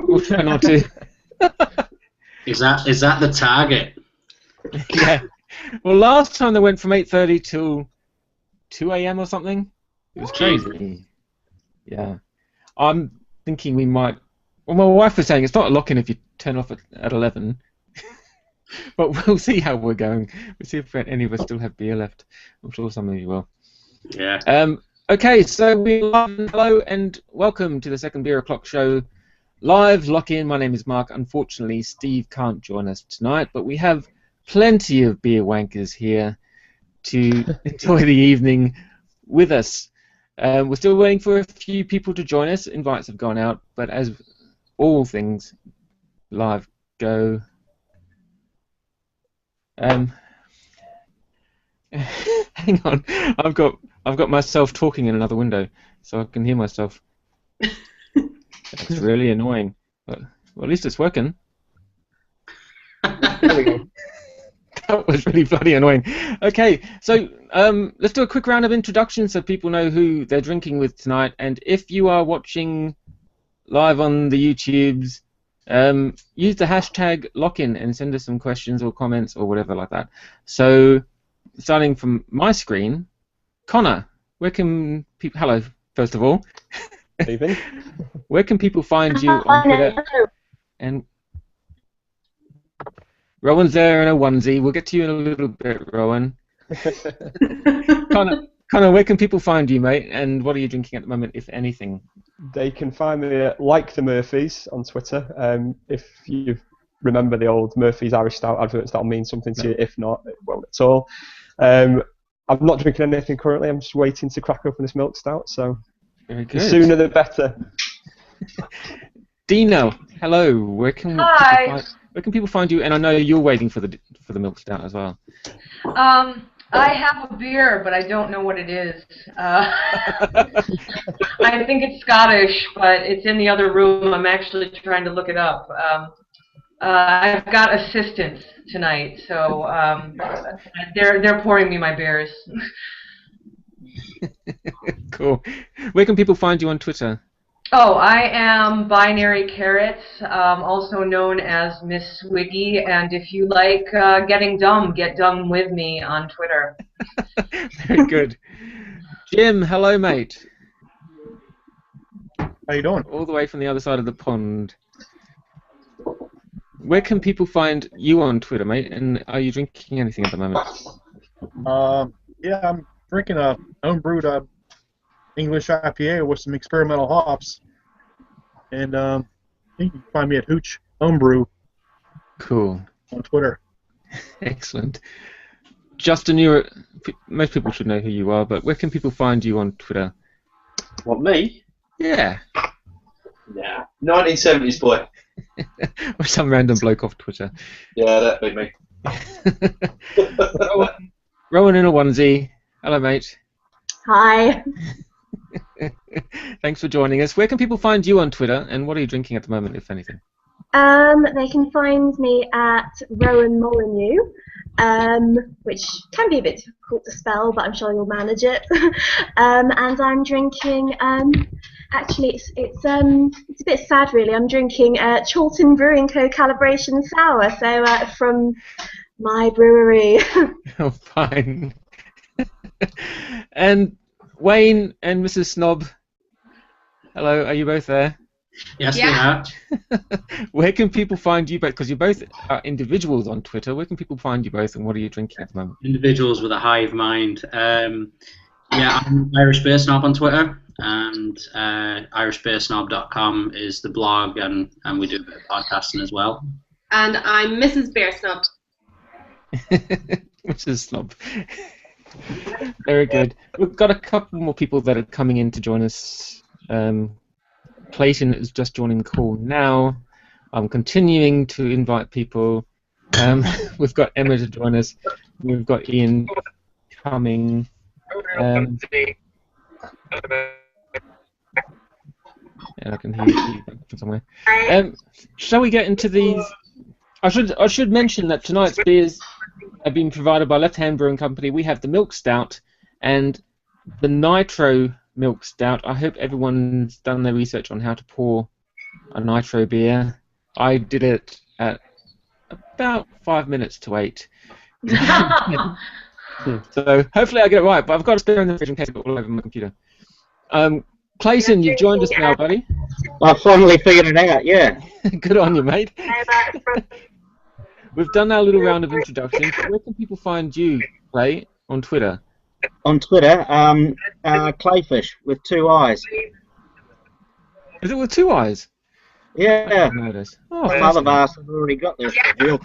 We'll try not to. Is that the target? Yeah. Well, last time they went from 8:30 till 2 a.m. or something. It was crazy. Yeah. I'm thinking we might. Well, my wife was saying it's not a lock-in if you turn off at 11. But we'll see how we're going. We'll see if any of us still have beer left. I'm sure some of you will. Yeah. Okay, so hello and welcome to the second Beer O'Clock show. Live Lock-in. My name is Mark. Unfortunately, Steve can't join us tonight, but we have plenty of beer wankers here to enjoy the evening with us. We're still waiting for a few people to join us. Invites have gone out, but as all things live go, hang on, I've got myself talking in another window, so I can hear myself. That's really annoying, but well, at least it's working. There we go. That was really bloody annoying. Okay, so let's do a quick round of introductions so people know who they're drinking with tonight. And if you are watching live on the YouTubes, use the hashtag Lockin and send us some questions or comments or whatever like that. So, starting from my screen, Connor, where can people? Hello, first of all. Evening. Where can people find you on Twitter? And Rowan's there in a onesie. We'll get to you in a little bit, Rowan. Connor, where can people find you, mate? And what are you drinking at the moment, if anything? They can find me at Like the Murphys on Twitter. If you remember the old Murphy's Irish Stout adverts, that'll mean something to you. If not, it won't at all. I'm not drinking anything currently. I'm just waiting to crack open this milk stout. So very good. The sooner the better. Dino, hello. Where can people find you? And I know you're waiting for the milk stout as well. I have a beer, but I don't know what it is. I think it's Scottish, but it's in the other room. I'm actually trying to look it up. I've got assistants tonight, so they're pouring me my beers. Cool. Where can people find you on Twitter? Oh, I am Binary Carrots, also known as Miss Swiggy, and if you like getting dumb, get dumb with me on Twitter. Very good. Jim, hello, mate. How you doing? All the way from the other side of the pond. Where can people find you on Twitter, mate? And are you drinking anything at the moment? Yeah, I'm drinking a home-brewed English IPA with some experimental hops, and you can find me at Hooch Homebrew. Cool. On Twitter. Excellent. Justin, most people should know who you are, but where can people find you on Twitter? What, me? Yeah. Nah, 1970s boy. Or some random bloke off Twitter. Yeah, that'd be me. Rowan in a onesie. Hello, mate. Hi. Thanks for joining us. Where can people find you on Twitter, and what are you drinking at the moment, if anything? They can find me at Rowan Molyneux, which can be a bit difficult to spell, but I'm sure you'll manage it. And I'm drinking. Actually, it's a bit sad, really. I'm drinking Chorlton Brewing Co. Calibration Sour, so from my brewery. Oh, fine. And Wayne and Mrs. Snob, hello, are you both there? Yes, we are. Where can people find you both? Because you both are individuals on Twitter. Where can people find you both, and what are you drinking at the moment? Individuals with a hive mind. Yeah, I'm Irish Beer Snob on Twitter, and irishbeersnob.com is the blog, and we do a bit of podcasting as well. And I'm Mrs. Beer Snob. Mrs. Snob. Very good. We've got a couple more people that are coming in to join us. Clayton is just joining the call now. I'm continuing to invite people. We've got Emma to join us. We've got Ian coming. And I can hear you from somewhere. Shall we get into these? I should mention that tonight's beers have been provided by Left Hand Brewing Company. We have the Milk Stout and the Nitro Milk Stout. I hope everyone's done their research on how to pour a nitro beer. I did it at about 5 minutes to 8. So hopefully I get it right, but I've got a spare in the fridge in case I got all over my computer. Clayton, you've joined us now, buddy. I finally figured it out, yeah. Good on you, mate. We've done our little round of introductions. Where can people find you, Clay, on Twitter? On Twitter, Clayfish with 2 eyes. Is it with 2 eyes? Yeah. Oh, Some other bastards already got this. Real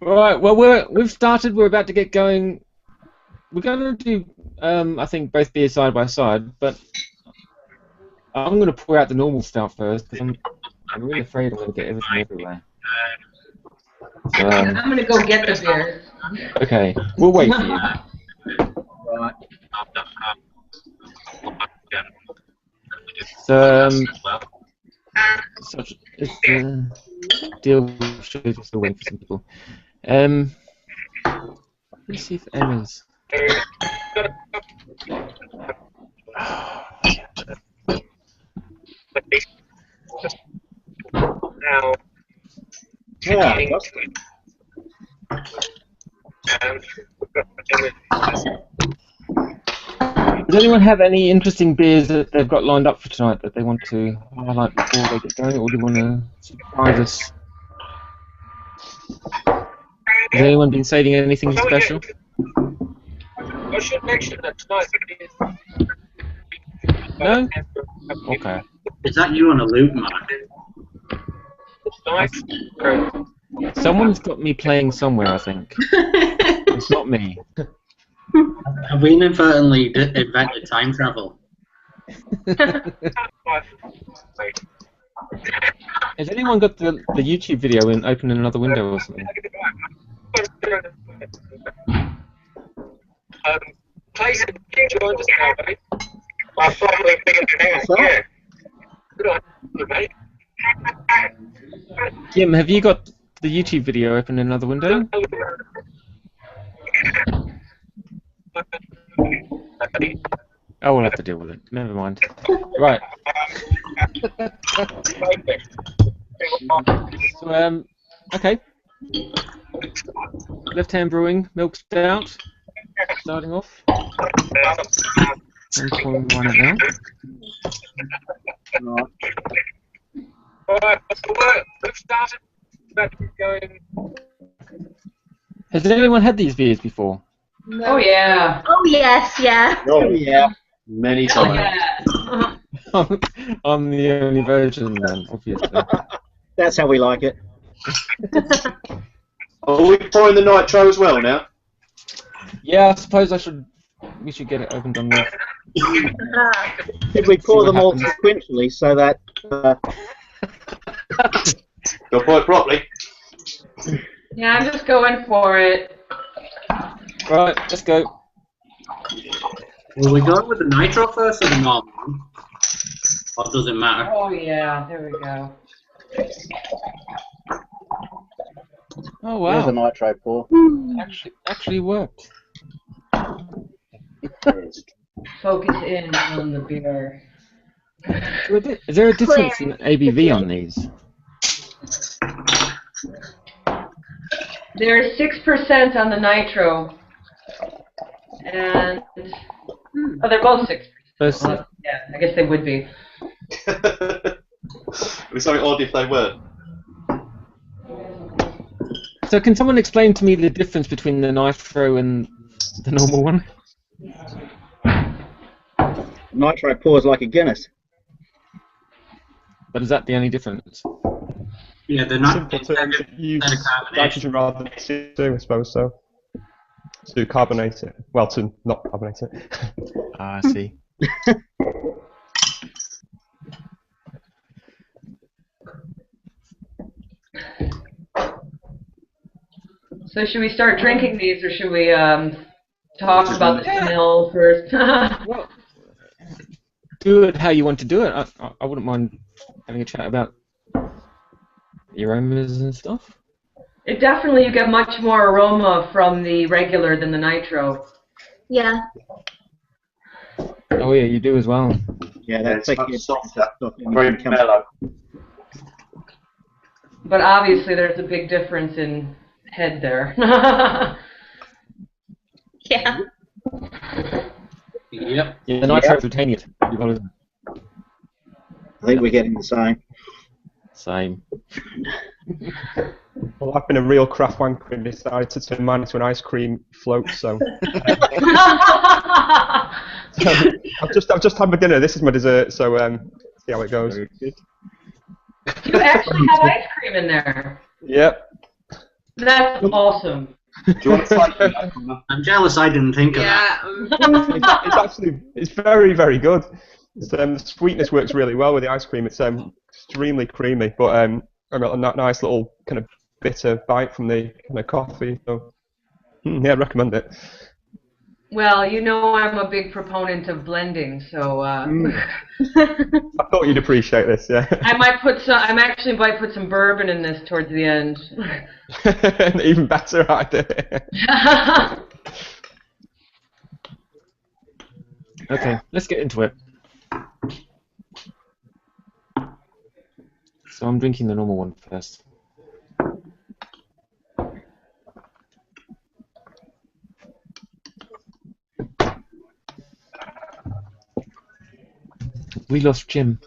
Right, well, we've started. We're about to get going. We're going to do, I think, both beers side by side, but I'm going to pour out the normal stout first because I'm really afraid I'm going to get everything everywhere. So, I'm going to go get the beer. Okay, we'll wait for you. Right. So, it's deal shows we're still waiting for some people. Let's see if Emma's. Yeah. Does anyone have any interesting beers that they've got lined up for tonight that they want to highlight before they get going, or do you want to surprise us? Has anyone been saving anything special? I should mention that tonight is... No? Okay. Is that you on a loop, Mark? Someone's got me playing somewhere, I think. It's not me. Have we inadvertently invented time travel? Has anyone got the YouTube video and opened another window or something? Clayton, you joined us now, buddy. I finally figured it out, yeah. Good on you, mate. Jim, have you got the YouTube video open in another window? Oh, we'll have to deal with it. Never mind. Right. So, okay. Left Hand Brewing, Milk Stout. Starting off. 1.1 it now. Alright, we've started. About to get going. Has anyone had these beers before? Oh, yeah. Oh, yes, yeah. Oh, yeah. Many Oh, times. yeah. I'm the only version then, obviously. That's how we like it. Are we pouring the nitro as well now? Yeah, I suppose we should get it opened on with. Did we pour them all sequentially so that... Go pour it properly. Yeah, I'm just going for it. Right, let's go. Will we go with the nitro first or the normal one? Or does it matter? Oh, yeah, there we go. Oh There's a wow, nitro pour. actually worked. Focus in on the beer. Is there a difference in ABV on these? There's 6% on the nitro, and oh, they're both 6%. First, Yeah, I guess they would be. It'd be something odd if they weren't. so can someone explain to me the difference between the nitro and the normal one? Nitro pours like a Guinness. But is that the only difference? Yeah, they're not. Simple terms, it uses nitrogen rather than CO2, I suppose so. To carbonate it. Well, to not carbonate it. Ah, I see. So should we start drinking these, or should we talk about the smell first? Well, do it how you want to do it. I wouldn't mind having a chat about the aromas and stuff. It definitely, you get much more aroma from the regular than the nitro. Yeah. Oh yeah, you do as well. Yeah, Yeah, that's it's like much softer, and very it comes- mellow. But obviously, there's a big difference in head there. Yeah. Yep. Yeah, the nitro retaining I think we're getting the same. Same. Well, I've been a real craft wanker and decided to turn mine into an ice cream float. So I've just had my dinner. This is my dessert. So see how it goes. Do you actually have ice cream in there? Yep. That's awesome. Do you want to try it? I'm jealous I didn't think of that. It's very, very good. The sweetness works really well with the ice cream. It's extremely creamy, but I got a nice little kind of bitter bite from the kind of coffee. So yeah, I'd recommend it. Well, you know I'm a big proponent of blending, so I thought you'd appreciate this. Yeah. I might put some. I'm actually might put some bourbon in this towards the end. Even better idea. Okay, let's get into it. So I'm drinking the normal one first. We lost Jim.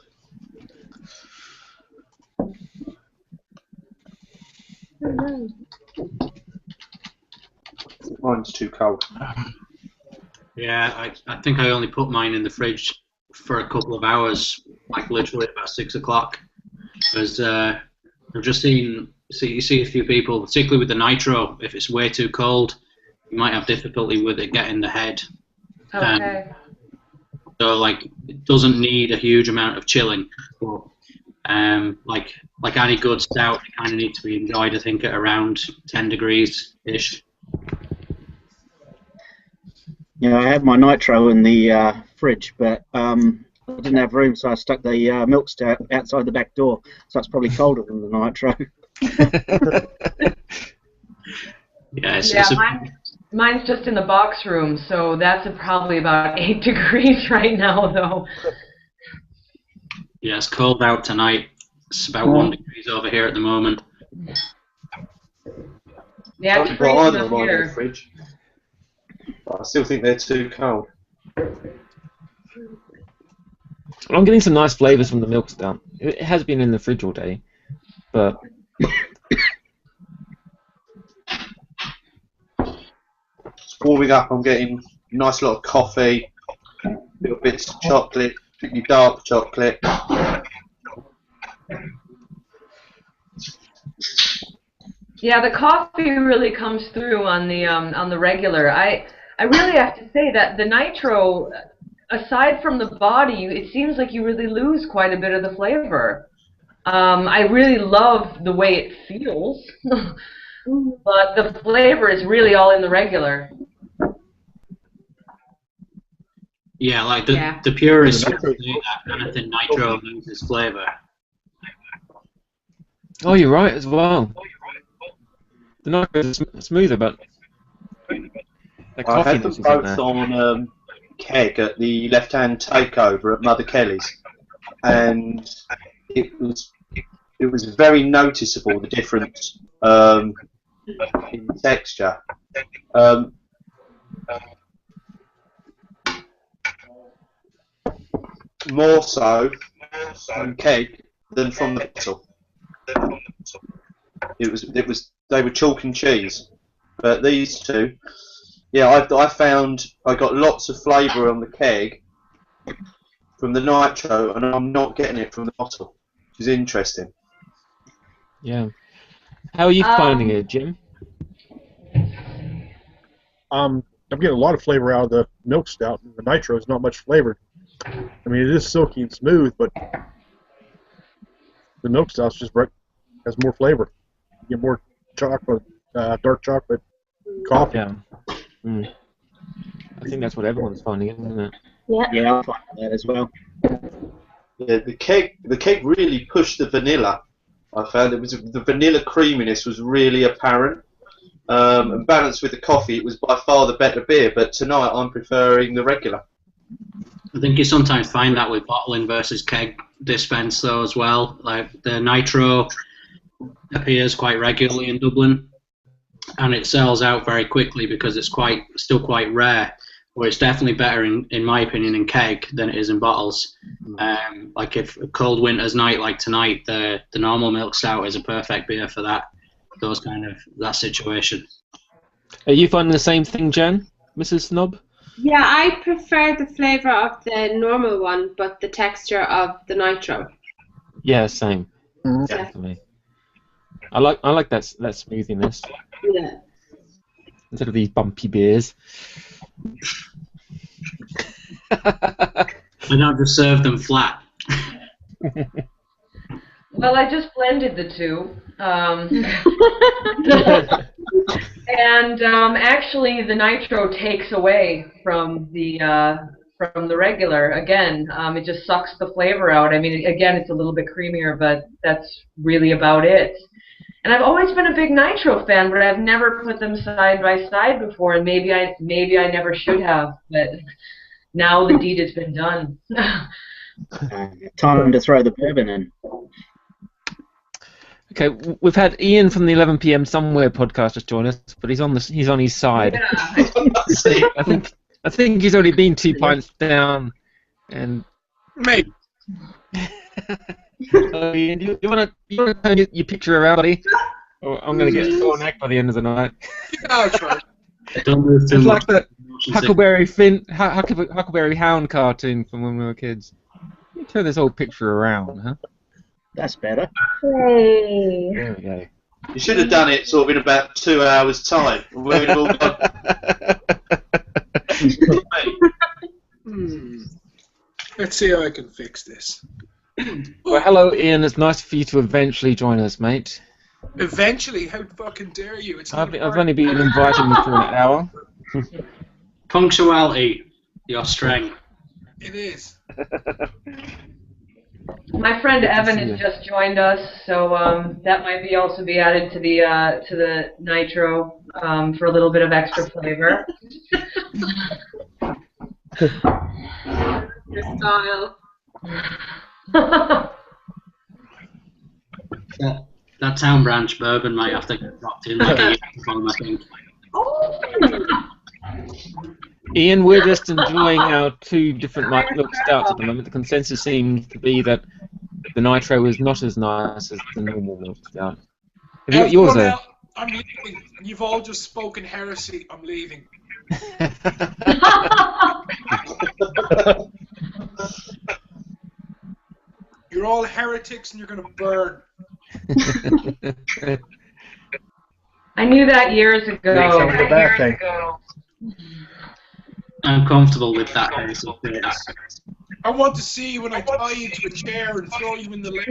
Mine's too cold. Yeah, I think I only put mine in the fridge for a couple of hours, like literally about 6 o'clock. Because I've just seen you see a few people, particularly with the nitro, if it's way too cold, you might have difficulty with it getting the head. Okay. So like it doesn't need a huge amount of chilling. But like any good stout, it kind of needs to be enjoyed, I think, at around 10 degrees ish. Yeah, I had my nitro in the fridge, but I didn't have room, so I stuck the milk stout outside the back door. So it's probably colder than the nitro. Mine's just in the box room, so that's probably about 8 degrees right now, though. Yeah, it's cold out tonight. It's about 1 degree over here at the moment. Yeah, it's freezing up here. Fridge. But I still think they're too cold. I'm getting some nice flavours from the milk stout. It has been in the fridge all day, but It's warming up. I'm getting a nice lot of coffee, little bits of chocolate, particularly dark chocolate. Yeah, the coffee really comes through on the regular. I really have to say that the nitro, aside from the body, it seems like you really lose quite a bit of the flavor. I really love the way it feels, but the flavor is really all in the regular. Yeah, like the purists would say that anything nitro loses flavor. oh, you're right as well. The nitro is smoother, but the I coffee had them isn't both there. on keg at the Left Hand Takeover at Mother Kelly's, and it was very noticeable, the difference in texture. More so from keg than from the bottle. They were chalk and cheese, but these two, yeah, I found I got lots of flavour on the keg from the nitro, and I'm not getting it from the bottle, which is interesting. Yeah. How are you finding it, Jim? I'm getting a lot of flavor out of the milk stout. The nitro is not much flavored. I mean, it is silky and smooth, but the milk stout just has more flavor. You get more chocolate, dark chocolate, coffee. Yeah. I think that's what everyone's finding, isn't it? Yeah. Yeah, I find that as well. Yeah, the keg really pushed the vanilla. I found the vanilla creaminess was really apparent, and balanced with the coffee, it was by far the better beer. But tonight I'm preferring the regular. I think you sometimes find that with bottling versus keg dispense though as well. Like the nitro appears quite regularly in Dublin, and it sells out very quickly because it's still quite rare. Where it's definitely better in my opinion in keg than it is in bottles. Like if a cold winter's night like tonight, the normal milk stout is a perfect beer for that situation. Are you finding the same thing, Jen, Mrs. Snob? Yeah, I prefer the flavour of the normal one, but the texture of the nitro. Yeah, same. Mhm. Definitely. I like that smoothiness Yeah. instead of these bumpy beers. Why not just serve them flat? Well, I just blended the two. And actually, the nitro takes away from the regular. Again, it just sucks the flavor out. I mean, again, it's a little bit creamier, but that's really about it. And I've always been a big nitro fan, but I've never put them side by side before, and maybe I never should have. But now the deed has been done. Time to throw the bourbon in. Okay, we've had Ian from the 11 PM Somewhere podcast just join us, but he's on his side. Yeah. I think he's already been 2 pints down, and Mate. Ian, you want to turn your picture around, buddy? Or I'm going to get sore neck by the end of the night. Yeah, that's right. Don't move too It's much. like the Huckleberry Hound cartoon from when we were kids. You turn this whole picture around, huh? That's better. Yay. There we go. You should have done it sort of in about 2 hours' time. We'd all gone. Let's see how I can fix this. Well, hello, Ian. It's nice for you to eventually join us, mate. Eventually, how fucking dare you? It's I've only been inviting you for an hour. Punctuality, your strength. It is. My friend Evan has just joined us, so that might also be added to the nitro for a little bit of extra flavor. Your style. That Town Branch bourbon might have to get dropped in like a year from, I think. Ian, we're just enjoying our 2 different milk stouts at the moment. The consensus seems to be that the nitro is not as nice as the normal milk stout. Have you got yours there? I'm leaving. You've all just spoken heresy. I'm leaving. You're all heretics and you're going to burn. I knew that years ago. Sounds like a bad thing. I'm comfortable with that. I want to see you when I tie you to a chair and throw you in the lake.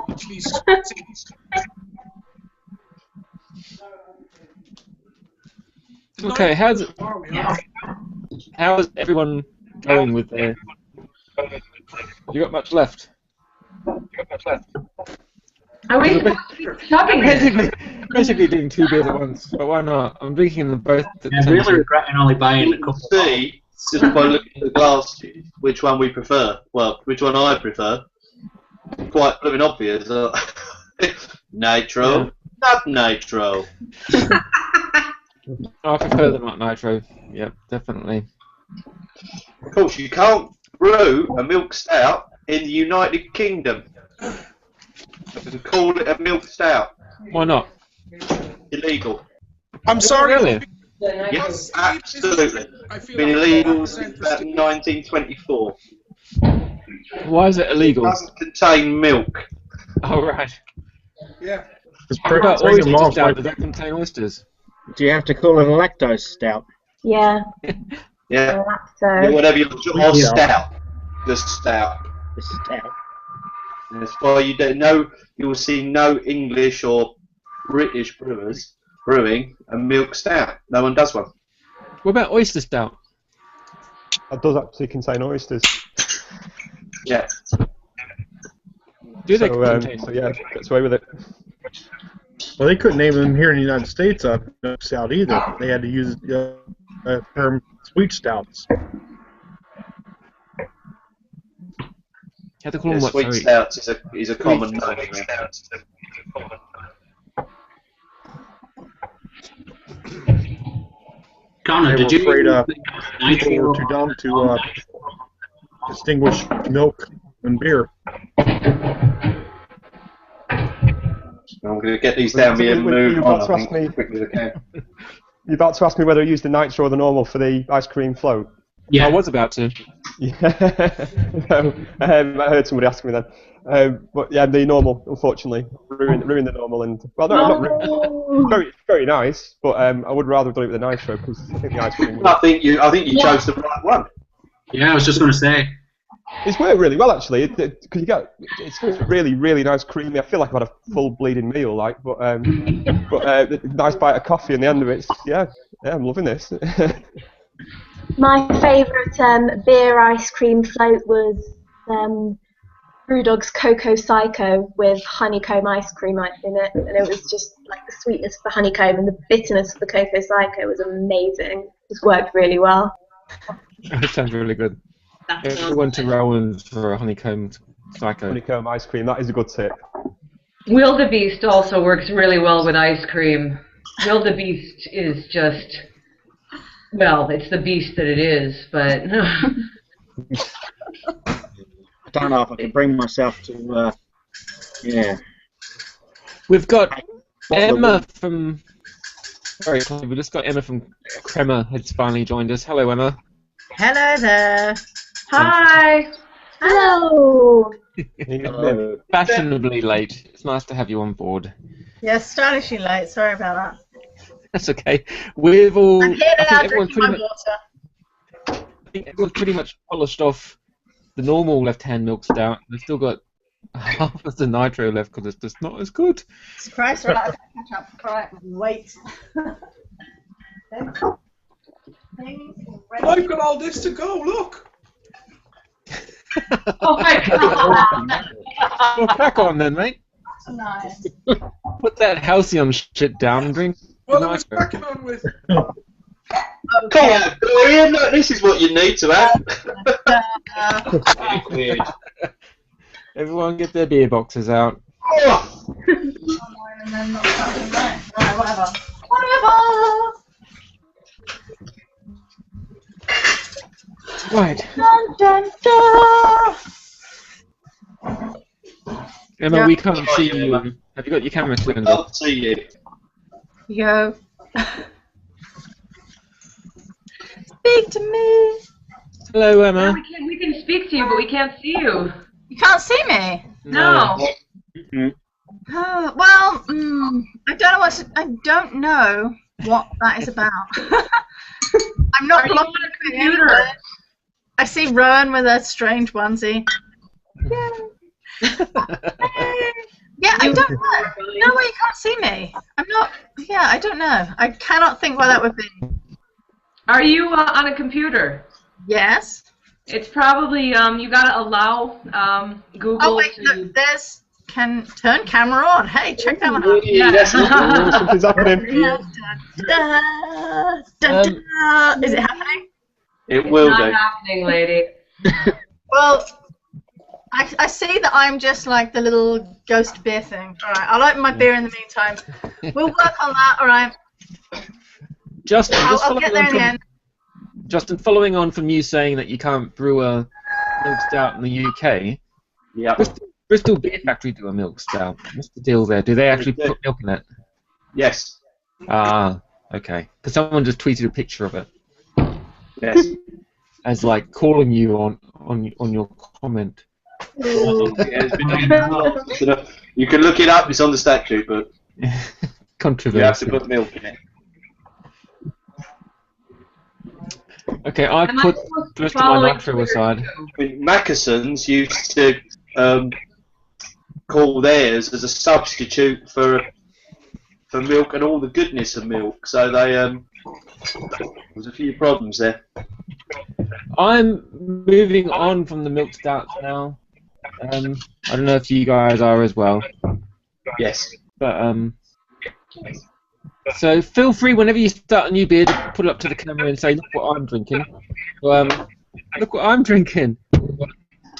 Literally sweating. Okay, how's everyone going with their... You got much left? Are we talking? Basically doing 2 beers at once, but why not? I'm drinking them both at the I'm same really time. regretting only buying a You couple. can see, just by looking at the glass, which one we prefer. Well, which one I prefer. Quite blooming obvious. Nitro, not nitro. I prefer them like nitro. Yep, definitely. Of course, you can't brew a milk stout in the United Kingdom. To call it a milk stout. Why not? Illegal. I'm sorry. Really? Yes, absolutely. I feel Been like illegal 100% since about 1924. Why is it It illegal? doesn't contain milk. Oh, right. Yeah. What about oyster stout? Does that contain oysters? Do you have to call it a lactose stout? Yeah. Yeah. So. Whatever you or stout. Just stout. The stout. That's why you will see no English or British brewers brewing a milk stout. No one does one. What about oyster stout? That does actually contain oysters. Yeah. Do they So, contain? so yeah, gets away with it. Well, they couldn't name them here in the United States milk stout either. They had to use the term sweet stouts. have to call them what? Sweet Sorry. stouts is a common name. Connor, They did were you afraid people nitro? were too dumb to distinguish milk and beer. I'm going to get these down me and move on, I think, as quickly as I can. You're about to ask me whether I used the nitro or the normal for the ice cream float? Yeah. I was about to. Yeah. No, I heard somebody ask me then. But yeah, the normal, unfortunately, ruined the normal. And well, no, not very, very nice. But I would rather do it with the nitro because I think the ice cream. I think you chose the right one. Yeah, I was just going to say. It's worked really well actually, because it's really, really nice, creamy. I feel like I've had a full bleeding meal, like, but nice bite of coffee in the end of it. Yeah, I'm loving this. My favourite beer ice cream float was Brewdog's Cocoa Psycho with honeycomb ice cream in it, and it was just like the sweetness of the honeycomb and the bitterness of the Cocoa Psycho was amazing. It worked really well. That sounds really good. Everyone to Rowan for a honeycombed psycho. Honeycomb ice cream, that is a good tip. Wildebeest also works really well with ice cream. Wildebeest is just, well, it's the beast that it is, but I don't know if I can bring myself to, yeah. We've got Emma from. Sorry, we've just got Emma from Crema has finally joined us. Hello, Emma. Hello there. Hi. Hello. Fashionably late. It's nice to have you on board. Yes, astonishingly late. Sorry about that. That's okay. We've all. I'm here now drinking my much, water. I think everyone's pretty much polished off the normal left-hand milk stout. They've still got half of the nitro left because it's just not as good. Jesus Christ, right, I've got to catch up. Right, wait. I've got all this to go, look! Oh my god! Well, crack on then, mate. That's nice. Put that halcyon shit down and drink. What am I cracking on with? Come on, Dorian, look, this is what you need to have. Weird. Everyone get their beer boxes out. Oh. Whatever. Right. Dun, dun, dun. Emma, Yeah. we can't see you. Have you got your camera turned I'll off? see you. Yo. Speak to me. Hello, Emma. We can speak to you, but we can't see you. You can't see me. No. Well, I don't know what that is about. I'm not Are you logged on a into computer? anyone. I see Rowan with a strange onesie. Yeah. Yeah, I don't know. No way, you can't see me. I'm not. Yeah, I don't know. I cannot think why that would be. Are you on a computer? Yes. It's probably you gotta allow Google. Oh wait, to... look, there's turn camera on. Hey, check that one out. Yeah. Something's happening. Is it happening? It will Not do. happening, lady. Well, I see that I'm just like the little ghost beer thing. All right, I'll open my beer in the meantime. We'll work on that. All right. Justin, just I'll get there in the end. Justin, following on from you saying that you can't brew a milk stout in the UK, Yeah. Bristol Beer Factory do a milk stout. What's the deal there? Do they actually put milk in it? Yes. Ah, okay. Because someone just tweeted a picture of it Yes. as like calling you on your comment. You can look it up. It's on the statute, but Controversy. you have to put milk in it. Okay, I Am I put supposed the to rest of follow my it nitro through? aside. I mean, Mackeson's used to call theirs as a substitute for milk and all the goodness of milk. So they there's a few problems there. I'm moving on from the milk stouts now. I don't know if you guys are as well. Yes. But so feel free whenever you start a new beer to put it up to the camera and say, "Look what I'm drinking." Look what I'm drinking.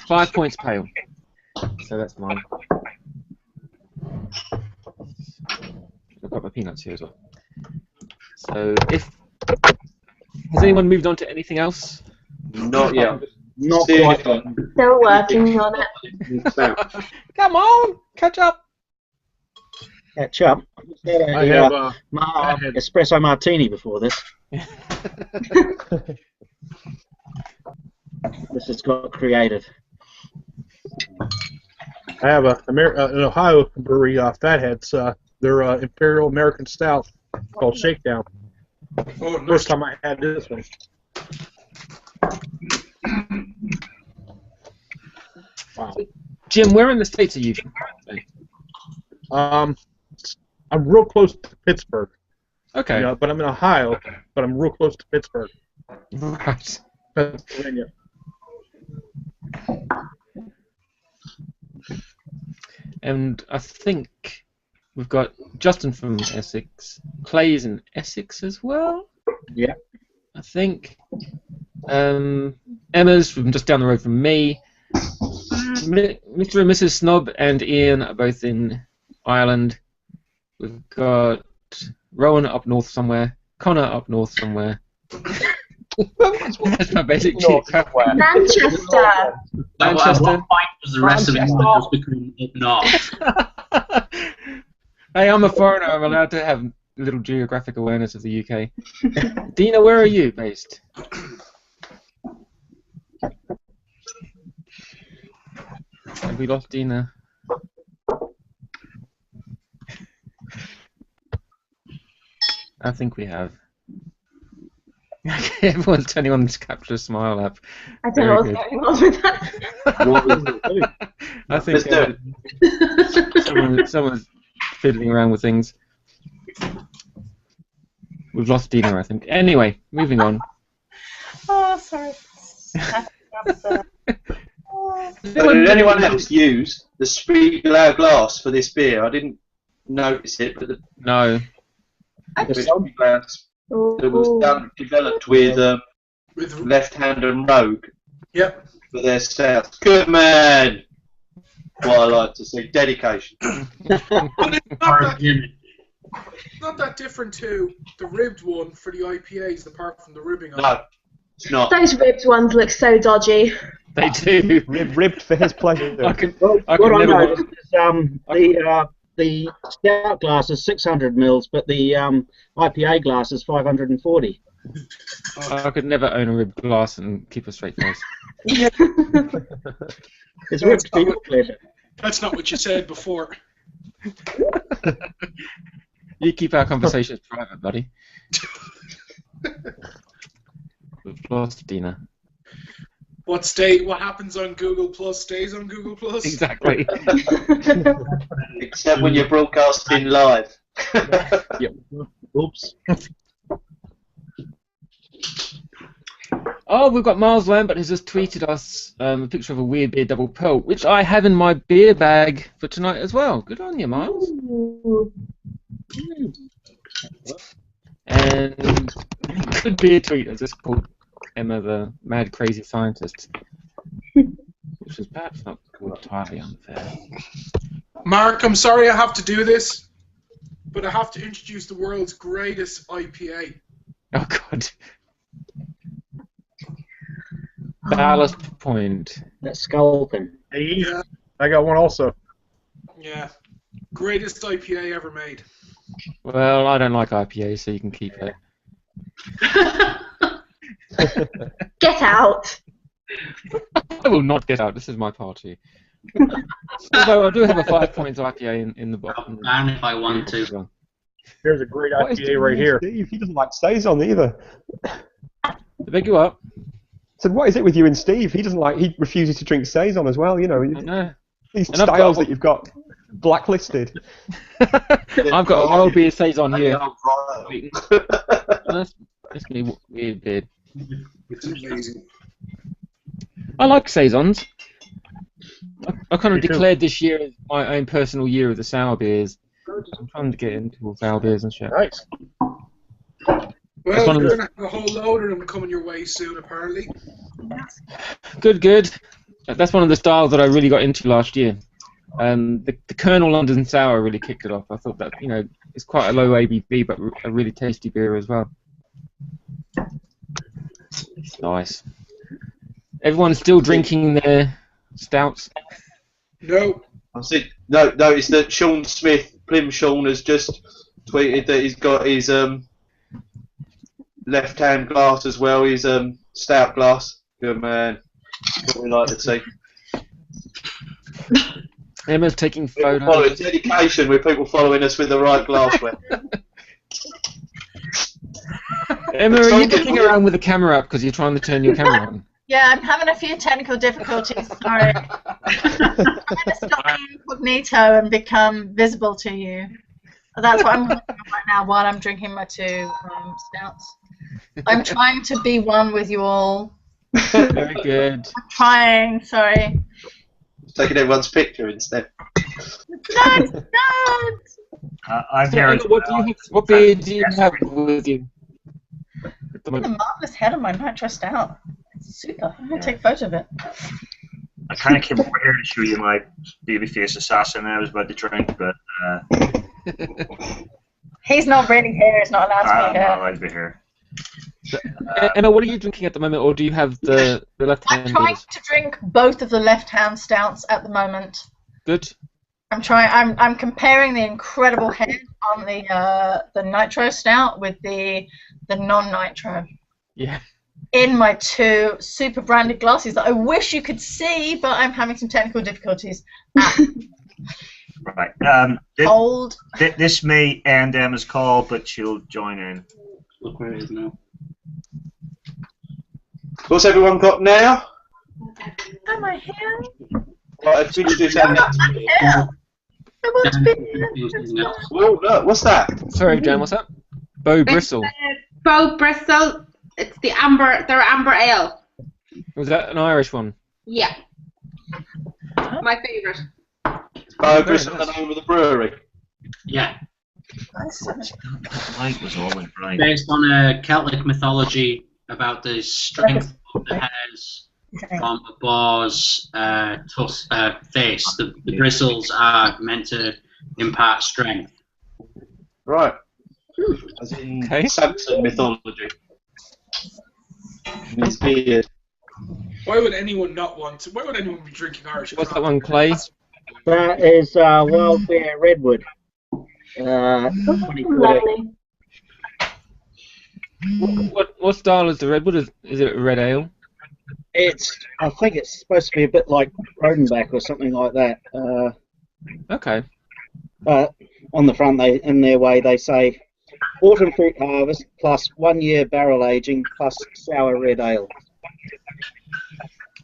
5 points pale. So that's mine. I've got my peanuts here as well. So has anyone moved on to anything else? Not yet. Not Still quite. Still working on it. Come on, catch up. Catch up. I have espresso martini before this. This has got creative. I have an Ohio brewery, Fatheads. Their Imperial American Stout called Shakedown. Oh, nice. First time I had this one. Wow. Jim, where in the States are you? I'm real close to Pittsburgh. Okay. You know, but I'm in Ohio, but I'm real close to Pittsburgh, Right. Pennsylvania. And I think we've got Justin from Essex. Clay's in Essex as well. Yeah. I think. Emma's from just down the road from me. Mr. and Mrs. Snob and Ian are both in Ireland. We've got Rowan up north somewhere. Connor up north somewhere. That's my basic geography. Manchester. At what point was the rest of it just become up north? Hey, I'm a foreigner. I'm allowed to have a little geographic awareness of the UK. Dina, where are you based? Have we lost Dina? I think we have. Everyone's turning on this capture a smile app. I don't know what's going on with that. I think someone's fiddling around with things. We've lost Dina, I think. Anyway, moving on. Oh, sorry. Did anyone else use the Spiegelau glass for this beer? I didn't notice it, but no. The Spiegelau that was developed with Left Hand and Rogue. Yep. For their stouts. Good man. What I like to see, dedication. But it's not that different to the ribbed one for the IPAs, apart from the ribbing on it. No, it's not. Those ribbed ones look so dodgy. They do. Ribbed for his pleasure. What I noticed is the stout glass is 600 mils, but the IPA glass is 540. I could never own a ribbed glass and keep a straight face. It's ribbed for your pleasure. That's not what you said before. You keep our conversations private, buddy. We've lost Dina. What happens on Google Plus stays on Google Plus. Exactly. Except when you're broadcasting live. Yep. Oops. Oh, we've got Miles Lambert who's just tweeted us a picture of a weird beer double pearl, which I have in my beer bag for tonight as well. Good on you, Miles. And good beer tweet. I just called Emma the mad crazy scientist, which is perhaps not entirely unfair. Mark, I'm sorry I have to do this, but I have to introduce the world's greatest IPA. Oh God. Ballast Point. That's Sculpin. Hey, yeah. I got one also. Yeah. Greatest IPA ever made. Well, I don't like IPA, so you can keep it. Get out. I will not get out. This is my party. Although I do have a 5 points IPA in the bottom. And if I want to. Here's a great IPA right here. Steve, he doesn't like Saison either. I beg you up. So what is it with you and Steve? He doesn't like. He refuses to drink Saison as well. You know. I know. These styles that you've got blacklisted. I've got a wild beer Saison here. That's gonna be weird beer. It's amazing. I like Saisons. I kind of declared this year as my own personal year of the sour beers. I'm trying to get into all sour beers and shit. Nice. Well, you're going to have a whole load of them coming your way soon, apparently. Good, good. That's one of the styles that I really got into last year. The Colonel London Sour really kicked it off. I thought that, it's quite a low ABV, but a really tasty beer as well. Nice. Everyone's still drinking their stouts? No. I see. No, notice that Sean Smith, Plim Sean, has just tweeted that he's got his left-hand glass as well, his stout glass. Good man. What we like to see. Emma's taking photos. Following dedication with people following us with the right glassware. Emma, are you looking around with the camera up because you're trying to turn your camera on? Yeah, I'm having a few technical difficulties. Sorry. I'm going to stop being incognito and become visible to you. That's what I'm doing right now while I'm drinking my 2 stouts. I'm trying to be one with you all. Very good. I'm trying, sorry. Taking everyone's picture instead. No. I'm here. What beer do you have with you? A marvelous head on my nitro stout. It's super. I'm going to take a photo of it. I kind of came over here to show you my babyface assassin I was about to drink, but... He's not really here. He's not allowed to be here. I'm not allowed to be here. Emma, what are you drinking at the moment, or do you have the left-hand? I'm trying to drink both of the left-hand stouts at the moment. Good. I'm trying. I'm comparing the incredible head on the nitro stout with the non-nitro. Yeah. In my 2 super branded glasses that I wish you could see, but I'm having some technical difficulties. Right. Cold. This may end Emma's call, but she'll join in. Look where it is now. What's everyone got now? Am I here? Right, introduce our next I'm here. I want to be here. Well, look, what's that? Sorry, Jan, what's that? Bow Bristle. Bow Bristol. It's their amber ale. Was that an Irish one? Yeah. My favourite. Bow Bristle, the name of the brewery. Yeah. Light was all in bright. Based on a Celtic mythology about the strength of the hairs from a boar's face. The bristles are meant to impart strength. Right. As in Saxon mythology. And his beard. Why would anyone not want to? Why would anyone be drinking Irish? What's that one, Clay? That is Wild Bear Redwood. 2020. What style is the Redwood? Is it a red ale? I think it's supposed to be a bit like Rodenbach or something like that. Okay. On the front, in their way, they say autumn fruit harvest plus 1 year barrel aging plus sour red ale.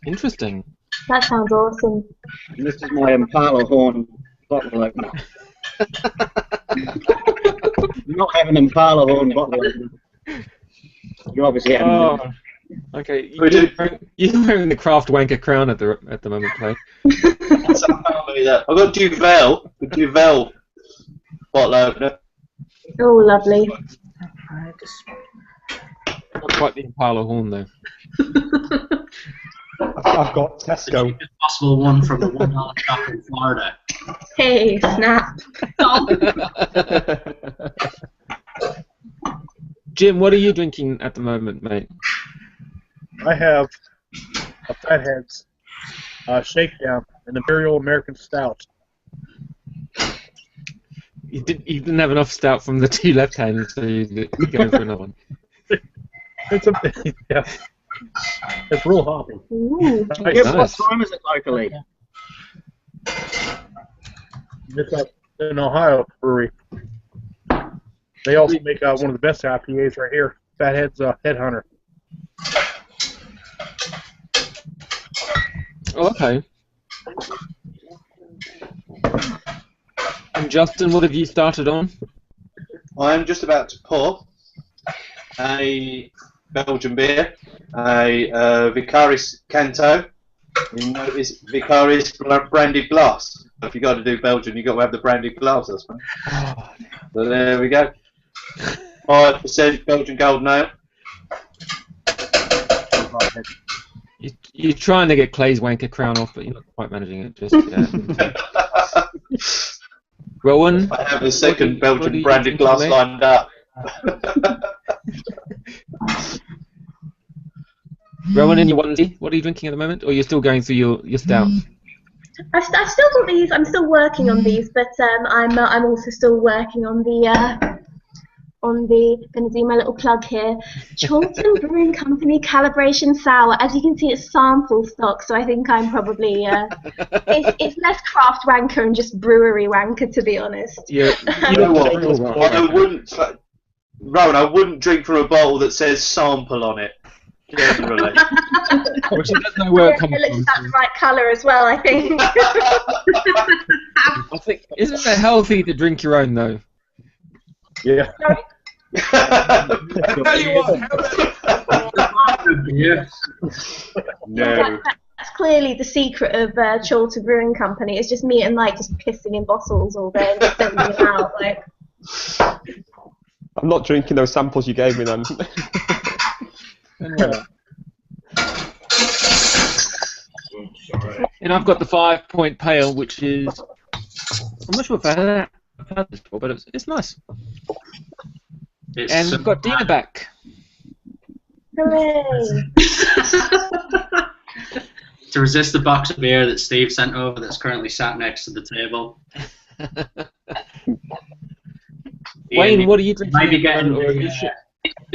Interesting. That sounds awesome. And this is my Impala Horn bottle opener. Not having Impala Horn bottle opener. You obviously haven't. Oh, okay. You're wearing the Craft Wanker crown at the moment, Clay. I've got Duvel, the Duvel bottle opener. Oh, lovely. Not quite the Impala Horn, though. I've got Tesco. The cheapest possible one from the $1 shop in Florida. Hey, snap. Jim, what are you drinking at the moment, mate? I have a Fatheads Shakedown, an Imperial American Stout. You didn't have enough stout from the 2 left hands, so you're going for another one. Yeah. It's real hoppy. Ooh. Nice. What time is it locally? It's an Ohio brewery. They also make one of the best IPAs right here, Fatheads Headhunter. Oh, okay. And Justin, what have you started on? I'm just about to pour a Belgian beer, a Vicaris Canto. You notice Vicaris branded glass. If you got to do Belgian, you got to have the branded glass, I suppose. So there we go. 5% Belgian Golden Ale. You're trying to get Clay's wanker crown off, but you're not quite managing it just yet. Rowan? I have a second Belgian branded glass lined up. Rowan, in your onesie, what are you drinking at the moment? Or you're still going through your stout? I've still got these. I'm still working on these, but I'm also still working on the going to do my little plug here. Chorlton Brewing Company Calibration Sour. As you can see, it's sample stock, so I think I'm probably it's less craft wanker and just brewery wanker, to be honest. You know what? Rowan, I wouldn't drink from a bottle that says sample on it. Generally. Which it doesn't know where it comes It looks from. that right colour as well, I think. I think, isn't it healthy to drink your own though? Yeah. I tell you what, No. That's clearly the secret of Chorlton Brewing Company. It's just me and Mike just pissing in bottles all day and sending them out. Like, I'm not drinking those samples you gave me then. And I've got the 5 Point Pale, which is, I'm not sure if I've had this before, but it's nice. And we've got Dina back. hooray! To resist the box of beer that Steve sent over that's currently sat next to the table. Wayne, what are you drinking? Might be getting the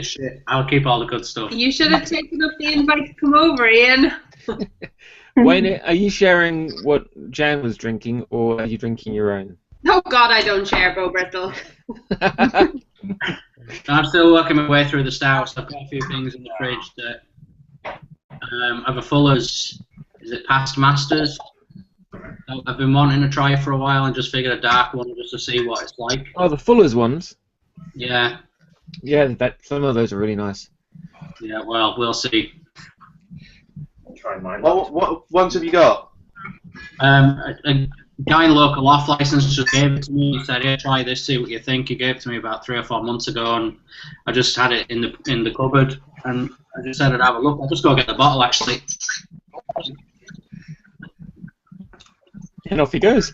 shit. I'll keep all the good stuff. You should have taken up the invite to come over, Ian. Wayne, are you sharing what Jan was drinking, or are you drinking your own? Oh God, I don't share, Bo Brittle. I'm still working my way through the stouts. I've got a few things in the fridge that I have a Fuller's, is it Past Masters? I've been wanting to try it for a while and just figured a dark one just to see what it's like. Oh, the Fuller's ones? Yeah. Yeah, some of those are really nice. Yeah, well, we'll see. Try mine. What ones have you got? A guy in local off license just gave it to me. He said, "Here, try this, see what you think." He gave it to me about 3 or 4 months ago, and I just had it in the cupboard, and I just said I'd have a look. I'll just go get the bottle, actually. And off he goes.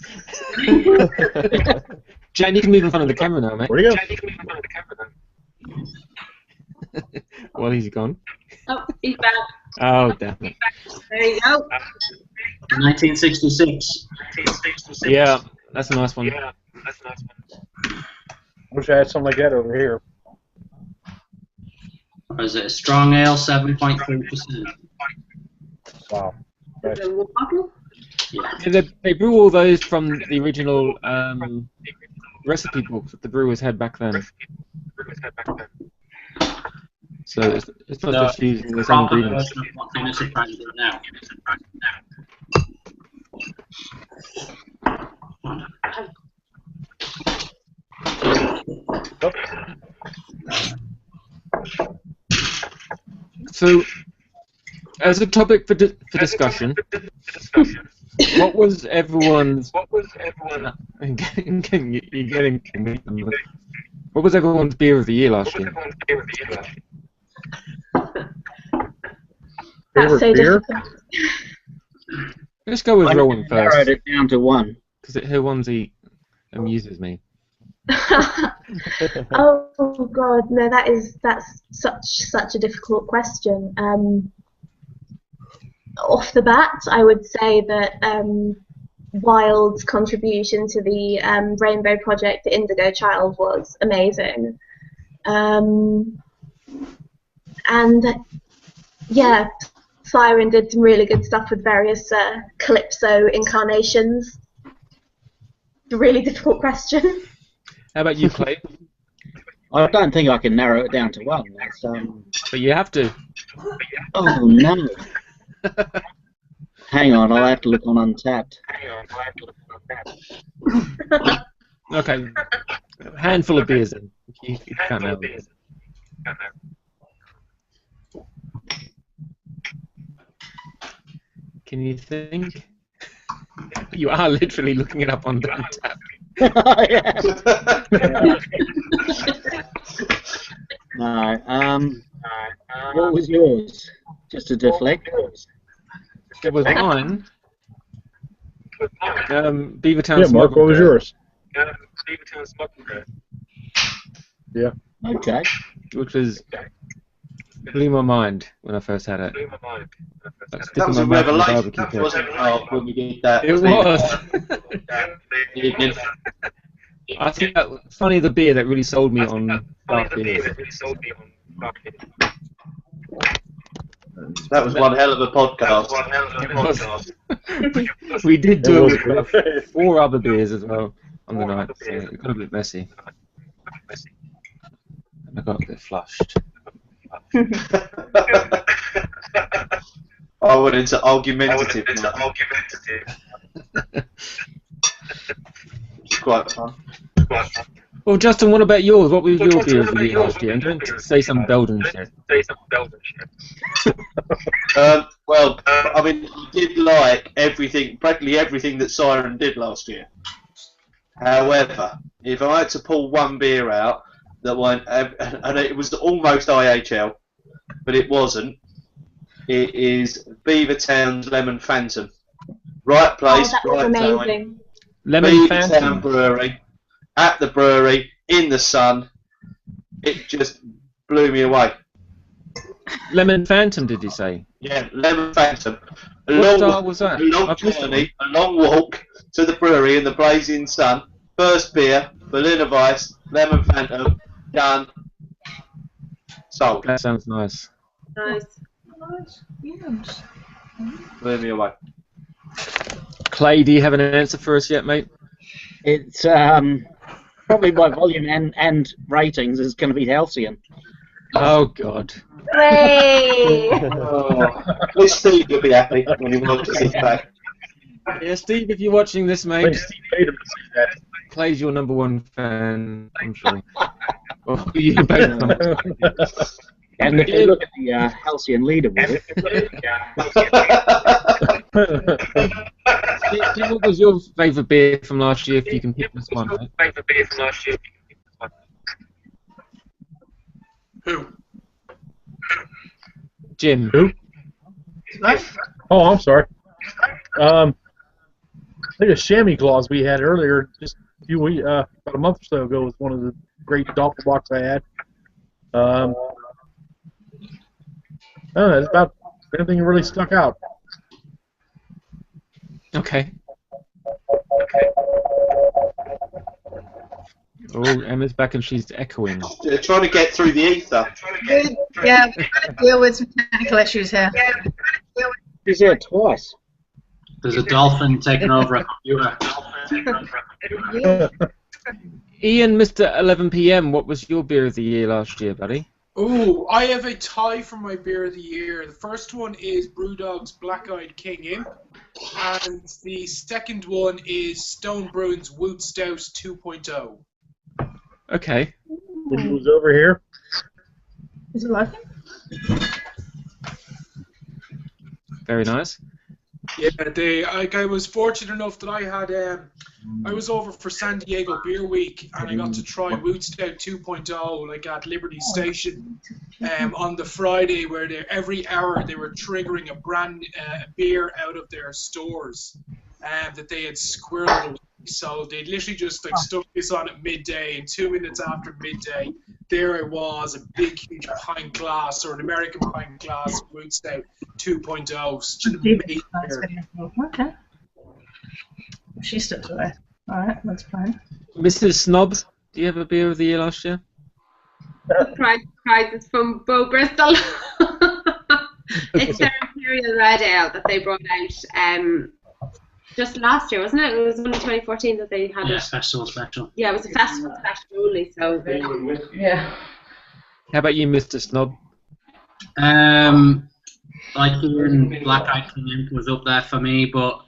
Jan, you can move in front of the camera now, mate. Where'd he go? Jan, you can move in front of the camera now. Well, he's gone. Oh, he's back. Oh, damn it. There you go. 1966. Yeah, that's a nice one. Wish I had something like that over here. Or is it a strong ale, 7.3%? Wow. Nice. Yeah, they brew all those from the original recipe books that the brewers had back then. So it's not just using the same ingredients. Now. So, as a topic for discussion, what was everyone's? What was everyone's beer of the year last year? That's so beer? difficult. Let's go with Rowan I narrowed first, it down to one. because her onesie amuses me. Oh God, no, that's such a difficult question. Off the bat, I would say that Wild's contribution to the Rainbow Project, the Indigo Child, was amazing. And yeah, Siren did some really good stuff with various Calypso incarnations. A really difficult question. How about you, Clay? I don't think I can narrow it down to one. That's, But you have to. oh no. Hang on, I'll have to look on Untapped. Okay, a handful of beers then. You can't know. Can you think? You are literally looking it up on Untapped. No, what was yours? Just to deflect? It was mine. Beavertown. Yeah, Mark, what was yours? Beavertown Smuggled. Yeah. Okay. Which was blew my mind when I first had it. Like That sticking was my a mouth in the revelation, barbecue wasn't pit. it, Mark, when we did that? It was. I think that was funny the beer that really sold me on craft beers. That was one hell of a podcast. We did do it with about 4 other beers as well on the night, so it got a bit messy. And I got a bit flushed. I went into argumentative. It's quite fun. Well, Justin, what about yours? What was your beer of the year last year? And don't say some Belgian shit. Well, I mean, I did like everything, practically everything that Siren did last year. However, if I had to pull one beer out that went, and it was almost IHL, but it wasn't, it is Beavertown's Lemon Phantom. Right place, that was right amazing. time. Lemon Beavertown Phantom. Brewery, at the brewery, in the sun. It just blew me away. Lemon Phantom, did you say? Yeah, Lemon Phantom. What style was that? A long I've missed journey, a long walk to the brewery in the blazing sun. First beer, Berliner Weiss, Lemon Phantom, done. Sold. That sounds nice. Nice. Yes. Blew me away. Clay, do you have an answer for us yet, mate? It's probably by volume and ratings is going to be Halcyon. Oh, God. Hooray! Well, Steve will be happy when he watches this back. Yeah, Steve, if you're watching this, mate, Steve paid him to see that. Clay's your #1 fan, I'm sure. Well, you both know. And if you look at the Halcyon leaderboard, Steve, what was your favourite beer from last year, if you can pick this one, mate? Who? Jim. Who? Oh, I'm sorry. I think a chamois clause we had earlier, just a few weeks, about a month or so ago, was one of the great doppelbocks I had. I don't know, it's about anything that really stuck out. Okay. Oh, Emma's back and she's echoing. Trying to get through the ether. Yeah, we're going to deal with some technical issues here. he's here twice. There's a dolphin taking over a computer. Ian, Mr. 11 PM, what was your beer of the year last year, buddy? Ooh, I have a tie for my beer of the year. The first one is Brewdog's Black Eyed King Imp, and the second one is Stone Brewing's Woot Stout 2.0. Okay. It was over here. Is it Lockin? Very nice. Yeah, I was fortunate enough that I had I was over for San Diego Beer Week and I got to try Woot Stout 2.0 like at Liberty Station on the Friday, where every hour they were triggering a brand beer out of their stores that they had squirreled away. So they literally just like stuck this on at midday, and 2 minutes after midday, there it was, a big, huge pint glass, or an American pint glass of Woot Stout 2.0. Such an amazing beer. Okay. She steps away. Alright, that's fine. Mrs. Snob, do you have a beer of the year last year? Prizes from Bo Bristol. It's their Imperial Red Ale that they brought out just last year, wasn't it? It was only 2014 that they had Yeah, it. festival special. Yeah, it was a festival special only, so Yeah. How about you, Mr. Snob? Like even Black Eyed King Imp was up there for me, but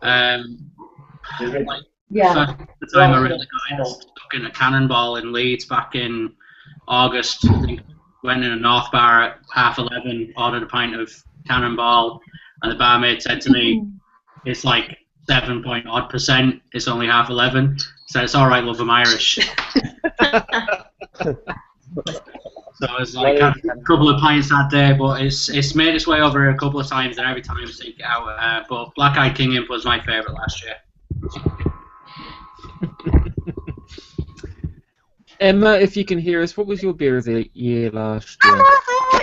like, Yeah. the time I really got stuck in a Cannonball in Leeds back in August. I think went in a North Bar at 11:30, ordered a pint of Cannonball, and the barmaid said to me, "It's like 7.odd%. It's only 11:30." So it's all right, love, I'm Irish. So I was like, had a couple of pints that day, but it's made its way over a couple of times, and every time I take it out. But Black Eyed King Imp was my favourite last year. Emma, if you can hear us, what was your beer of the year last year?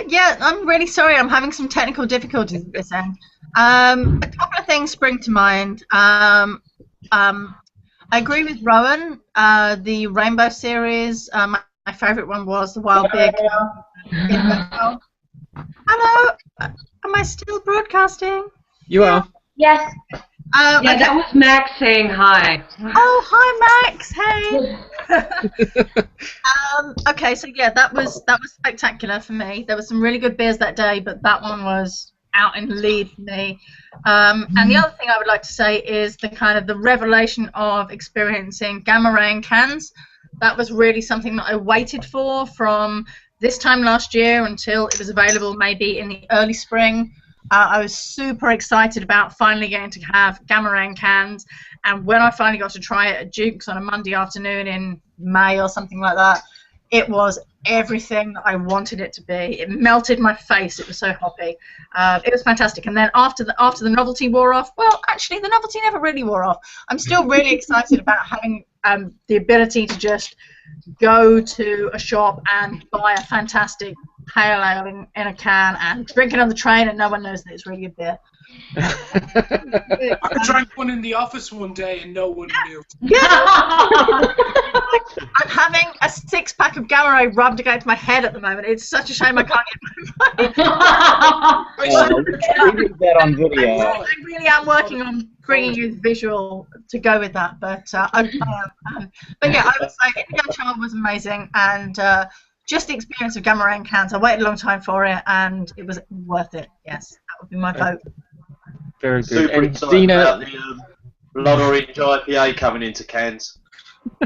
Yeah, I'm really sorry. I'm having some technical difficulties with this end. A couple of things spring to mind. I agree with Rowan. The Rainbow series. My favourite one was the Wild Beer. Hello. Am I still broadcasting? You are. Yes. Yeah, Okay. that was Max saying hi. Oh, hi Max. Hey. Okay, so yeah, that was spectacular for me. There were some really good beers that day, but that one was out in the lead for me. And the other thing I would like to say is the revelation of experiencing Gamma Ray in cans. That was really something that I waited for from this time last year until it was available maybe in the early spring. I was super excited about finally getting to have Gamma Ray in cans, and when I finally got to try it at Duke's on a Monday afternoon in May or something like that, it was everything that I wanted it to be. It melted my face. It was so hoppy. It was fantastic. And then after the novelty wore off, well, actually the novelty never really wore off. I'm still really excited about having the ability to just go to a shop and buy a fantastic pale ale in a can and drink it on the train, and no one knows that it's really good beer. I drank one in the office one day and no one knew. Yeah. I'm having a 6-pack of Gamma Ray rubbed against my head at the moment. It's such a shame I can't get We need that on video. I really am working on bringing you the visual to go with that, but yeah, I would say Indigo Child was amazing, and just the experience of Gamma Ray in cans. I waited a long time for it, and it was worth it. Yes, that would be my vote. Very good. Super And excited Dina, about the Blood Orange IPA coming into cans.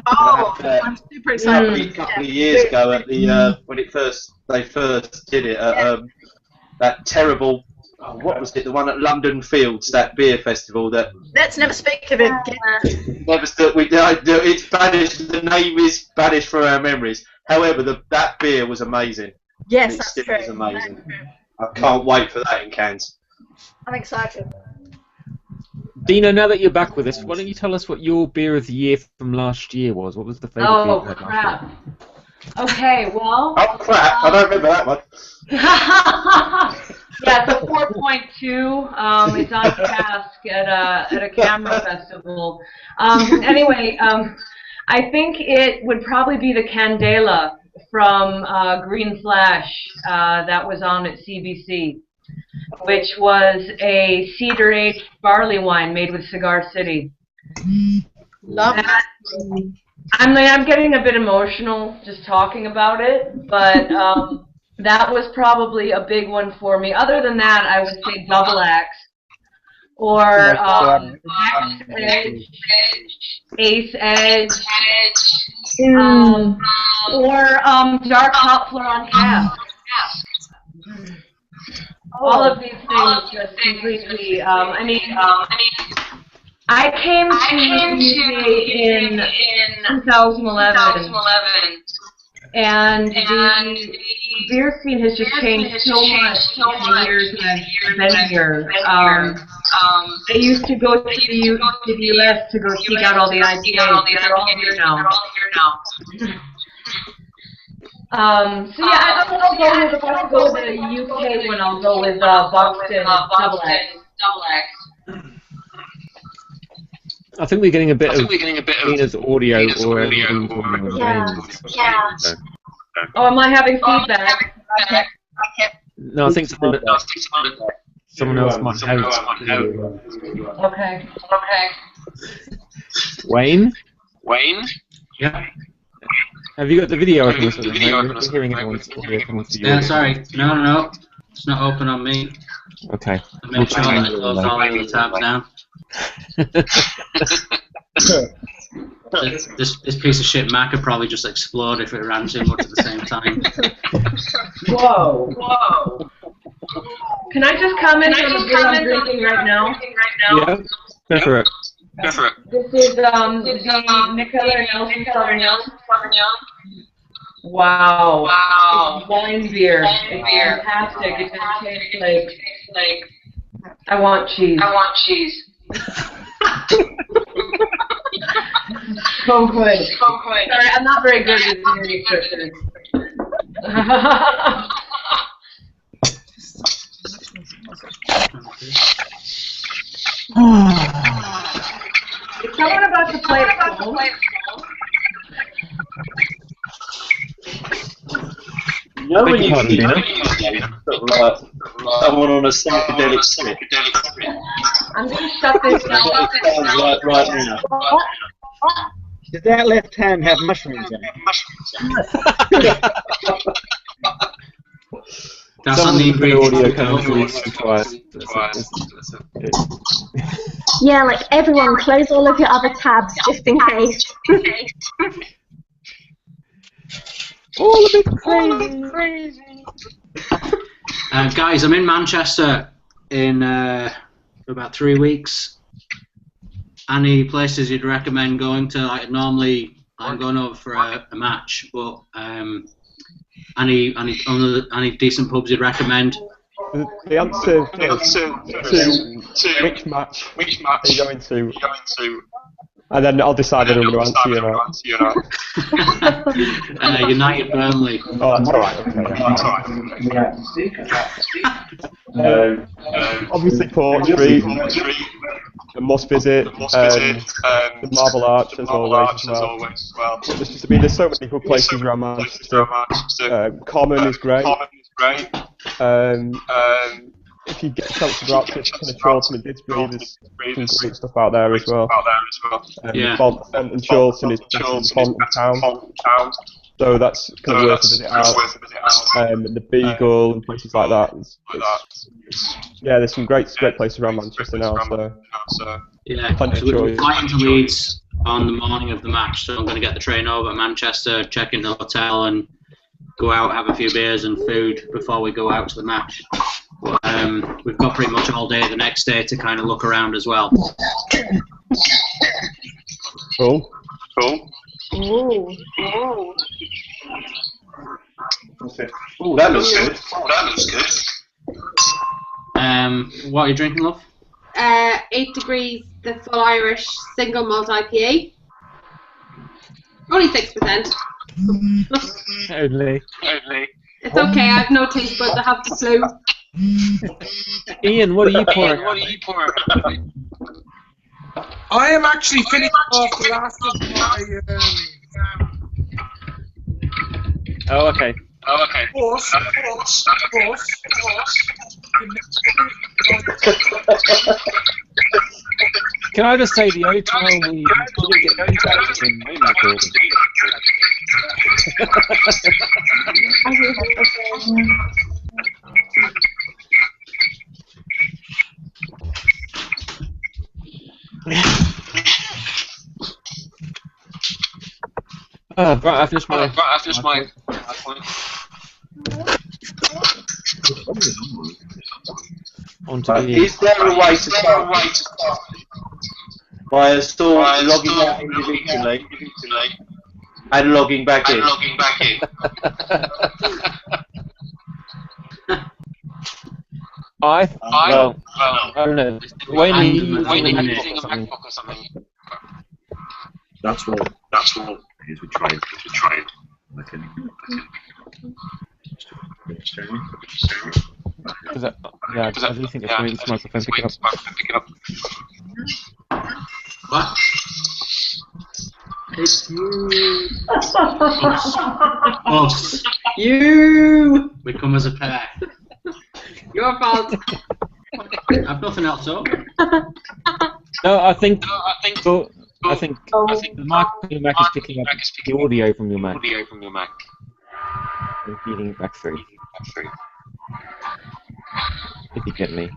Oh, I'm super excited. A couple of years ago at the when they first did it at that terrible what was it, the one at London Fields, that beer festival that Let's never speak of it again. never stood. It's banished. The name is banished from our memories. However, that beer was amazing. Yes, It that's still true. is amazing. I can't wait for that in cans. I'm excited. Dina, now that you're back with us, why don't you tell us what your beer of the year from last year was? What was the favourite beer Oh, you had last crap. year? Okay, well. Oh crap! I don't remember that one. Yeah, so 4.2. It's on cask at a camera festival. Anyway, I think it would probably be the Candela from Green Flash that was on at CBC, which was a cedar-aged barley wine made with Cigar City. Love that. I'm getting a bit emotional just talking about it, but that was probably a big one for me. Other than that, I would say Double Axe or Ace Edge, or Dark Hopfler on cask. All of these things just completely. I came to UK in 2011, and the beer scene has just changed so much in the years that I've been here. I used to go to the US to go seek out all the IPAs, but they're all here now. So yeah, I'll go with, if I have to go with the UK one, I'll go with Buxton Double X. I think we're getting a bit of Dina's audio or everything. Oh, am I having feedback? No, I think someone else might have. Okay. Wayne? Yeah. Have you got the video open? We're hearing everyone's audio coming to you. Yeah, sorry. No. It's not open on me. Okay. I made sure that I closed all the other tabs down. This piece of shit Mac could probably just explode if it ran too much at the same time. Whoa. Can I just comment on the beer I'm drinking right now? Yeah, go for it. This is the Nicola Nelson Southern Young. Wow. Wow. It's wine beer. It's fantastic. It just tastes like I want cheese. I want cheese. So good. So good. Sorry, I'm not very good with doing descriptors. Is someone about to play a song? No one usually someone on a psychedelic trip. I'm going to shut this down. Right now. Did that left hand have mushrooms in it? That's on the audio coming through twice. Yeah, like everyone, close all of your other tabs just in case. All of it crazy. Guys, I'm in Manchester in for about 3 weeks. Any places you'd recommend going to? Like normally, I'm going over for a match, but any decent pubs you'd recommend? The answer to which match are you going to? And then I'll decide whether I'm going to answer you or not. United Burnley. Oh, that's alright. Obviously Port Street, a must visit, the Marble Arch as always as well. There's so many good places around Manchester. Common is great. If you get a chance to go out to kind of Chorlton and Didsbury, there's some great stuff out there as well. Font and Chorlton is better than Font town. So that's kind of worth a visit out. The Beagle and places like that. Yeah, there's some great places around Manchester now. So yeah, so we're flying to Leeds on the morning of the match, so I'm going to get the train over to Manchester, check in the hotel, and go out, have a few beers and food before we go out to the match. But we've got pretty much all day the next day to kind of look around as well. Cool. Ooh. Oh, that looks good. What are you drinking, love? 8 Degrees, the full Irish single malt IPA. Only 6%. Only. It's okay, I have no taste buds, I have the flu. Ian, what are you pouring? I am actually finishing off the last of my. Oh, okay. Can I just say the only time we didn't get feedback was when Wayne recorded. Right, I finished my point. Is there a way to start by a store logging out individually and logging back in? I don't know. Wayne using a MacBook or something. That's what is we tried. Okay. I do think it's maybe this microphone pick it up. What? It's you. Us. You. We come as a pair. Your fault. I've nothing else up. No, I think the mic on your Mac is picking up the audio from your Mac. And feeding it back through. If you get me.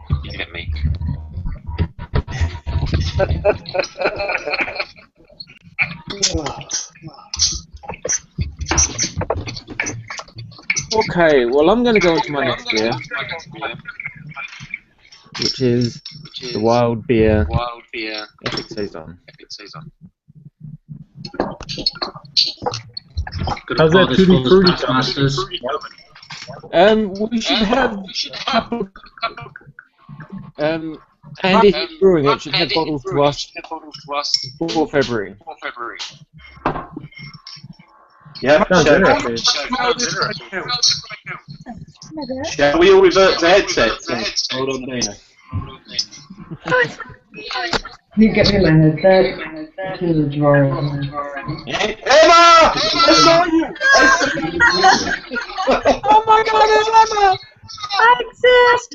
Okay, well I'm going to go into my next beer, which is the Wild Beer Epic Saison. How's that Tutti Frutti Masters. We should have Andy Brewing it should have bottles to us before February. Yeah, Sounds interesting. shall we all revert to headsets? Hold on, Dana. You get me my headset. This is a drawer. Emma! I saw you! Oh my God, it's Emma! I exist!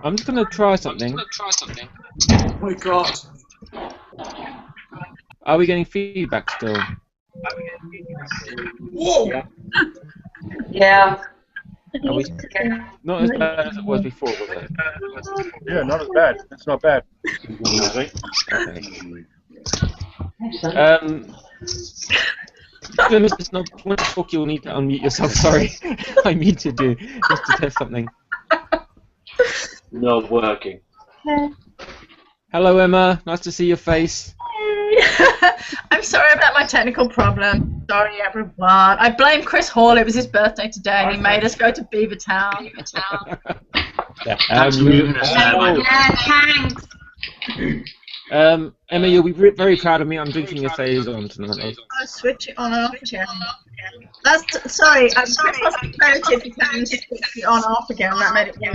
I'm just gonna try something. Oh my God. Are we getting feedback still? Whoa! Yeah. Are we not as bad as it was before, was it? Yeah, not as bad. It's not bad. Okay. Mr. Snob, when you talk, you'll need to unmute yourself. Sorry, I muted you just to test something. Not working. Hello, Emma. Nice to see your face. I'm sorry about my technical problem. Sorry, everyone. I blame Chris Hall. It was his birthday today, and he made us go to Beavertown. Thanks for muting us there, Michael. Yeah, thanks. Emma, you'll be very proud of me. I'm drinking a saison tonight. I'll switch it on and off again. That's sorry. I'm clarity if you can switch it on and off again. That made it work.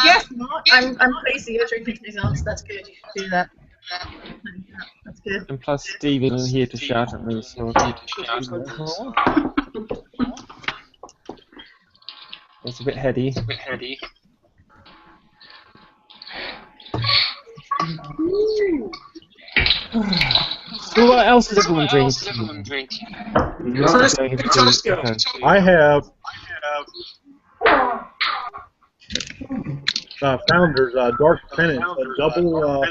Yes, Mark. I'm pleased that you're drinking saisons. That's good. You should do that. That's good. And plus, Stephen is here to shout at me. So it's a bit heady. So what else is everyone drinking? I have Founders Dark Penance, a double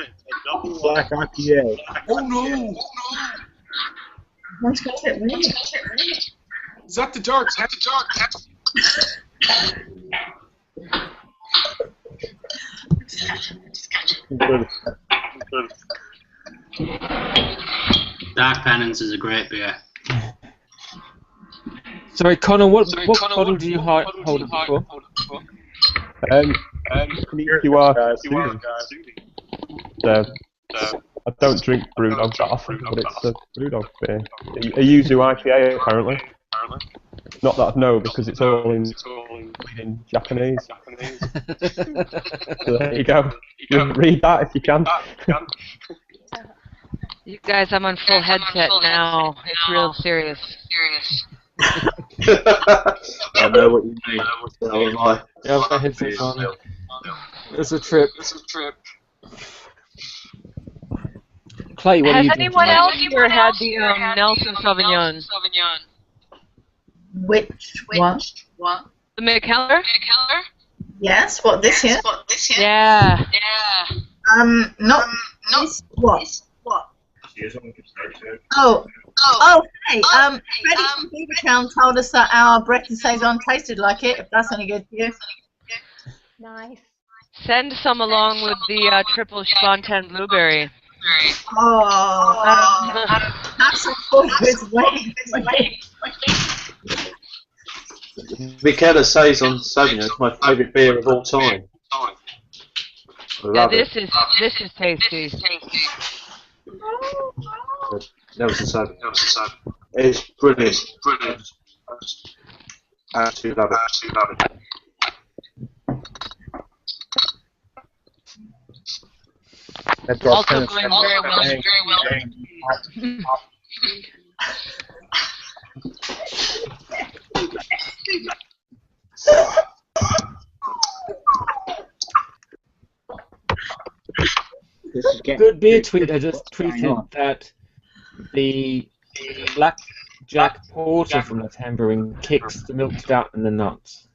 black IPA. Oh no! One's got it right. Is that the dark? Dark Penance is a great beer. Sorry, Connor, what bottle do you hold it for? QR soothing. I don't drink Brewdog that often, but it's a Brewdog beer. A Yuzu IPA, apparently. Not that I know, because it's all in Japanese. So there you go. Read that if you can. You guys, I'm on full headset now. It's real serious. I know what you mean. So am I. Yeah, I've got headsets on. It's a trip. Clay, what are you Has drinking? anyone else here had the Nelson Sauvignon? Which one? The McKellar? Yes. What this here? Yeah. Not this. What? Oh, hey. Freddie from Beavertown told us that our breakfast saison tasted like it. If that's any good for you. Nice. Send some along with the triple spontan blueberry. Oh, that's a full good way. Michaela Saison Sauvignon is my favourite beer of all time. I love This is tasty. Nelson Sauvignon. It's brilliant. Absolutely love it. That's Also going very well. Good Beer Tweeter just tweeted that the Black Jack Porter from Left Hand Brewing kicks the milk stout and the nuts.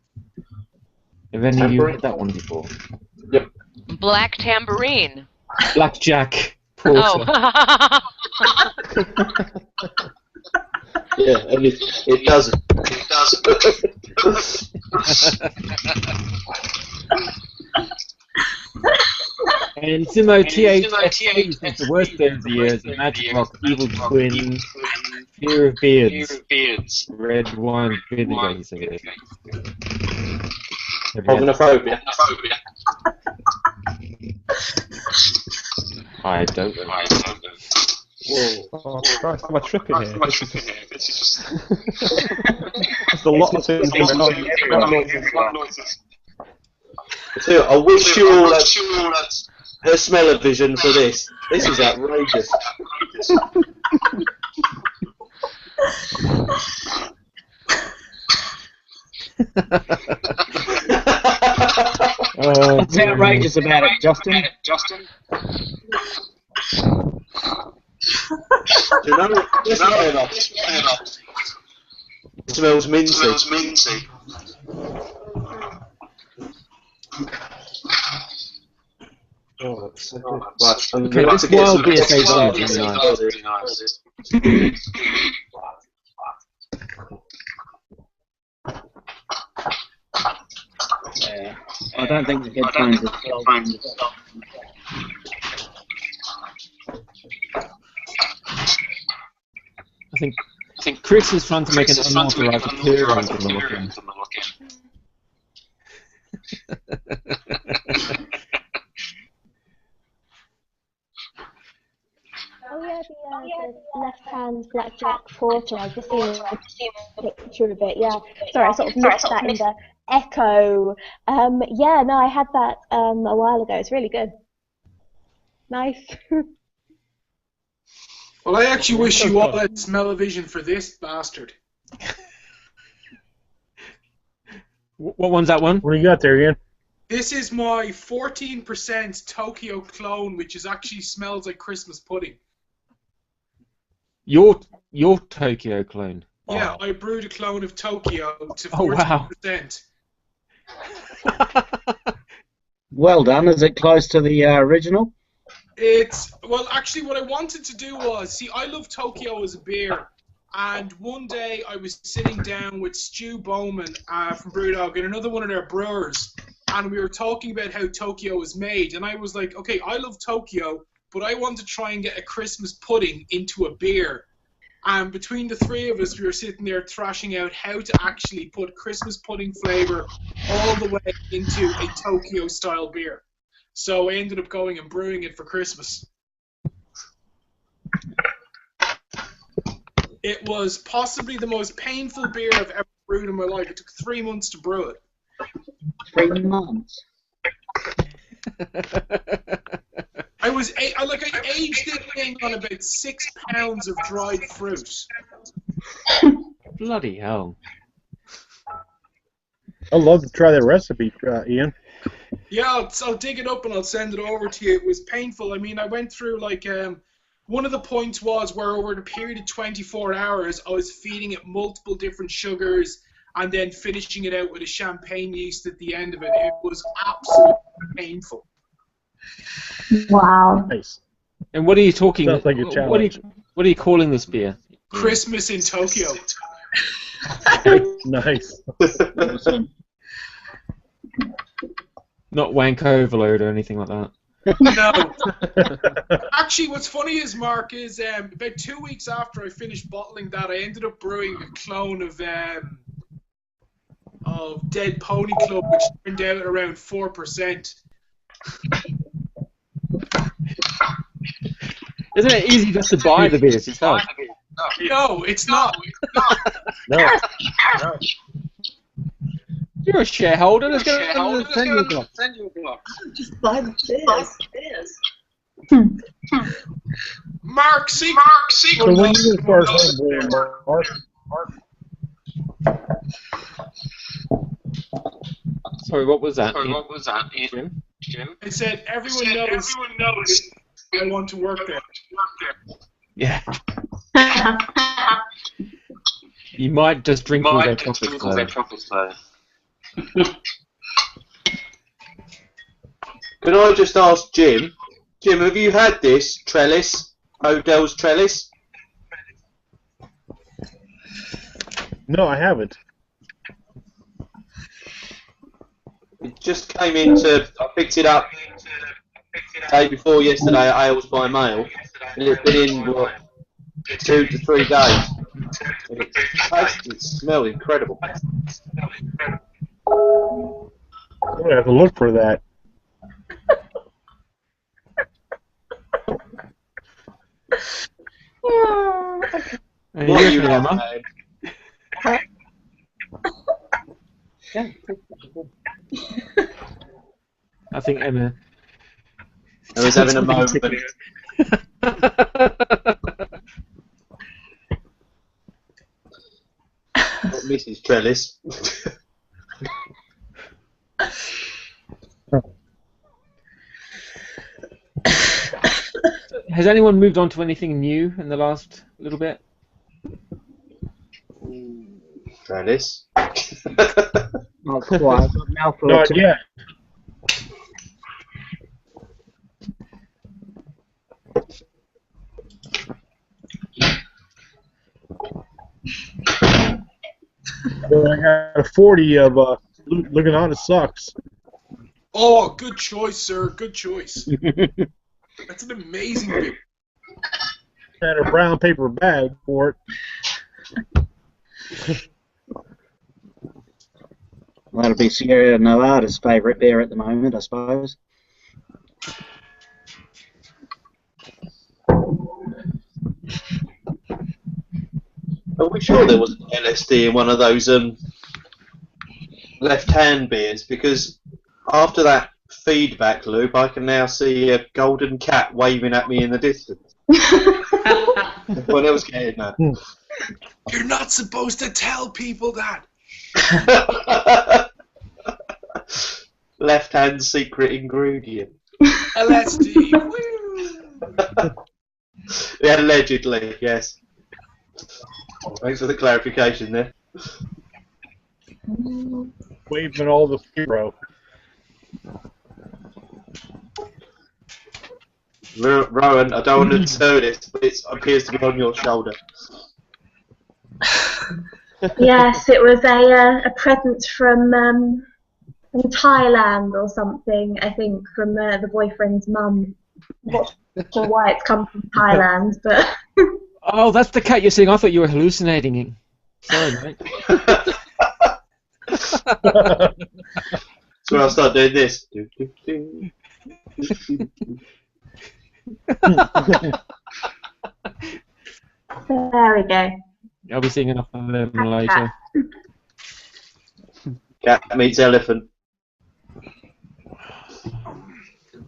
Have any of you had that one before? Yep. Black tambourine. Black Jack Porter. Oh. Yeah, and it doesn't. And Simo THFC says the worst beer of the year is the Magic Rock Evil Twin Fear of Beards. Red wine vinegar, he said. Prognophobia. I don't know. Whoa. Oh, Christ, am I tripping here? This is there's a lot of things going on. So, I wish you all a smell-o-vision for this. This is outrageous. What's outrageous about it, Justin? Do you know what? It smells minty. Oh, that's so good. Right, Okay, this wild beer tastes really nice. Yeah, I don't think the headphones are stopped. I think Chris is trying to make an unauthorized appearance on the Lockin. Oh yeah, the Left Hand Blackjack Porter. I've just seen a picture of it. Yeah, sorry, I sort of missed that in the echo. Yeah, no, I had that a while ago. It's really good. Nice. Well, I actually wish you all had smell-o-vision for this bastard. What one's that one? What do you got there, Ian? This is my 14% Tokyo clone, which actually smells like Christmas pudding. Your Tokyo clone. Yeah, I brewed a clone of Tokyo to 14%. Well done. Is it close to the original? Well, actually, what I wanted to do was, see, I love Tokyo as a beer, and one day I was sitting down with Stu Bowman from Brewdog and another one of their brewers, and we were talking about how Tokyo is made, and I was like, okay, I love Tokyo, but I want to try and get a Christmas pudding into a beer. And between the three of us, we were sitting there thrashing out how to actually put Christmas pudding flavour all the way into a Tokyo-style beer. So I ended up going and brewing it for Christmas. It was possibly the most painful beer I've ever brewed in my life. It took 3 months to brew it. 3 months. I aged this thing on about 6 pounds of dried fruit. Bloody hell. I'd love to try that recipe, Ian. Yeah, I'll dig it up and I'll send it over to you. It was painful. I mean, I went through one of the points was where over the period of 24 hours, I was feeding it multiple different sugars and then finishing it out with a champagne yeast at the end of it. It was absolutely painful. Wow. Nice. And what are you talking? Sounds like a challenge. What are you calling this beer? Christmas in Tokyo. Nice. Not wank overload or anything like that. No. Actually, what's funny is, Mark, is about 2 weeks after I finished bottling that, I ended up brewing a clone of Dead Pony Club, which turned out at around 4%. Isn't it easy just to buy the beers yourself? No, it's not. No. You're a shareholder. Let's go and send you a block. Just buy the beers. Mark, see. So when you get first brewing, Mark? Sorry, what was that? Jim? I said everyone knows I want to work there. Yeah. You might just drink all their profits though. Can I just ask Jim? Jim, have you had this trellis? Odell's trellis? No, I haven't. It just came into. I picked it up Day before yesterday at Ales by mail, and it's been in what, 2 to 3 days. And it tastes, it smells incredible. I'm gonna have to look for that. What What are are you you, Emma? laughing at? Yeah. I think Emma. I was having a moment. Not Mrs. Trellis. Has anyone moved on to anything new in the last little bit? Trellis. Not quite. I've got a mouthful Not of tea. yet. Well, I got a 40 of looking on. It sucks. Oh, good choice, sir. Good choice. That's an amazing beer. Had a brown paper bag for it. Well, that'll be Sierra Nevada's favourite beer at the moment, I suppose. Are we sure there wasn't LSD in one of those Left Hand beers? Because after that feedback loop, I can now see a golden cat waving at me in the distance. What else getting that? You're not supposed to tell people that. Left Hand secret ingredient. LSD. Woo! Yeah, allegedly, yes. Thanks for the clarification there. Waving all the hero. Rowan, I don't want to tell this, but it appears to be on your shoulder. Yes, it was a present from Thailand or something. I think from the boyfriend's mum. Not sure why it's come from Thailand, but. Oh, that's the cat you're seeing. I thought you were hallucinating. Sorry, mate. So I'll start doing this. There we go. I'll be seeing enough of them later. Cat meets elephant.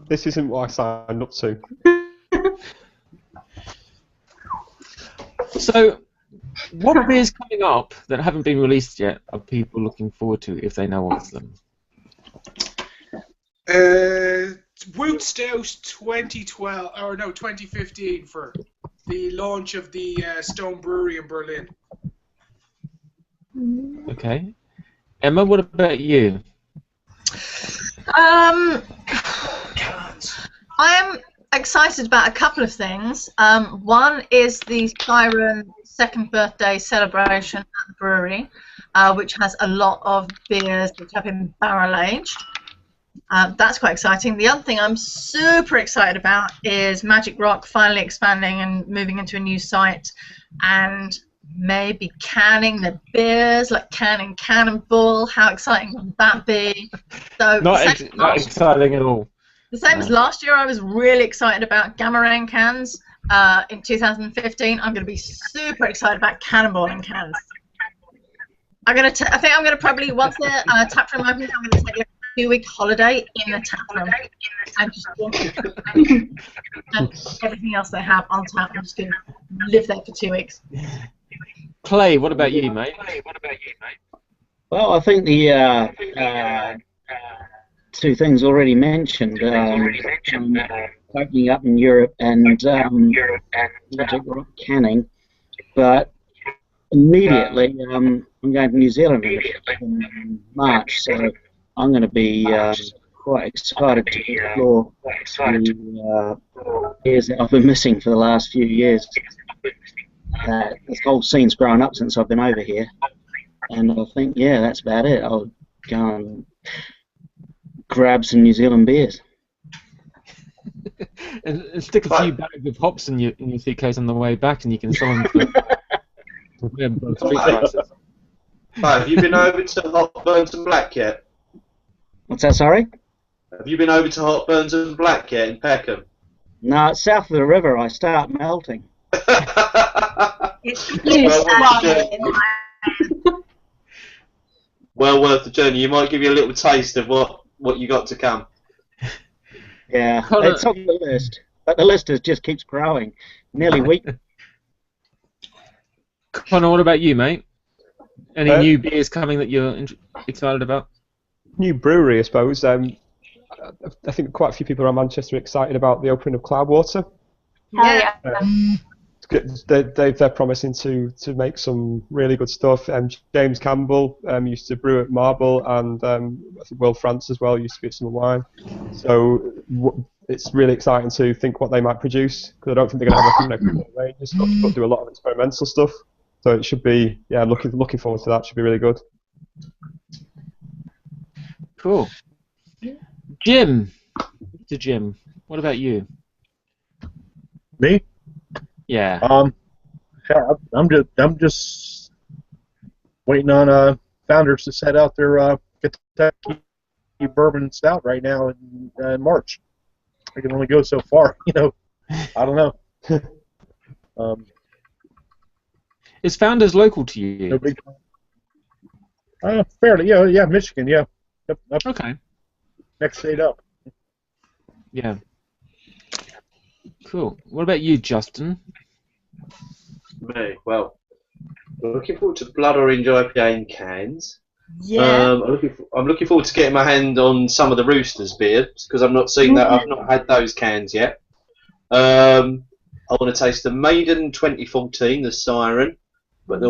This isn't what I signed up to. So, what beers coming up that haven't been released yet are people looking forward to if they know of them? Woot Stout 2012, or no, 2015 for the launch of the Stone Brewery in Berlin. Okay. Emma, what about you? I'm excited about a couple of things. One is the Siren second birthday celebration at the brewery, which has a lot of beers which have been barrel aged. That's quite exciting. The other thing I'm super excited about is Magic Rock finally expanding and moving into a new site, and maybe canning the beers, like canning Cannonball. How exciting would that be? So Not exciting at all. the same as last year, I was really excited about Gamarang cans. In 2015, I'm going to be super excited about Cannonball in cans. I think I'm going to probably, once the tap room opens, I'm going to take like a 2-week holiday in the tap room and just and everything else they have on tap. I'm just going to live there for 2 weeks. Clay, what about you, mate? Well, I think the two things already mentioned, opening up in Europe and Magic Rock canning, but immediately I'm going to New Zealand in March, so I'm going to be quite excited to explore the beers that I've been missing for the last few years. This whole scene's grown up since I've been over here, and I think, yeah, that's about it. I'll go and grab some New Zealand beers. and stick a few bags of hops in your suitcase on the way back, and you can sell them for street prices. Right, have you been over to Hot Burns and Black yet? What's that, sorry? Have you been over to Hot Burns and Black yet in Peckham? No, it's south of the river. I start melting. It's well worth the journey. You might give you a little taste of what you got to come. Yeah, it's on the list, but the list just keeps growing, nearly weekly. Connor, what about you, mate? Any new beers coming that you're excited about? New brewery, I suppose. I think quite a few people around Manchester are excited about the opening of Cloudwater. Yeah. They're promising to make some really good stuff. James Campbell used to brew at Marble, and I think Will France as well used to be at Summer Wine. So it's really exciting to think what they might produce, because I don't think they're going to have a range and stuff, but do a lot of experimental stuff. So it should be, looking forward to that. Should be really good. Cool. Jim, what about you? Me? Yeah. I'm just waiting on founders to set out their Kentucky bourbon stout right now in March. I can only go so far, I don't know. Is Founders local to you? No big. Fairly, yeah, Michigan, yeah. Yep, okay. Next state up. Yeah. Cool. What about you, Justin? Me, well, I'm looking forward to Blood Orange IPA in cans. Yeah. I'm looking forward to getting my hand on some of the Roosters beers, because I've not seen that. I've not had those cans yet. I want to taste the Maiden 2014, the Siren, but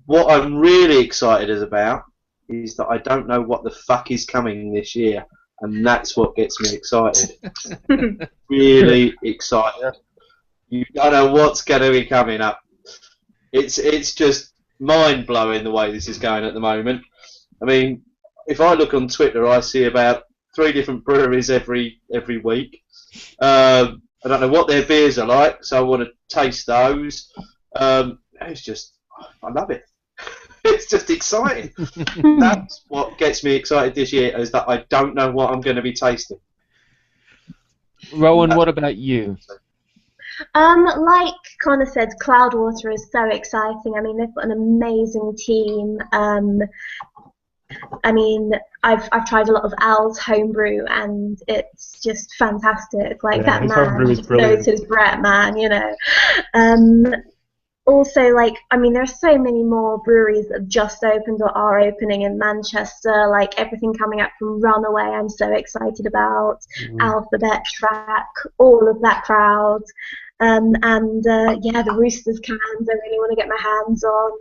what I'm really excited about is that I don't know what the fuck is coming this year, and that's what gets me excited. Really excited. You don't know what's going to be coming up. It's just mind blowing the way this is going at the moment. I mean, if I look on Twitter, I see about 3 different breweries every week. I don't know what their beers are like, so I want to taste those. It's just, I love it. It's just exciting. That's what gets me excited this year, is that I don't know what I'm going to be tasting. Rowan, what about you? Like Connor said, Cloudwater is so exciting. I mean, they've got an amazing team. I mean, I've tried a lot of Al's homebrew, and it's just fantastic. Like, that man just knows his Brett, man, Also, I mean, there are so many more breweries that have just opened or are opening in Manchester, like everything coming up from Runaway I'm so excited about, Alphabet Track, all of that crowd, the Roosters cans I really want to get my hands on.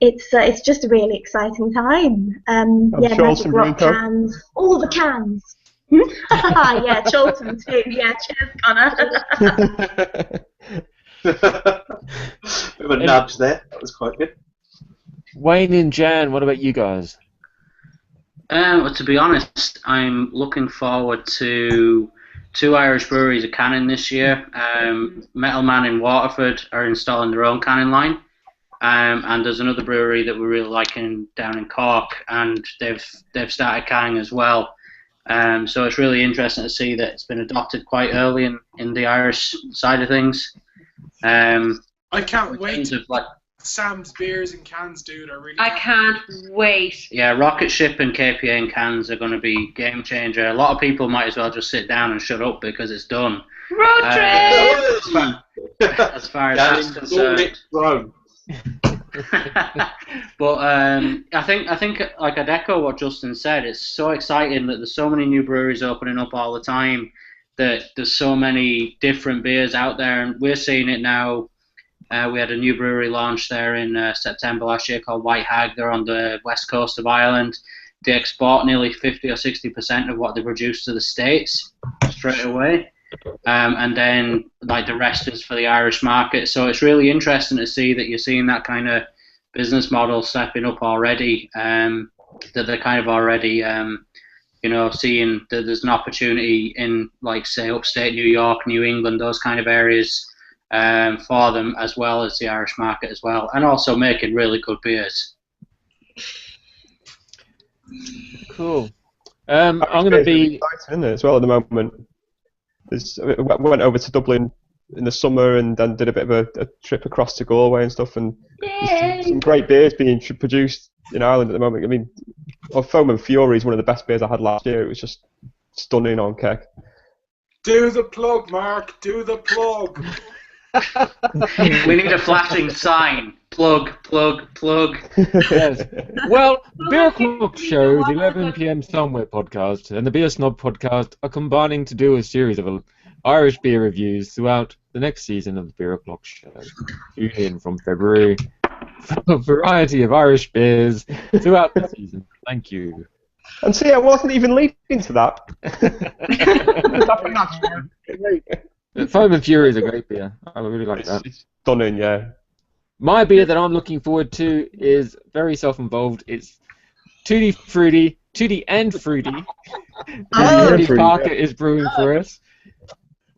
It's just a really exciting time. Magic Rock cans, all the cans. Yeah, Cholton too. Yeah, cheers, Connor. Bit of a nudge there. That was quite good. Wayne and Jan, what about you guys? Well, to be honest, I'm looking forward to 2 Irish breweries are canning this year. Metal Man in Waterford are installing their own canning line, and there's another brewery that we're really liking down in Cork, and they've started canning as well. So it's really interesting to see that it's been adopted quite early in the Irish side of things. I can't wait. Sam's beers and cans, dude. I can't wait. Yeah, Rocket Ship and KPA in cans are going to be game changer. A lot of people might as well just sit down and shut up because it's done. Road trip. As far as that's concerned. But I think I'd echo what Justin said. It's so exciting that there's so many new breweries opening up all the time, that there's so many different beers out there, and we're seeing it now. We had a new brewery launch there in September last year called White Hag. They're on the west coast of Ireland. They export nearly 50 or 60% of what they produce to the States straight away. And then the rest is for the Irish market. So it's really interesting to see that you're seeing that kind of business model stepping up already, that they're kind of already you know, seeing that there's an opportunity in, like, say, upstate New York, New England, those kind of areas, for them, as well as the Irish market as well, and also making really good beers. Cool. I'm going to be exciting, isn't it, as well at the moment. I went over to Dublin in the summer and then did a bit of a trip across to Galway and stuff, and there's some great beers being produced in Ireland at the moment. I mean, Foam and Fury is one of the best beers I had last year. It was just stunning on keg. Do the plug, Mark. Do the plug. We need a flashing sign. Plug, plug, plug. Yes. Well, Beer O'Clock Show, the 11 p.m. Somewhere podcast, and the Beer Snob podcast are combining to do a series of Irish beer reviews throughout the next season of the Beer O'Clock Show. Tune in from February for a variety of Irish beers throughout the season. Thank you. And see, I wasn't even leading to that. Foam and Fury is a great beer. I really like that. It's stunning, yeah. My beer that I'm looking forward to is very self-involved. It's Tutti Frutti, Tutti and Fruity. Rudy Parker is brewing for us.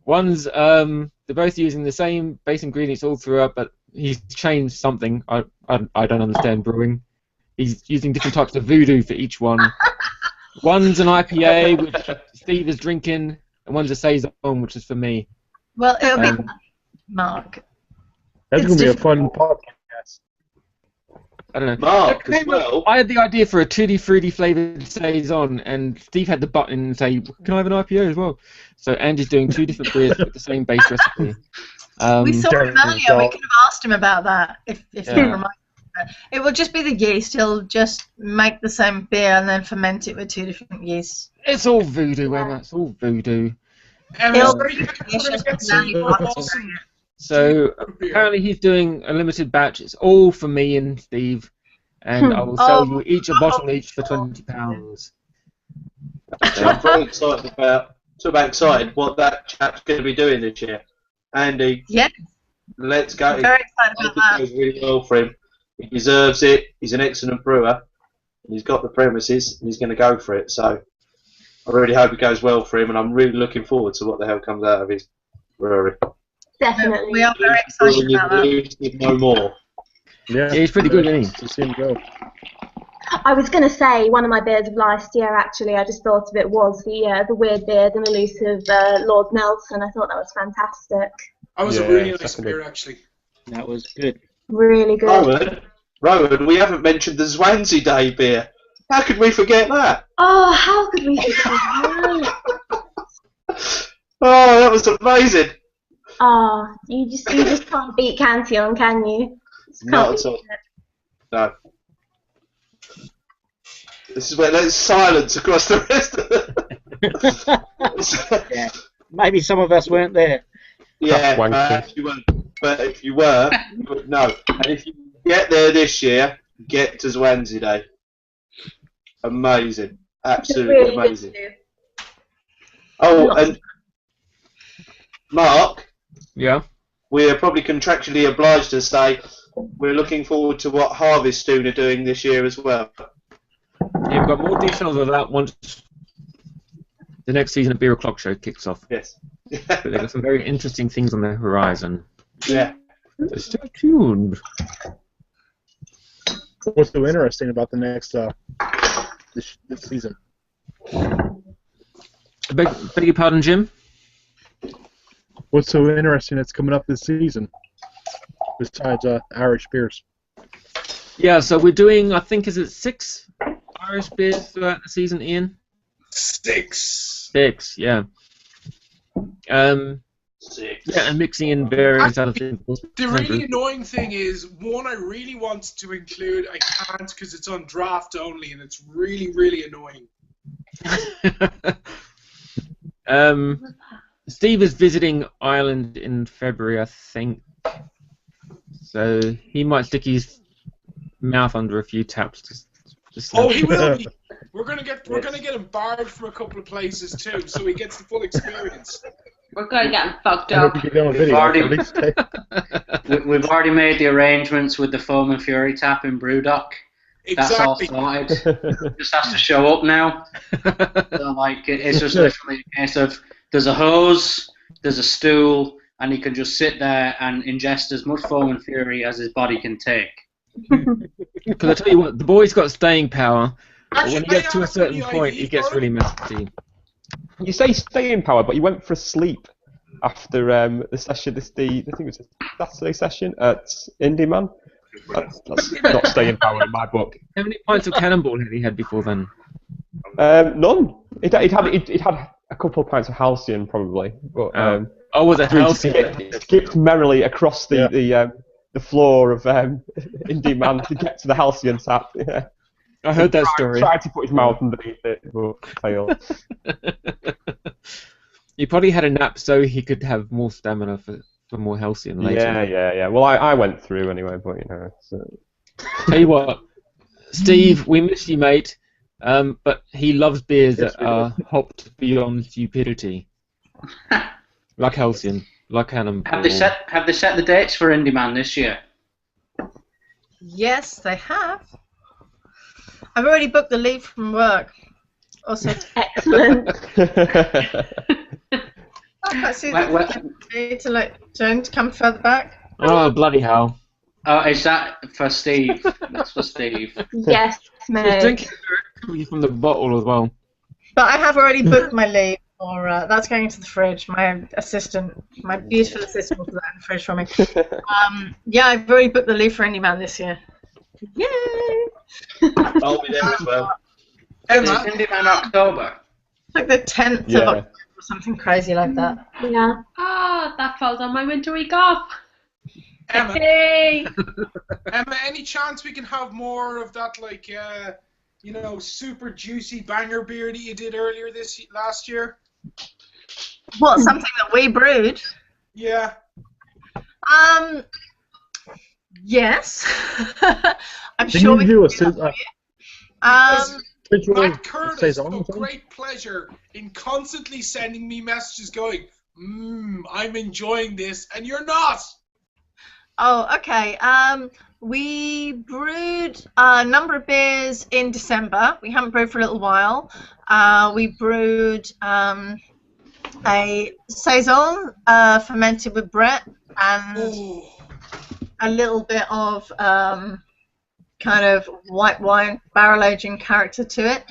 One's they're both using the same base ingredients all throughout, but he's changed something. I don't understand brewing. He's using different types of voodoo for each one. One's an IPA, which Steve is drinking, and one's a saison, which is for me. Well, it'll be Mark. That's going to be a fun podcast. I don't know. Mark, as well. I had the idea for a Tutti Frutti flavoured saison, and Steve had the button and say, "Can I have an IPA as well?" So Andy's doing two different beers with the same base recipe. We saw him earlier. We could have asked him about that if you reminded him. It will just be the yeast. He'll just make the same beer and then ferment it with two different yeasts. It's all voodoo, Emma. It's all voodoo. So apparently he's doing a limited batch. It's all for me and Steve, and I will sell you each a bottle each for £20. I'm very excited about what that chap's going to be doing this year. Andy, let's go. I'm very excited about that. It goes really well for him. He deserves it. He's an excellent brewer. He's got the premises, and he's going to go for it. So I really hope it goes well for him, and I'm really looking forward to what the hell comes out of his brewery. Definitely. We are very excited about that. No more. Yeah, he's pretty good, isn't he? To see him go. I was going to say one of my beers of last year, actually, I just thought of it, was the Weird Beard and Elusive Lord Nelson. I thought that was fantastic. That was a really nice beer, actually. That was good. Really good. Rowan, we haven't mentioned the Zwansea Day beer. How could we forget that? Oh, how could we forget that? Oh, that was amazing. Oh, you just can't beat Cantillon, can you? Not at all. No. This is where there's silence across the rest of the... Yeah. Maybe some of us weren't there. Yeah, if you weren't. But if you were, you would know. And if you get there this year, get to Zwansea Day. Amazing. Absolutely really amazing. Oh, and Mark? Yeah? We're probably contractually obliged to say we're looking forward to what Harvest Stone are doing this year as well. Yeah, we've got more details of that once the next season of Beer O'Clock Show kicks off. Yes. But they've got some very interesting things on the horizon. Yeah. So stay tuned. What's so interesting about the next this season? Beg your pardon, Jim? What's so interesting that's coming up this season besides Irish beers? Yeah, so we're doing, I think, is it 6 Irish beers throughout the season, Ian? 6. 6, yeah. 6. Yeah, and mixing in various other things. The really annoying thing is, one I really wanted to include, I can't because it's on draft only, and it's really, really annoying. Steve is visiting Ireland in February, I think. So he might stick his mouth under a few taps. Just Oh, he will be. We're gonna get him barred from a couple of places too, so he gets the full experience. We're going to get him fucked up. We've already made the arrangements with the Foam and Fury tap in Brewdock. That's all Exactly. sorted. Just has to show up now. So, like, it's just literally a case of there's a hose, there's a stool, and he can just sit there and ingest as much foam and fury as his body can take. Because I tell you what, the boy's got staying power. But when he Actually, gets to a certain point, he gets really messy. You say staying power, but you went for a sleep after the session. I think it was a Saturday session at Indie Man. That's not staying power in my book. How many pints of Cannonball had he had before then? None. He'd had a couple of pints of halcyon probably, but was it halcyon? He skipped merrily across the floor of Indie Man to get to the halcyon tap. Yeah. I heard that story. Tried to put his mouth underneath it, but failed. He probably had a nap so he could have more stamina for more halcyon later. Yeah. Well, I went through anyway, but you know. Tell you what, Steve, we miss you, mate. But he loves beers that are hopped beyond stupidity, like halcyon, like Cannonball. Have they set the dates for Indie Man this year? Yes, they have. I've already booked the leave from work. Also, excellent. To come further back. Oh, bloody hell. Oh, is that for Steve? That's for Steve. Yes, mate. He's drinking directly from the bottle as well. But I have already booked my leave, or that's going into the fridge. My assistant, my beautiful assistant, will put that in the fridge for me. Yeah, I've already booked the leave for Indie Man this year. Yay! I'll be there as well. Is Indie Man October? Like the 10th of October or something crazy like that. Yeah. Ah, that falls on my winter week off. Emma, Hey! Emma, any chance we can have more of that, like, super juicy banger beer that you did earlier last year? What, something that we brewed? Yeah. Yes. I'm Can sure you we do can a Matt Curtis took great pleasure in constantly sending me messages going, I'm enjoying this, and you're not! Oh, okay. We brewed a number of beers in December. We haven't brewed for a little while. We brewed a saison fermented with Brett and a little bit of kind of white wine barrel aging character to it.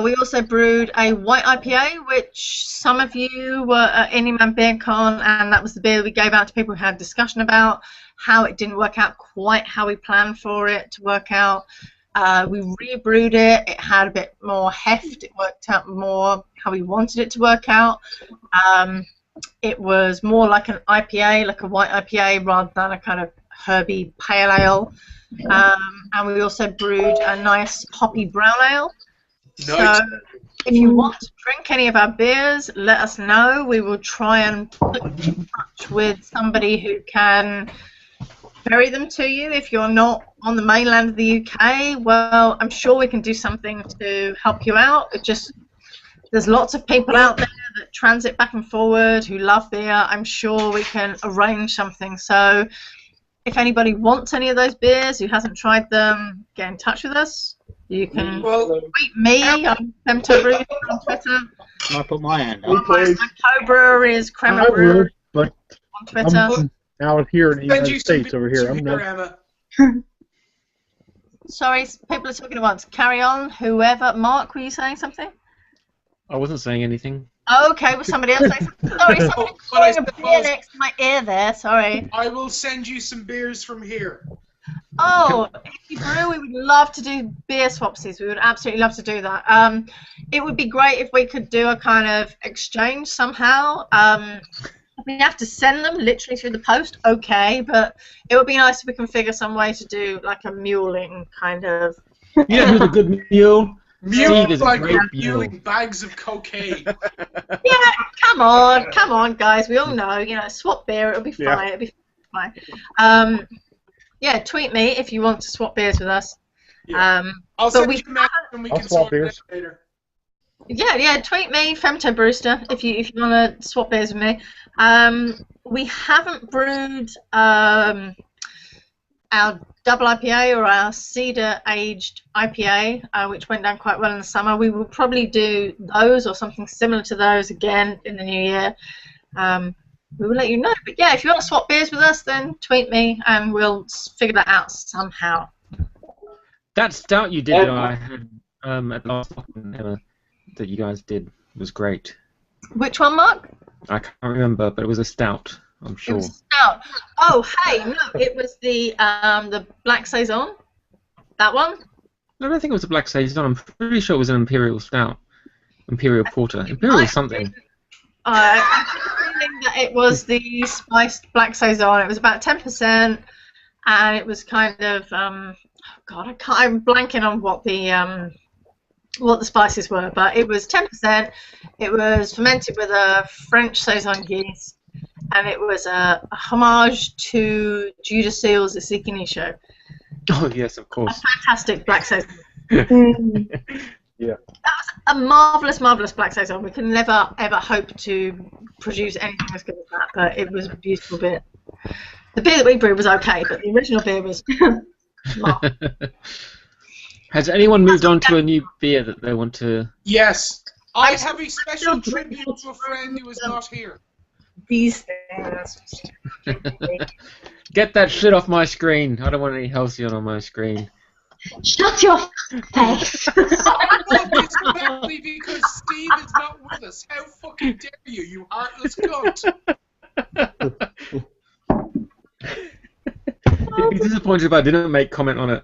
We also brewed a white IPA, which some of you were at Indie Man Beer Con, and that was the beer we gave out to people who had discussion about how it didn't work out quite how we planned for it to work out. We rebrewed it. It had a bit more heft. It worked out more how we wanted it to work out. It was more like an IPA, like a white IPA, rather than a kind of herby pale ale. And we also brewed a nice hoppy brown ale. Nice. So if you want to drink any of our beers, let us know. We will try and put you in touch with somebody who can ferry them to you. If you're not on the mainland of the UK, well, I'm sure we can do something to help you out. There's lots of people out there that transit back and forward who love beer. I'm sure we can arrange something. So if anybody wants any of those beers who hasn't tried them, get in touch with us. You can tweet me. I'm Femto Brew on Twitter. I put my hand My up. co-brewer is Crema I Brew would, but on Twitter. I'm out here in the Send United you some States over here. I'm not. Emma. Sorry, people are talking at once. Carry on, whoever. Mark, were you saying something? I wasn't saying anything. Okay, well, somebody else say something. Sorry, somebody's pouring a beer next to my ear there. Sorry. I will send you some beers from here. Oh, if you brew, we would love to do beer swapsies. We would absolutely love to do that. It would be great if we could do a kind of exchange somehow. We have to send them literally through the post, okay, but it would be nice if we can figure some way to do like a muling kind of. You know who's a good mule? Mule Steve is like a great we're mule. muling bags of cocaine. Yeah, come on, guys. We all know, swap beer. It'll be fine. Yeah. It'll be fine. Yeah, tweet me if you want to swap beers with us. I'll but send we you a message and we I'll can swap sort it beers. out later. Yeah, tweet me, Femto Brewster, if you want to swap beers with me. We haven't brewed our double IPA or our cedar aged IPA, which went down quite well in the summer. We will probably do those or something similar to those again in the new year. We will let you know. But yeah, if you want to swap beers with us, then tweet me and we'll figure that out somehow. That stout you did that I had at last that you guys did was great. Which one, Mark? I can't remember, but it was a stout, I'm sure. It was stout. Oh, hey, no, it was the Black Saison. That one? No, I don't think it was a Black Saison. I'm pretty sure it was an Imperial Stout. Imperial Porter. Imperial something. I'm feeling that it was the spiced Black Saison. It was about 10%, and it was kind of, God, I'm blanking on what the spices were, but it was 10%. It was fermented with a French Saison yeast, and it was a homage to Judas Seal's The Sikini Show. Oh, yes, of course. A fantastic Black Saison. Yeah. That was a marvellous, marvellous Black Saison. We can never, ever hope to produce anything as good as that, but it was a beautiful beer. The beer that we brewed was okay, but the original beer was marvellous. Has anyone moved on to a new beer that they want to... Yes. I have a special tribute to a friend who is not here. These things. Get that shit off my screen. I don't want any Halcyon on my screen. Shut your face. I want this badly because Steve is not with us. How fucking dare you, you heartless cunt. You'd be disappointed if I didn't make comment on it.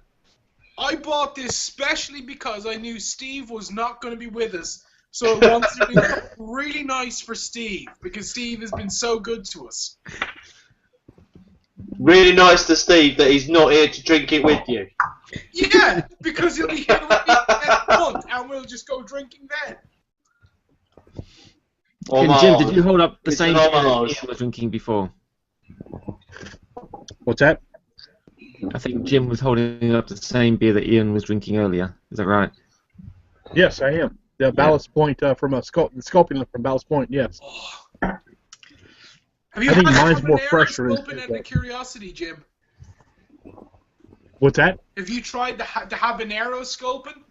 I bought this specially because I knew Steve was not going to be with us. So I wanted to be really nice for Steve because Steve has been so good to us. Really nice to Steve that he's not here to drink it with you. Yeah, because he'll be here with me next month and we'll just go drinking then. And Jim, did you hold up the It's same an beer that homage. Ian was drinking before? What's that? I think Jim was holding up the same beer that Ian was drinking earlier. Is that right? Yes, I am. The Ballast Point from the Sculpin from Ballast Point, yes. Have you I think had mine's more habanero fresher. Sculpin out of curiosity, Jim? What's that? Have you tried the habanero Sculpin?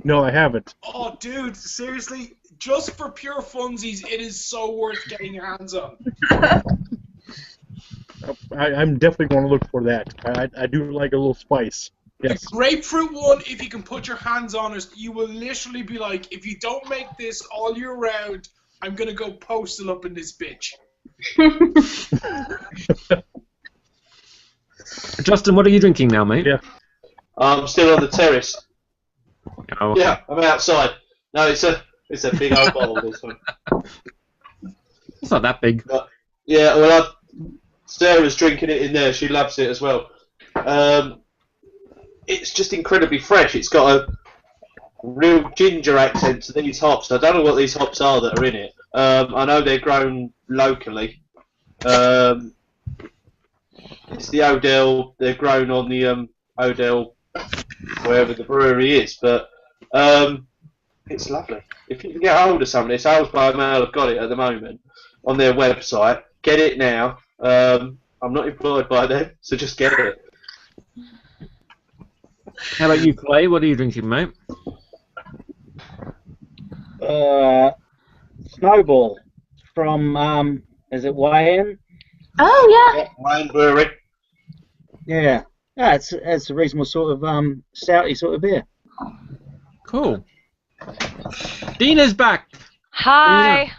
No, I haven't. Oh, dude, seriously, just for pure funsies, it is so worth getting your hands on. I'm definitely going to look for that. I do like a little spice. Yes. The grapefruit one, if you can put your hands on it, you will literally be like, if you don't make this all year round, I'm going to go postal up in this bitch. Justin, what are you drinking now, mate? Yeah. I'm still on the terrace. Oh. Yeah, I'm outside. No, it's a big old bottle, this one. It's not that big. But, yeah, well, Sarah's drinking it in there. She loves it as well. It's just incredibly fresh. It's got a real ginger accent to these hops. I don't know what these hops are that are in it. I know they're grown locally. It's the Odell. They're grown on the Odell, wherever the brewery is. But it's lovely. If you can get hold of some of this, Sales by Mail have got it at the moment on their website. Get it now. I'm not employed by them, so just get it. How about you, Clay? What are you drinking, mate? Snowball from, is it YN? Oh, yeah. Wayne Brewery. Yeah. Yeah, it's a reasonable sort of stouty sort of beer. Cool. Dina's back. Hi.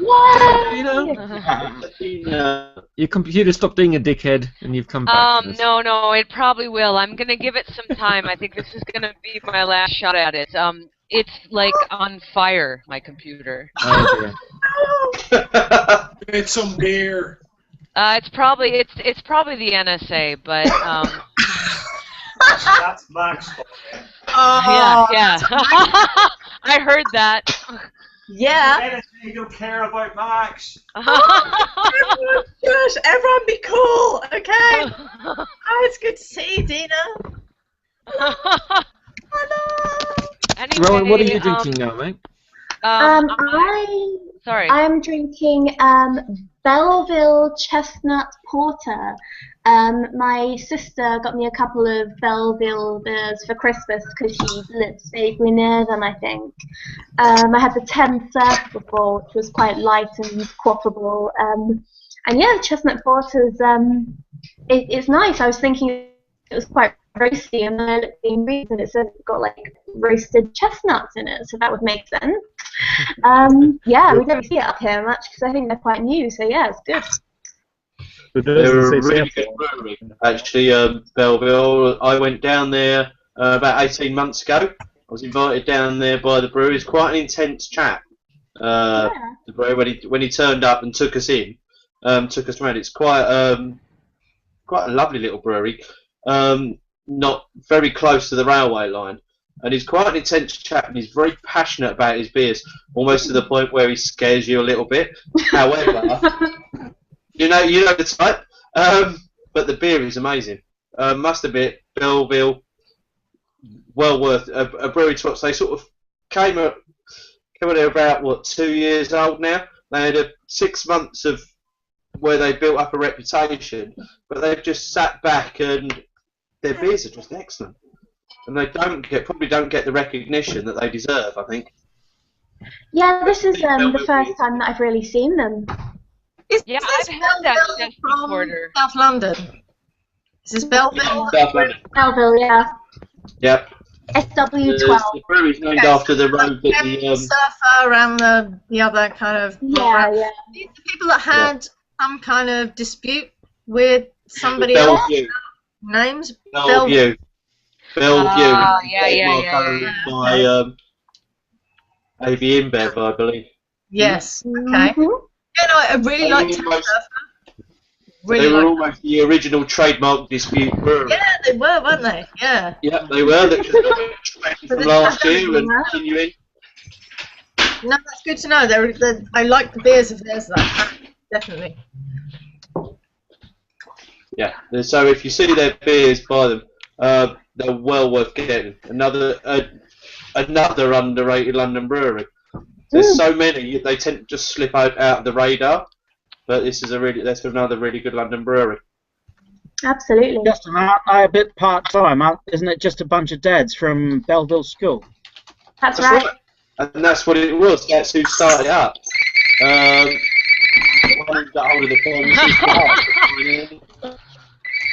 Dina. Your computer stopped being a dickhead, and you've come back. To this. No, it probably will. I'm gonna give it some time. I think this is gonna be my last shot at it. It's like on fire, my computer. Oh, dear. It's some beer. It's probably the NSA, but That's Max. yeah. I heard that. Yeah. You don't care about Max. Oh, gosh, everyone be cool, okay? Oh, it's good to see you, Dina. Hello. Anyway, Rowan, what are you drinking now, mate? I Sorry. I'm drinking Belleville Chestnut Porter. My sister got me a couple of Belleville beers for Christmas because she lives vaguely near them, I think. I had the 10 Surf before, which was quite light and quaffable. And yeah, the Chestnut Porter's it's nice. I was thinking it was quite roasty, and then I looked at the ingredients and it said it's got like roasted chestnuts in it, so that would make sense. Yeah, we don't see it up here much because I think they're quite new, so yeah, it's good. They're a really good brewery, actually, Belleville. I went down there about 18 months ago. I was invited down there by the brewery. He's quite an intense chap. The brewery, when he turned up and took us in, took us around. It's quite a lovely little brewery. Not very close to the railway line, and he's quite an intense chap, and he's very passionate about his beers, almost to the point where he scares you a little bit. However, you know the type. But the beer is amazing. Must admit, Belleville, well worth a brewery to watch. They sort of came at they're about 2 years old now. They had 6 months of where they built up a reputation, but they've just sat back and their beers are just excellent, and they probably don't get the recognition that they deserve, I think. Yeah, this is the first time that I've really seen them. Yeah, I've had that Chestnut Porter. South London. Is this Belleville? South London. Belleville, yeah. Yep. SW12. The brewery's named after the road that the surfer and the other kind of yeah. These are people that had some kind of dispute with somebody else. Names? Bellevue. Yeah. By AB InBev, I believe. Yes. Okay. Yeah, no, I really liked it. They were almost the original trademark dispute brewery. Yeah, they were, weren't they? Yeah. Yeah, they were. They from last year and continuing. No, that's good to know. I like the beers of theirs, definitely. Yeah, so if you see their beers, buy them. They're well worth getting. Another underrated London brewery. There's so many, they tend to just slip out of the radar. But that's another really good London brewery. Absolutely. Justin, aren't they a bit part-time? Isn't it just a bunch of dads from Belleville School? That's right. And that's what it was. That's who started it up. One got hold of the phone.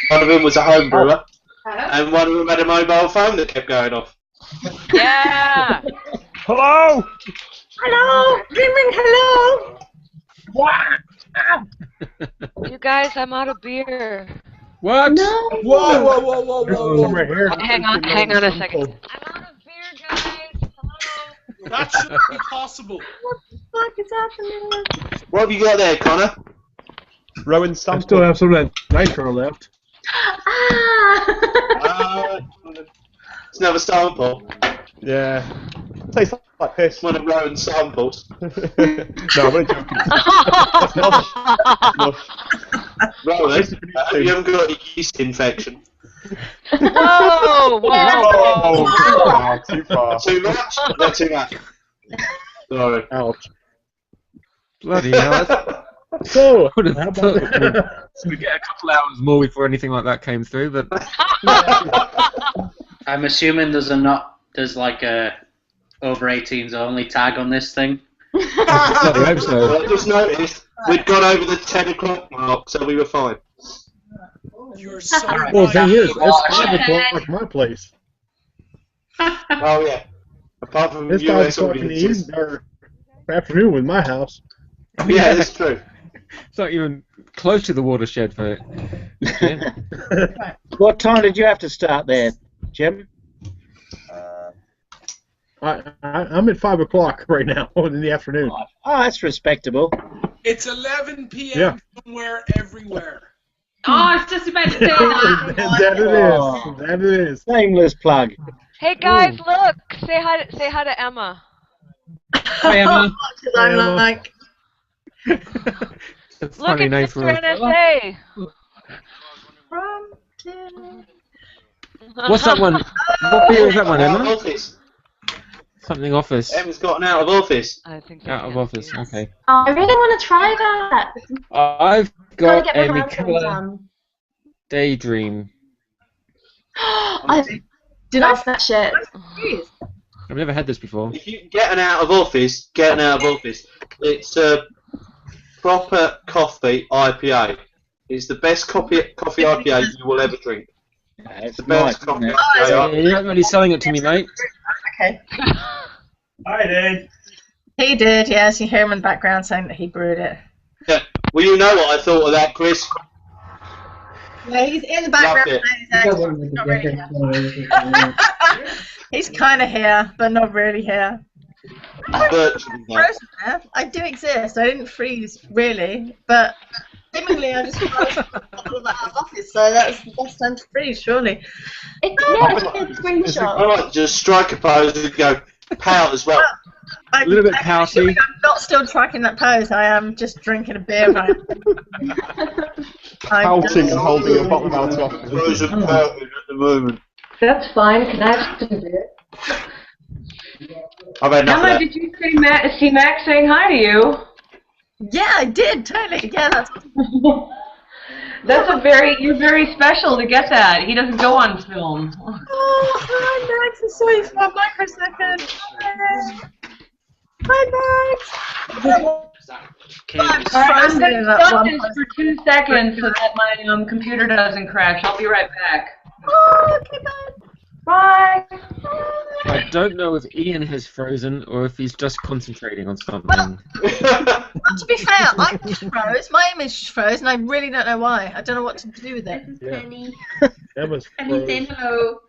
One of them was a home brewer, and one of them had a mobile phone that kept going off. Yeah. Hello. Hello. Ring, hello. What? You guys, I'm out of beer. What? No. Whoa. Hang on a second. I'm out of beer, guys. Hello. That shouldn't be possible. What the fuck is happening? What have you got there, Connor? Rowan I sample. still have some of that nitro left. It's another sample. Yeah. Tastes like piss. One of Rowan's samples. No, I'm only joking. Rowan, you haven't got a yeast infection. Whoa! Too far. Too much? Not too much. Sorry. Ouch. Bloody hell. So, would have how thought about we'd get a couple hours more before anything like that came through, but I'm assuming there's like a over 18s only tag on this thing. I hope so. I just noticed we'd gone over the 10 o'clock mark, so we were fine. You're so Well, the thing is, right. it's 5 o'clock at my place. Oh, yeah. Apart from It's 5 US o'clock in the audiences. evening or afternoon with my house. Yeah, that's true. It's not even close to the watershed for it. Yeah. What time did you have to start there, Jim? I'm at 5 o'clock right now in the afternoon. Oh, that's respectable. It's 11 p.m. Yeah. somewhere, everywhere. Oh, I was just about to say that. That it is. Shameless plug. Hey guys, look! Say hi to Emma. Hi, Emma. Because I'm Emma. like, That's a Look funny at name for Mr. a... NSA. What's that one? What beer is that one, Emma? Office. Something office. Emma's got an out of office. I think Out of office. Okay. Oh, I really want to try that. I've Gotta got get a my hands on Mikella some. Daydream. I love that shit. I've never had this before. If you can get an out of office, get an out of office. It's a proper coffee IPA. It's the best coffee IPA you will ever drink. Yeah, it's The best nice, coffee isn't it? IPA. You're not really selling it to me, mate. Okay. Hi, Dave. He did, yes. You hear him in the background saying that he brewed it. Yeah. Well, you know what I thought of that, Chris. Yeah, he's in the background. Loved saying he's not really here. He's kind of here, but not really here. Virtually there. Frozen there. I do exist. I didn't freeze, really, but seemingly I just froze all that out of office, so that's the best time to freeze, surely. It's a good I screenshot. like just strike a pose and go pout as well. A little bit pouty. I'm not still tracking that pose. I am just drinking a beer right Pouting and holding a bottle out of office. Frozen pouting at the moment. That's fine. Can I have some beer? I've had enough of Emma, that. did you see Max saying hi to you? Yeah, I did, totally. Yeah, that's You're very special to get that. He doesn't go on film. Oh, hi Max, I saw you for a microsecond. Hi Max. Alright, I'm going to stop this for 2 seconds so that my computer doesn't crash. I'll be right back. Oh, okay, bye. Bye. I don't know if Ian has frozen or if he's just concentrating on something. To be fair, I just froze. My image just froze, and I really don't know why. I don't know what to do with it. Yeah. Emma's frozen. hello.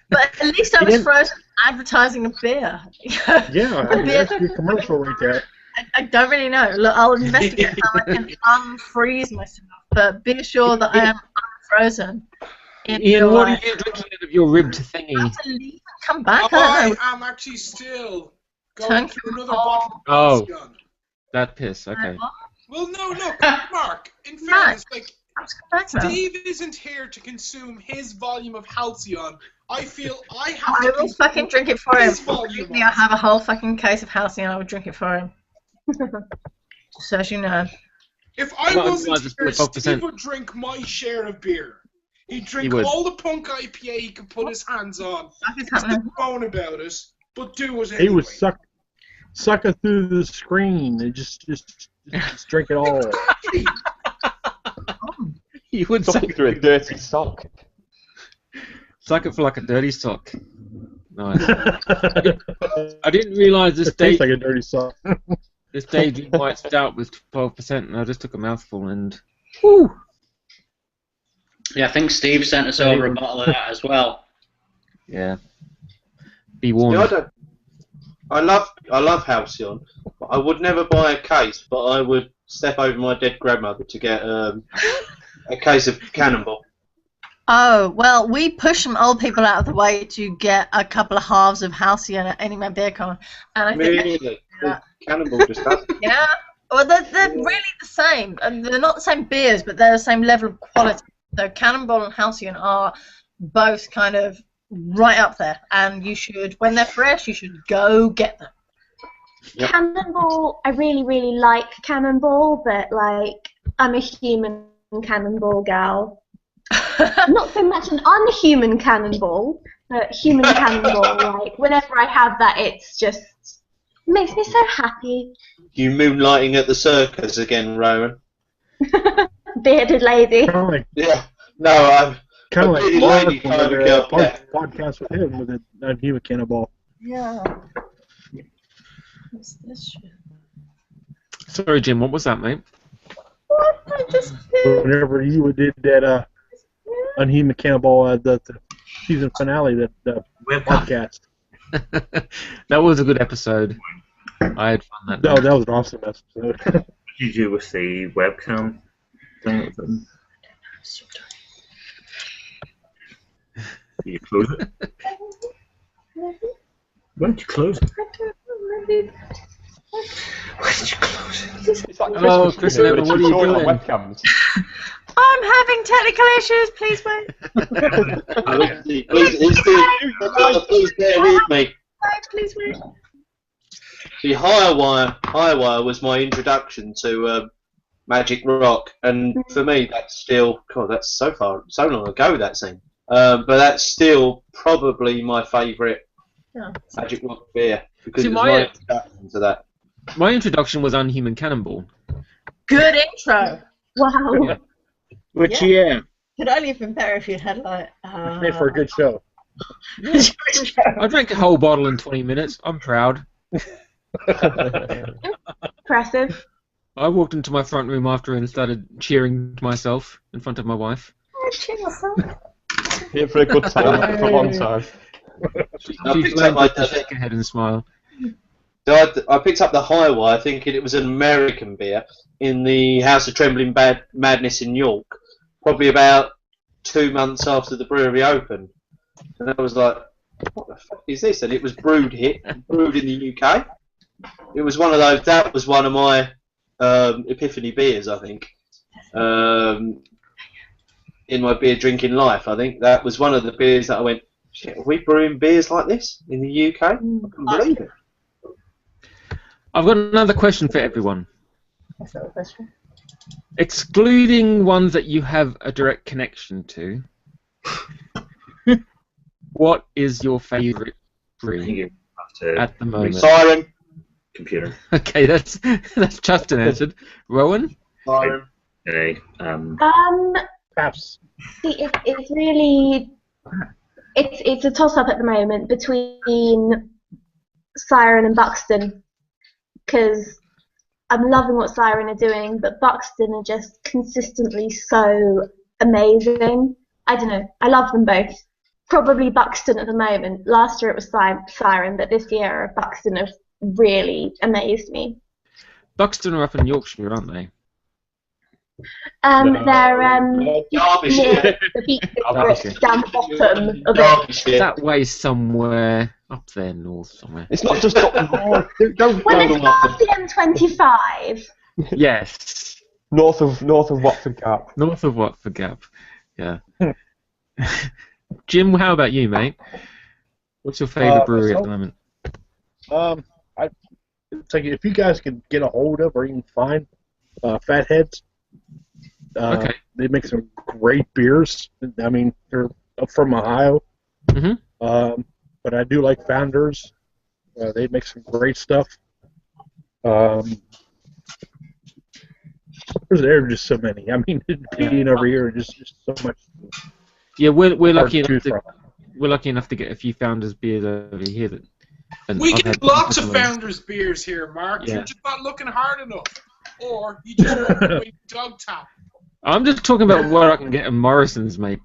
But at least I was frozen advertising a beer. Yeah, A beer. that's a good commercial right there. I don't really know. Look, I'll investigate how I can unfreeze myself, but be sure that I am unfrozen. Ian, what are you drinking out of your ribbed thingy? I have to leave and come back. I I don't know. am actually still going through another bottle. Oh, that piss. Okay. Well, no, look, Mark. In fairness, like now. Steve isn't here to consume his volume of Halcyon. I feel I have I to will consume fucking drink it for him. his volume. Maybe I have a whole fucking case of Halcyon. I would drink it for him. So as you know. If I Well, wasn't just here, 12%. Steve would drink my share of beer. He'd drink He would. all the punk IPA he could put his hands on. Is He'd moan about it, but do it anyway. He was sucking through the screen and just drink it all. You would Suck it through a dirty sock. Suck it for like a dirty sock. Nice. I didn't realise this It tastes day. like a dirty sock. This Daydream White Stout was 12%, and I just took a mouthful and. Whew. Yeah, I think Steve sent us over a bottle of that as well. Yeah. Be warned. Yeah, I love Halcyon. I would never buy a case, but I would step over my dead grandmother to get a case of Cannonball. Oh, well, we push some old people out of the way to get a couple of halves of Halcyon at any Beer Con. And I think Really? Cannonball just does. yeah. Well, they're really the same. They're not the same beers, but they're the same level of quality. So Cannonball and Halcyon are both kind of right up there. And you should, when they're fresh, you should go get them. Yep. Cannonball, I really, really like Cannonball, but like, I'm a human Cannonball gal. Not so much an unhuman Cannonball, but human Cannonball. Like, whenever I have that, it's just makes me so happy. You moonlighting at the circus again, Rowan? Bearded lady. Yeah. No, I'm Kind a of like bearded Mark lady when kind of we did girl. a Yeah. podcast with him with a human cannonball. Yeah. What's this shit? Sorry, Jim, what was that, mate? What? I just did. Whenever you did that unhuman cannonball, the season finale, the podcast. That was a good episode. I had fun that No, night. that was an awesome episode. What did you do with the webcam thing? Did you close it? Why did you close it? Why did you close it? It's like Hello, Christmas, Chris you know, and Emma, but what are it's you all on doing? webcams. I'm having technical issues. Please wait. Please bear with me. Please wait. The Higher Wire was my introduction to Magic Rock, and for me, that's still God. That's so long ago that scene. But that's still probably my favourite Magic Rock beer because See, it was my introduction to that. My introduction was Unhuman Cannonball. Good intro. Wow. Yeah. Which year? Could only have been better if you'd had like. Made for a good show. I drank a whole bottle in 20 minutes. I'm proud. Impressive. I walked into my front room after and started cheering to myself in front of my wife. Here for a good time, for a long time. She learned to shake her head and smile. I picked up the Highwire thinking it was an American beer in the House of Trembling Madness in York, probably about 2 months after the brewery opened. And I was like, what the fuck is this? And it was brewed in the UK. It was one of those, that was one of my epiphany beers, I think. In my beer drinking life, I think that was one of the beers that I went, shit, are we brewing beers like this in the UK? I couldn't believe it. I've got another question for everyone. That's not a question. Excluding ones that you have a direct connection to, what is your favourite brew at the moment? Siren. Computer. Okay, that's Justin answered. Rowan? Siren. Okay. Perhaps. See, it's really it's a toss up at the moment between Siren and Buxton because I'm loving what Siren are doing, but Buxton are just consistently so amazing. I don't know. I love them both. Probably Buxton at the moment. Last year it was Siren, but this year Buxton have really amazed me. Buxton are up in Yorkshire, aren't they? They're Derbyshire. the Peak District down the bottom of it. Derbyshire. That way somewhere up there north somewhere. It's not just up north. Don't When go it's north past the M25. Yes. of Watford Gap. North of Watford Gap. Yeah. Jim, how about you, mate? What's your favourite brewery at the moment? It's like if you guys can get a hold of or even find Fatheads, Okay. they make some great beers. I mean, they're up from Ohio. Mhm. But I do like Founders. They make some great stuff. There are just so many. I mean, being over here, just so much. Yeah, we're lucky hard to enough choose to we're lucky enough to get a few Founders beers over here. We get lots of Founders beers here, Mark. Yeah. You're just not looking hard enough. Or you just want to wait dog tap. I'm just talking about what I can get at Morrison's, mate.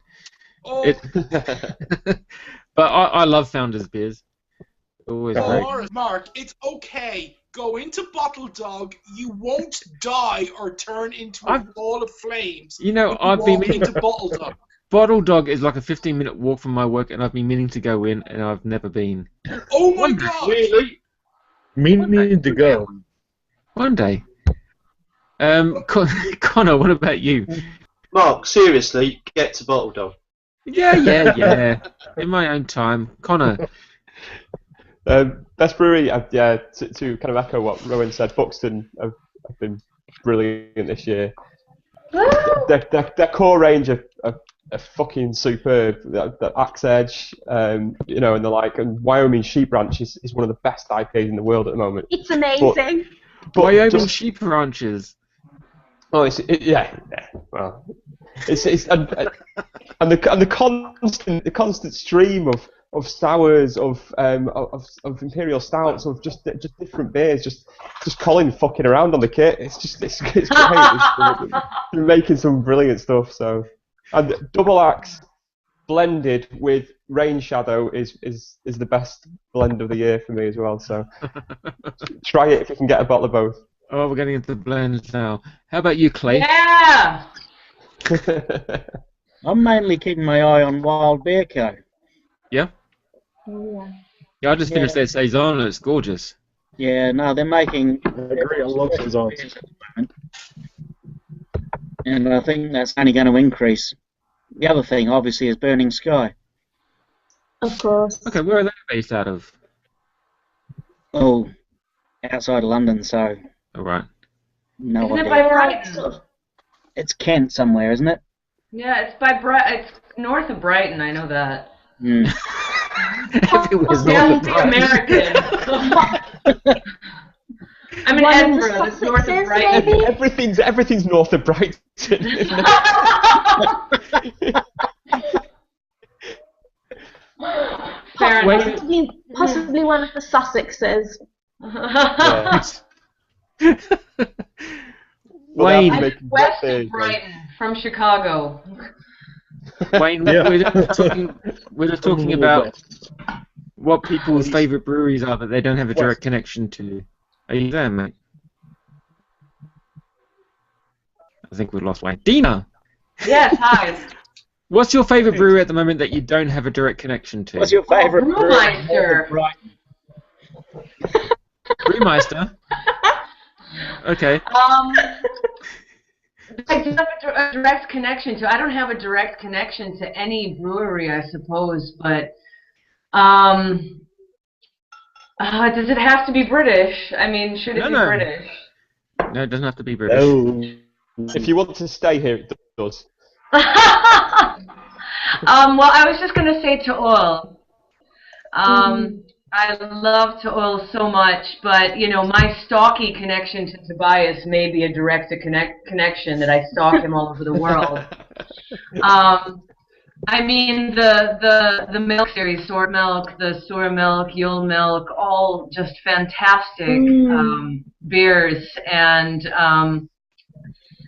Oh, But I love Founders beers. Always great. Mark, it's okay. Go into Bottle Dog. You won't die or turn into a ball of flames. You know, when I've been walk meaning into Bottle Dog. Bottle Dog is like a 15-minute walk from my work, and I've been meaning to go in, and I've never been. Oh my God! Really? Meaning to go. One day. Connor, what about you? Mark, seriously, get to Bottle Dog. Yeah. In my own time. Connor. Best brewery, to kind of echo what Rowan said, Buxton have been brilliant this year. Their core range are fucking superb. That Axe Edge, and the like, and Wyoming Sheep Ranch is one of the best IPAs in the world at the moment. It's amazing. But Wyoming Sheep Ranches. Oh, well, it's and the constant stream of sours, of imperial stouts, of just different beers, just Colin fucking around on the kit. It's great. They're making some brilliant stuff. So, and Double Axe blended with Rain Shadow is the best blend of the year for me as well. So, try it if you can get a bottle of both. Oh, we're getting into blends now. How about you, Clay? Yeah. I'm mainly keeping my eye on Wild Beer Co. Yeah? Yeah, I just finished their Saison, and it's gorgeous. Yeah, no, they're making. I agree. I love Saisons. And I think that's only going to increase. The other thing, obviously, is Burning Sky. Of course. Okay, where are they based out of? Oh, outside of London, so All right. no Isn't it idea. by Brighton? It's Kent somewhere, isn't it? Yeah, it's by It's north of Brighton. I know that. Mm. Everywhere's Yeah, north of the Brighton. American. I'm in One in Edinburgh. the That's north of Sussexes, Brighton. maybe? Everything's north of Brighton, isn't it? Fair enough. Possibly one of the Sussexes. Wayne, Well, I'm west of Brighton, from Chicago. Wayne, Yeah. we're just talking about what people's favourite breweries are that they don't have a direct connection to. Are you there, mate? I think we've lost Wayne. Dina, Yes, hi. what's your favourite brewery at the moment that you don't have a direct connection to? What's your favourite Brewmeister. Brewmeister? Okay. I do have a direct connection to. I don't have a direct connection to any brewery, I suppose, but does it have to be British? I mean, should it be No. British? No, it doesn't have to be British. No. If you want to stay here, it does. Well, I was just going to say to oil. I love to oil so much, but you know, my stalky connection to Tobias may be a direct connection that I stalk him all over the world. I mean, the milk series, Sort Milk, the Sour Milk, Yule Milk, all just fantastic beers, and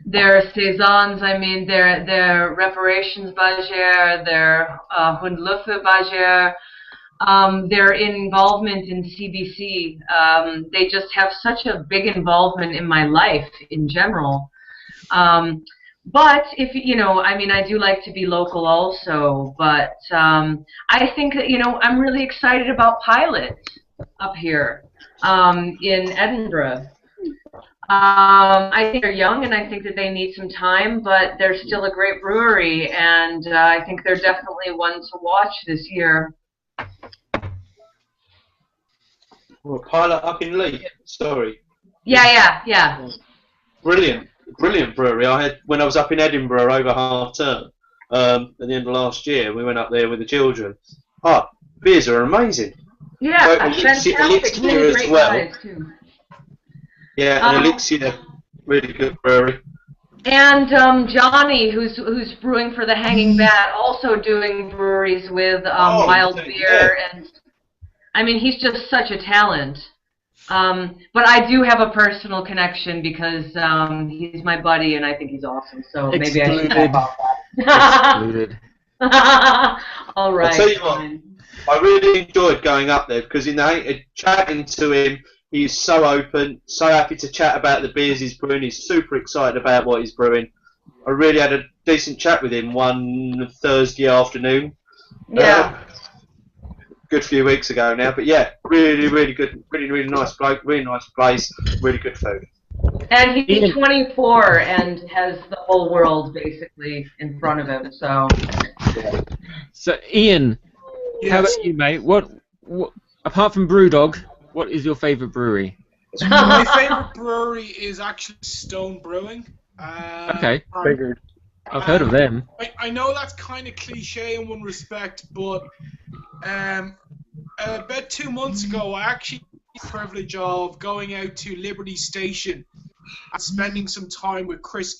their saisons. I mean, their reparations Bajer, their Hundluffe Bajer. Their involvement in CBC, they just have such a big involvement in my life in general. But if, you know, I mean, I do like to be local also, but I think that, you know, I'm really excited about Pilot up here in Edinburgh. I think they're young and I think that they need some time, but they're still a great brewery, and I think they're definitely one to watch this year. Well, Pilot up in Leith. Sorry. Yeah. Brilliant brewery. I had when I was up in Edinburgh over half term at the end of last year. We went up there with the children. Beers are amazing. Yeah, Elixir fantastic. Really as great well. guys too. Yeah, and Elixir, really good brewery. And Johnny, who's brewing for the Hanging Bat, also doing breweries with wild beer, and I mean, he's just such a talent. But I do have a personal connection because he's my buddy and I think he's awesome. So maybe I should talk about that. Excluded. All right. I'll tell you what, I really enjoyed going up there because chatting to him, he's so open, so happy to chat about the beers he's brewing. He's super excited about what he's brewing. I really had a decent chat with him one Thursday afternoon. Yeah. Good few weeks ago now, but yeah, really good, really nice bloke, really nice place, really good food. And he's 24 and has the whole world basically in front of him. So. So Ian, Yes. how about you, mate? What apart from Brewdog, what is your favourite brewery? My favourite brewery is actually Stone Brewing. Okay. Figured. I've heard of them. I know that's kind of cliche in one respect, but about 2 months ago, I actually had the privilege of going out to Liberty Station and spending some time with Chris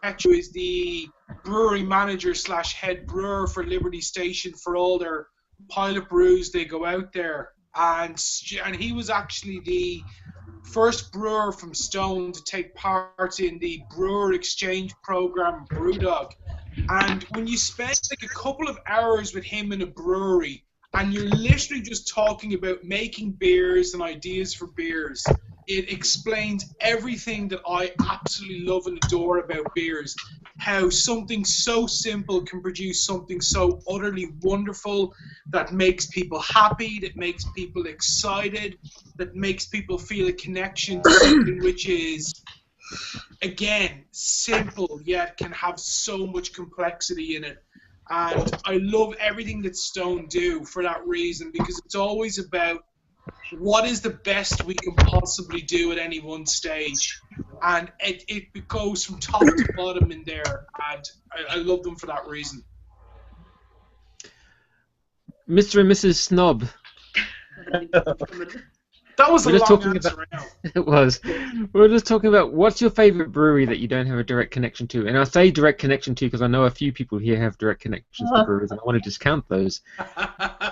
Ketch, who is the brewery manager / head brewer for Liberty Station for all their pilot brews. They go out there, and he was actually the first brewer from Stone to take part in the brewer exchange program Brewdog. And when you spend like a couple of hours with him in a brewery and you're literally just talking about making beers and ideas for beers, it explains everything that I absolutely love and adore about beers. How something so simple can produce something so utterly wonderful that makes people happy, that makes people excited, that makes people feel a connection to something which is, again, simple yet can have so much complexity in it. And I love everything that Stone do for that reason, because it's always about what is the best we can possibly do at any one stage, and it goes from top to bottom in there, and I love them for that reason. Mr. and Mrs. Snob. That was a long answer. It was. We're just talking about what's your favourite brewery that you don't have a direct connection to, and I say direct connection to because I know a few people here have direct connections to breweries, and I want to discount those.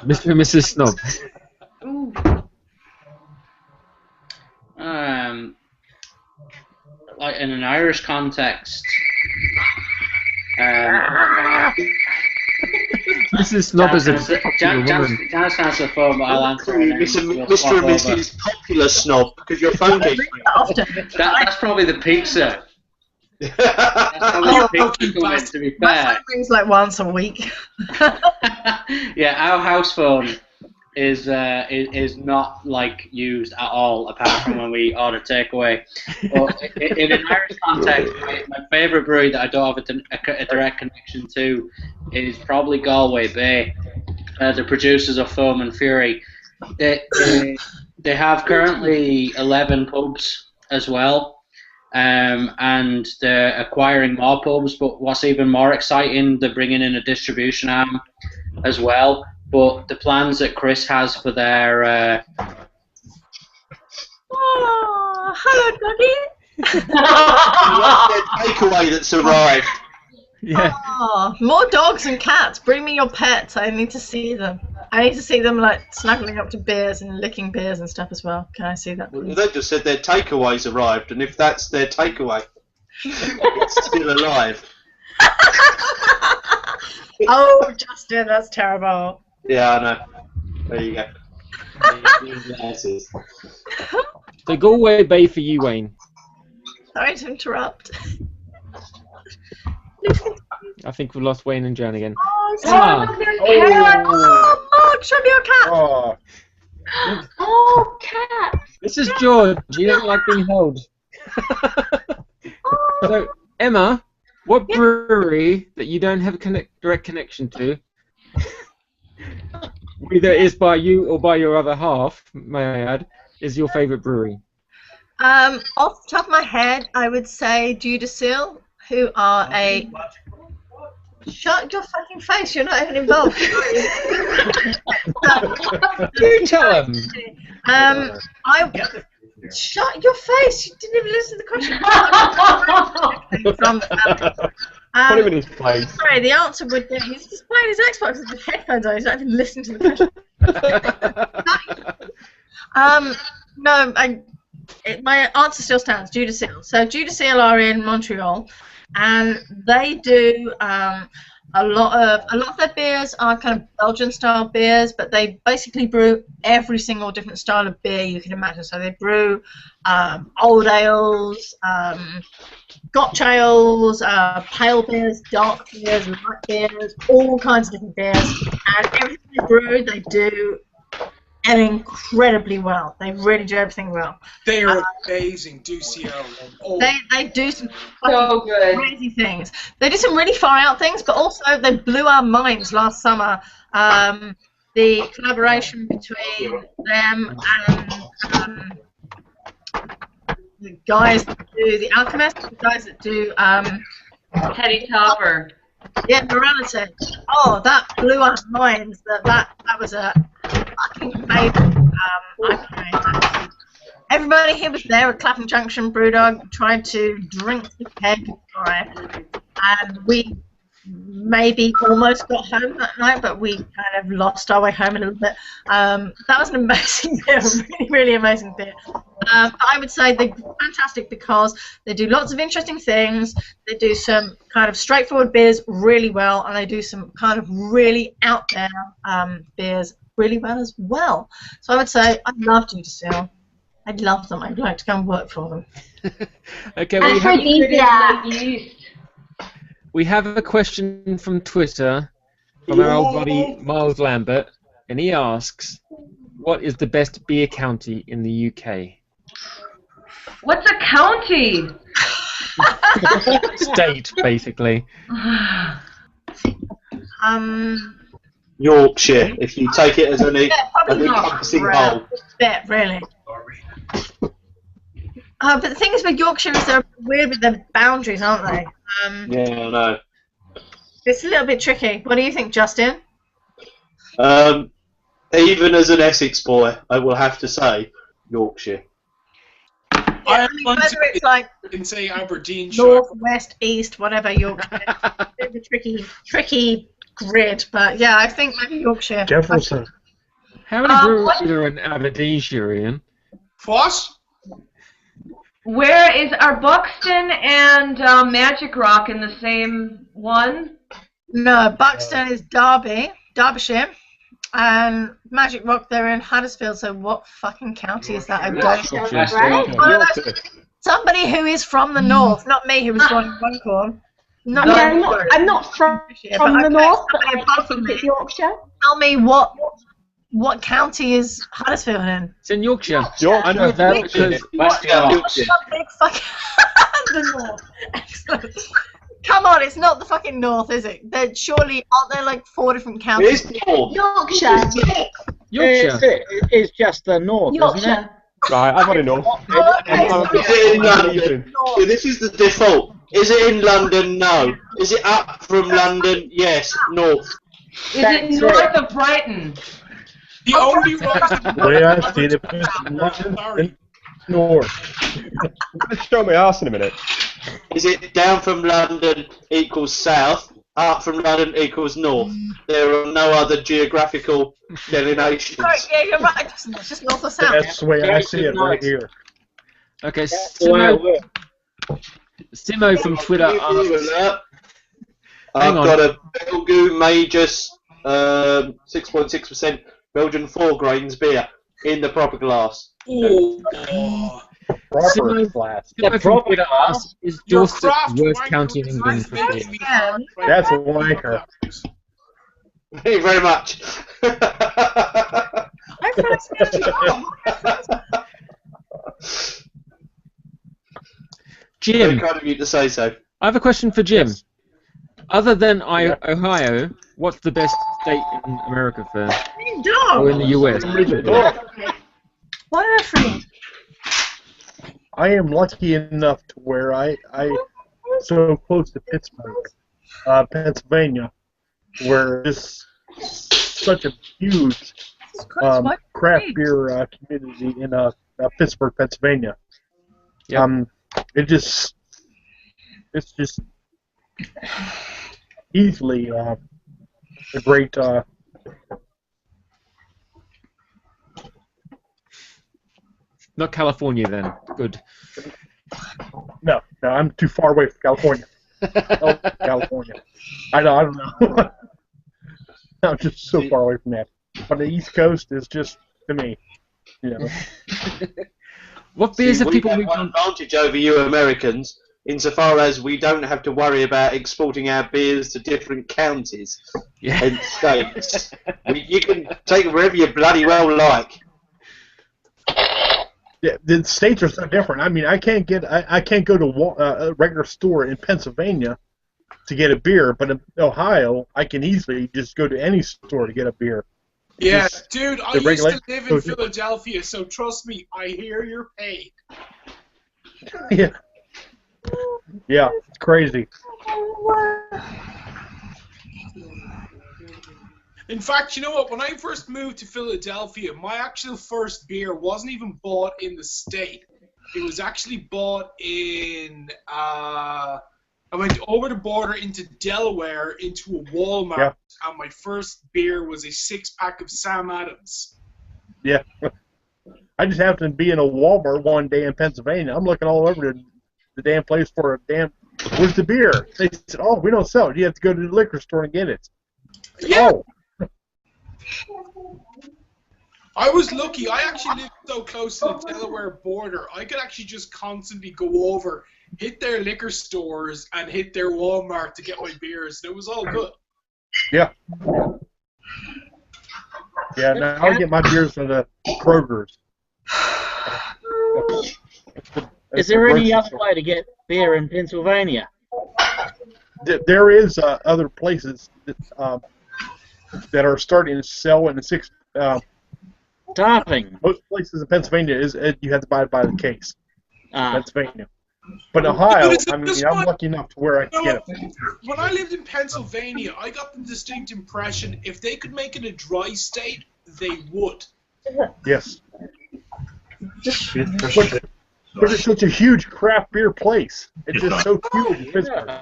Mr. and Mrs. Snob. Ooh. Like in an Irish context. Mrs. Snob is a popular woman. Janice has the phone, but I'll answer. Mr. and Mrs. Popular Snob, because your phone keeps ringing. That's probably the pizza. That's probably the pizza coming, to be My fair. phone rings like once a week. Yeah, our house phone is not like used at all, apart from when we order takeaway. But in an Irish context, my favourite brewery that I don't have a direct connection to is probably Galway Bay. The producers of Foam and Fury. They have currently 11 pubs as well, and they're acquiring more pubs. But what's even more exciting, they're bringing in a distribution arm as well. But the plans that Chris has for their Oh, hello, doggy. Takeaway that's arrived. Yeah. Oh, more dogs and cats. Bring me your pets. I need to see them. I need to see them like snuggling up to beers and licking beers and stuff as well. Can I see that, please? They just said their takeaways arrived, and if that's their takeaway, it's still alive. Oh, Justin, that's terrible. Yeah, I know. There you go. So Galway Bay for you, Wayne. Sorry to interrupt. I think we've lost Wayne and Jan again. Oh, Ah. there's cat. Oh, Mark, show me your cat. Oh. Oh, cat. This is George. You don't like being held. So, Emma, what brewery that you don't have a direct connection to, either is by you or by your other half, may I add, is your favourite brewery? Off the top of my head, I would say Judicil, who are a... Shut your fucking face, you're not even involved. You tell them. Shut your face, you didn't even listen to the question. Put him in his place. Sorry, the answer would be he's just playing his Xbox with his headphones on, he's not even listening to the question. No, my answer still stands, Judicil. So Judicil are in Montreal, and they do a lot of their beers are kind of Belgian style beers, but they basically brew every single different style of beer you can imagine. So they brew old ales, Scotch ales, pale beers, dark beers, light beers, all kinds of different beers, and everything they brew they do incredibly well. They really do everything well. They are amazing, DCL. Oh. They do some fucking crazy things. They do some really far out things, but also they blew our minds last summer. The collaboration between them and the guys that do The Alchemist, the guys that do Teddy Topper. Yeah, Morality. Oh, that blew our minds. That was a fucking amazing IPA. Everybody here was there at Clapham Junction Brewdog, tried to drink the keg dry, and we maybe almost got home that night, but we kind of lost our way home a little bit. That was an amazing beer, really, really amazing beer. I would say they're fantastic because they do lots of interesting things. They do some kind of straightforward beers really well, and they do some kind of really out there beers really well as well. So I would say I love Judicil. I'd love them. I'd like to go and work for them. Okay, we have a question from Twitter from our old buddy Miles Lambert, and he asks, what is the best beer county in the UK? What's a county? State, basically. Yorkshire, if you take it as an encompassing whole. bit, really. But the thing is with Yorkshire is they're weird with the boundaries, aren't they? Yeah, I know. It's a little bit tricky. What do you think, Justin? Even as an Essex boy, I will have to say Yorkshire. I mean, whether it's like in say Aberdeenshire, north, west, east, whatever, Yorkshire. It's a tricky grid, but yeah, I think maybe Yorkshire. Jefferson. How many breweries are in Aberdeenshire, Ian? What? Where are Buxton and Magic Rock in the same one? No, Buxton is Derbyshire, and Magic Rock they're in Huddersfield. So what fucking county is that? I don't know. Somebody who is from the north, not me, who was born in Runcorn. I'm not from the north, but I think it's Yorkshire. Tell me what county is Huddersfield in? It's in Yorkshire. Yorkshire. I know that because Big fucking the north. Excellent. Come on, it's not the fucking north, is it? Surely aren't there like 4 different counties? Yorkshire. It's just the north, isn't it? Yorkshire. Right, I've had enough. Is it in London? This is the default. Is it in London? No. Is it up from London? Yes. North. Is it north of Brighton? The only right. The way I see it, it's north. Just show my arse in a minute. Is it down from London equals south, up from London equals north? There are no other geographical delineations. Sorry, yeah, you're right. It's just north or south. That's the way I see it right here. Okay, Simo from Twitter asks... I've got a Belgu Majus 6.6% Belgian 4 grains beer in the proper glass. Proper glass. Simo from Twitter asks, is Dorset the worst county in England for beer? That's a wanker. Thank you very much. Jim, very kind of you to say so. I have a question for Jim. Yes. Other than Ohio, what's the best state in America for, or in the US? What are they? I am lucky enough to where I so close to Pittsburgh, Pennsylvania, where this such a huge craft beer community in Pittsburgh, Pennsylvania. Yep. It's just easily a great. Not California, then. Good. No, I'm too far away from California. Oh, California. I don't know. I'm just so far away from that. But the East Coast is just, to me, you know. What beers have people... We have one advantage over you Americans, insofar as we don't have to worry about exporting our beers to different counties and states. You can take them wherever you bloody well like. Yeah, the states are so different. I mean, I can't go to a regular store in Pennsylvania to get a beer, but in Ohio, I can easily just go to any store to get a beer. Yeah, dude, I used to live in Philadelphia, so trust me, I hear your pain. Yeah. Yeah, it's crazy. In fact, you know what? When I first moved to Philadelphia, my actual first beer wasn't even bought in the state. It was actually bought in... I went over the border into Delaware, into a Walmart, and my first beer was a 6-pack of Sam Adams. Yeah. I just happened to be in a Walmart one day in Pennsylvania. I'm looking all over the damn place for a damn... Where's the beer? They said, oh, we don't sell it. You have to go to the liquor store and get it. Yeah. Oh. I was lucky. I actually lived so close to the Delaware border. I could actually just constantly go over, hit their liquor stores, and hit their Walmart to get my beers. And it was all good. Yeah. Yeah, now I get my beers from the Kroger's. Is there any other way to get beer in Pennsylvania? There is other places that are starting to sell in the starting. Most places in Pennsylvania you have to buy it by the case. Ah. Pennsylvania. But in Ohio, Is it I mean, just I'm one- lucky enough to where I can get it. When I lived in Pennsylvania, I got the distinct impression if they could make it a dry state, they would. Yes. But it's such a huge craft beer place. It's just so huge in Pittsburgh.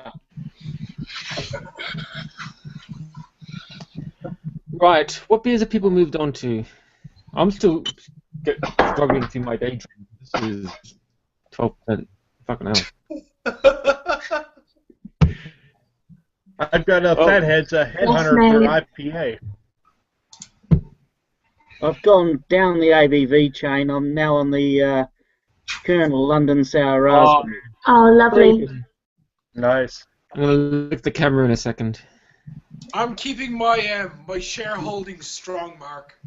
Right, what beers have people moved on to? I'm still struggling through my day drink. This is 12%. Fucking hell. I've got Fathead's Headhunter for IPA. I've gone down the ABV chain. I'm now on the Colonel London Sour Raspberry. Oh, lovely. Nice. I'm going to look at the camera in a second. I'm keeping my my shareholding strong, Mark.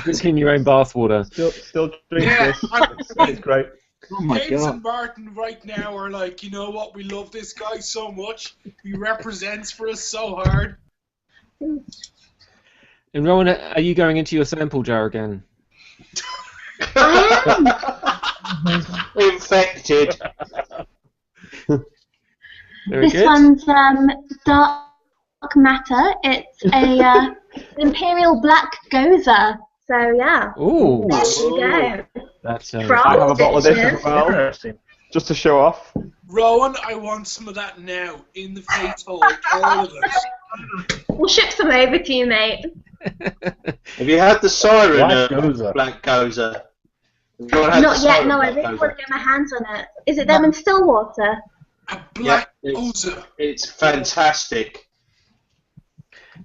Drinking your own bathwater. Still drinking Yeah, this. It's great. Oh my James god. and Martin right now are like, you know what, we love this guy so much. He represents for us so hard. And Rowan, are you going into your sample jar again? Infected. Very This good. one's Dark Matter. It's a Imperial Black Goza. So yeah. Ooh. There you go. That's I have a bottle of this as well, Interesting. just to show off. Rowan, I want some of that now, in the face hole, all of us. We'll ship some over to you, mate. Have you had the Siren Black Goza. Black Goza? Have you had Not the yet. Siren No, I Black really Goza? want to get my hands on it. Is it them in Stillwater? A black Yeah, Oza. it's fantastic.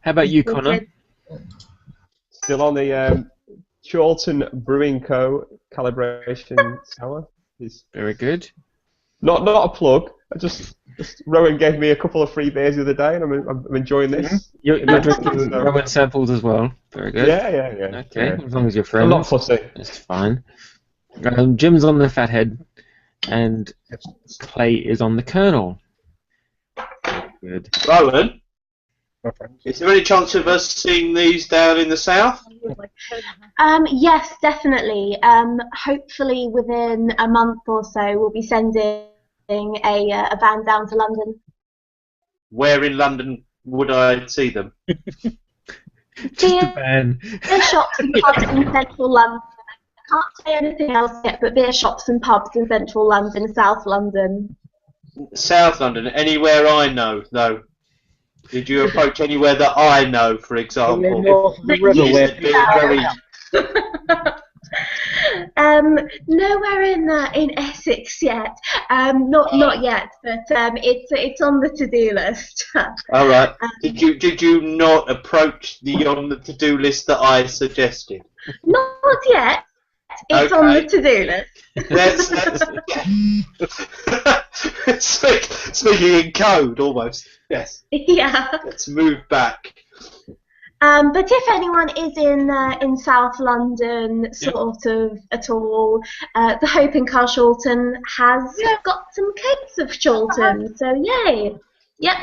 How about you, Connor? Still on the Chorlton Brewing Co. calibration sour. It's Very good. not a plug. Just Rowan gave me a couple of free beers the other day, and I'm enjoying this. You're Yeah. drinking Rowan samples as well. Very good. Yeah. Okay, Yeah. as long as you're friends. I'm not fussy. It's fine. Jim's on the Fathead, and Clay is on the Colonel. Good. Rowan, My friend. is there any chance of us seeing these down in the south? Yes, definitely. Hopefully within a month or so, we'll be sending a van down to London. Where in London would I see them? Just a ban. Beer shops and pubs in central London. I can't say anything else yet, but beer shops and pubs in central London, South London. South London, anywhere I know, though. Did you approach anywhere that I know, for example? North of the river where Nowhere in Essex yet. Not yet, but it's on the to-do list. All right. Did you not approach the on the to-do list that I suggested? Not yet. It's on the to-do list. Speaking in code, almost. Yes. Yeah. Let's move back. But if anyone is in South London, sort of at all, the Hope in Carshalton has got some cakes of Chorlton. So yay! Yep.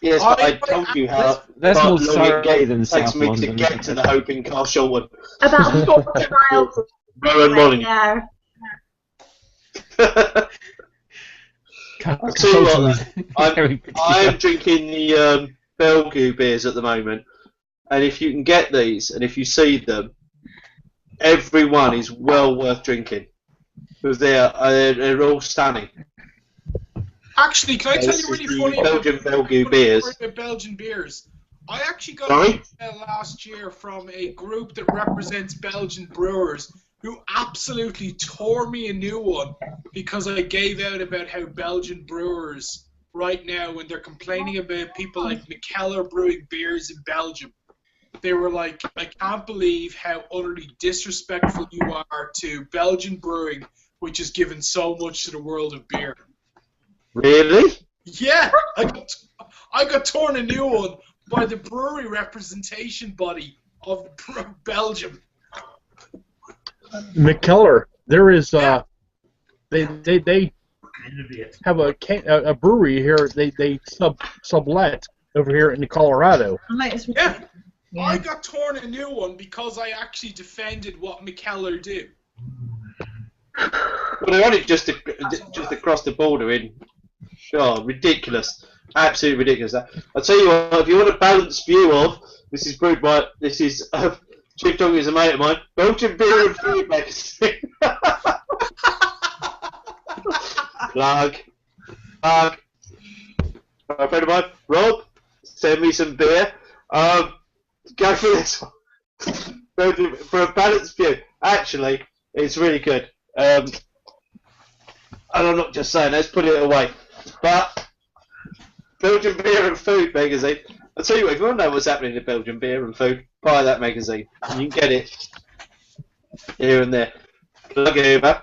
Yes, but I told you how That's more long Surrey it than takes South me London. to get to the Hope in Carshalton. About 40 miles. Molyneux. Yeah. So I'm drinking the Bellevue beers at the moment, and if you can get these, and if you see them, every one is well worth drinking because they're all stunning. Actually, can I tell you really funny Belgian Bellevue beers? about Belgian beers? I actually got Sorry? an email last year from a group that represents Belgian brewers who absolutely tore me a new one because I gave out about how Belgian brewers right now, when they're complaining about people like McKellar brewing beers in Belgium, they were like, I can't believe how utterly disrespectful you are to Belgian brewing, which has given so much to the world of beer. Really? Yeah, I got torn a new one by the brewery representation body of Belgium. McKellar, there is they have a brewery here. They sublet over here in Colorado. Yeah. I got torn a new one because I actually defended what McKellar do. Well, they're only just across the border in. Oh, ridiculous. Absolutely ridiculous. I'll tell you what, if you want a balanced view of, this is brewed by, this is, Chief Dog is a mate of mine, Belgian Beer and Food Magazine. Plug. A friend of mine, Rob, send me some beer. Go for this one. For a balanced view. Actually, it's really good. And I'm not just saying, let's put it away. But Belgian Beer and Food magazine. I'll tell you what, if you want to know what's happening in Belgian Beer and Food, buy that magazine. And you can get it here and there. Plug it over.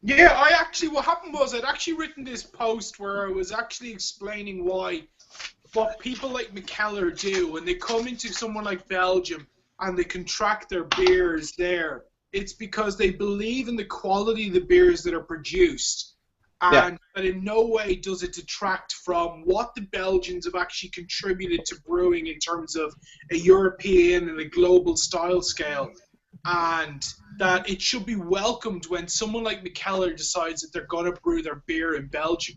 Yeah, what happened was I'd actually written this post where I was actually explaining what people like McKellar do when they come into somewhere like Belgium and they contract their beers there. It's because they believe in the quality of the beers that are produced, and that in no way does it detract from what the Belgians have actually contributed to brewing in terms of a European and a global style scale, and that it should be welcomed when someone like McKellar decides that they're going to brew their beer in Belgium.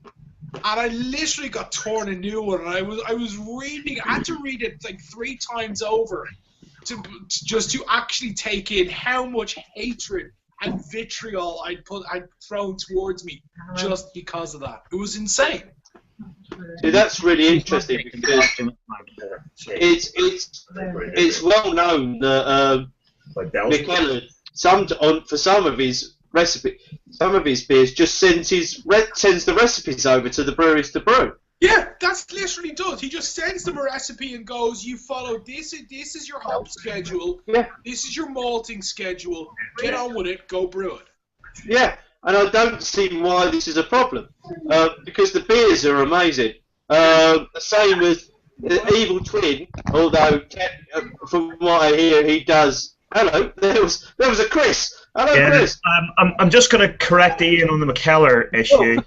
And I literally got torn a new one, and I was reading, I had to read it like 3 times over to actually take in how much hatred and vitriol I'd thrown towards me just because of that. It was insane. See, that's really interesting because it's well known that McKellar, for some of his beers, just sends the recipes over to the breweries to brew. Yeah, that's literally does. He just sends them a recipe and goes, you follow this is your hop schedule, this is your malting schedule, get on with it, go brew it. Yeah, and I don't see why this is a problem, because the beers are amazing. The same as Evil Twin, although from what I hear he does... Hello, there was a Chris. Hello, Chris. I'm just going to correct Ian on the McKellar issue.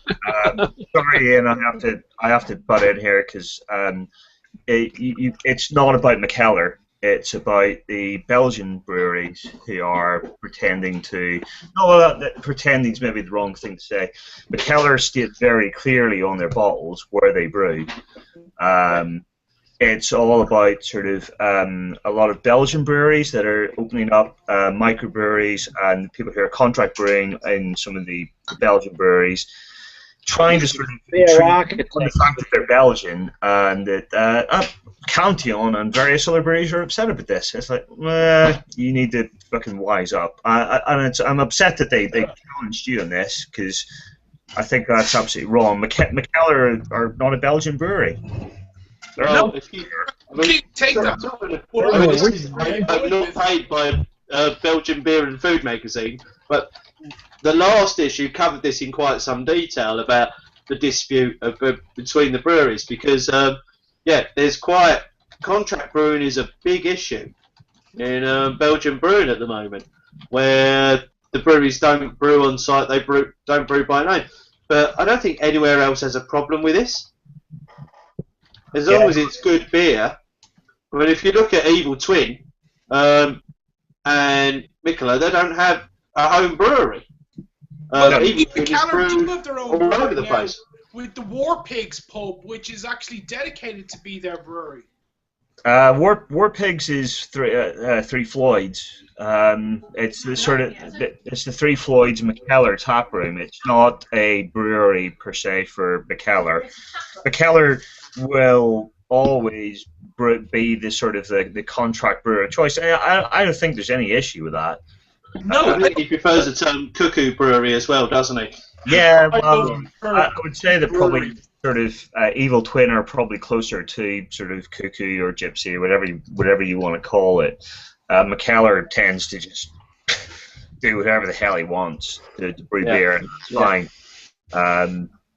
Sorry, Ian, I have to butt in here because it's not about McKellar. It's about the Belgian breweries who are pretending to. No, pretending is maybe the wrong thing to say. McKellar state very clearly on their bottles where they brew. It's all about sort of a lot of Belgian breweries that are opening up microbreweries and people who are contract brewing in some of the Belgian breweries, trying to sort of on the fact that they're Belgian and that Cantillon and various other breweries are upset about this. It's like, you need to fucking wise up. I'm upset that they challenged you on this because I think that's absolutely wrong. McKellar are not a Belgian brewery. No, take that. I'm not paid by Belgian Beer and Food magazine, but the last issue covered this in quite some detail about the dispute between the breweries because, there's contract brewing is a big issue in Belgian brewing at the moment, where the breweries don't brew on site, they don't brew by name. But I don't think anywhere else has a problem with this. As long as it's good beer. I mean, if you look at Evil Twin and Mikkeller, they don't have a home brewery. Evil Twin is brewed all over the place. With the War Pigs pub, which is actually dedicated to be their brewery. War Pigs is Three Floyds. It's the sort of it's the Three Floyds McKellar tap room. It's not a brewery per se for McKellar. McKellar will always be the sort of the contract brewer choice. I don't think there's any issue with that. No, I think he prefers the term cuckoo brewery as well, doesn't he? Yeah, well, I would say that probably sort of Evil Twin are probably closer to sort of cuckoo or gypsy or whatever you want to call it. McKellar tends to just do whatever the hell he wants to brew beer, and it's fine.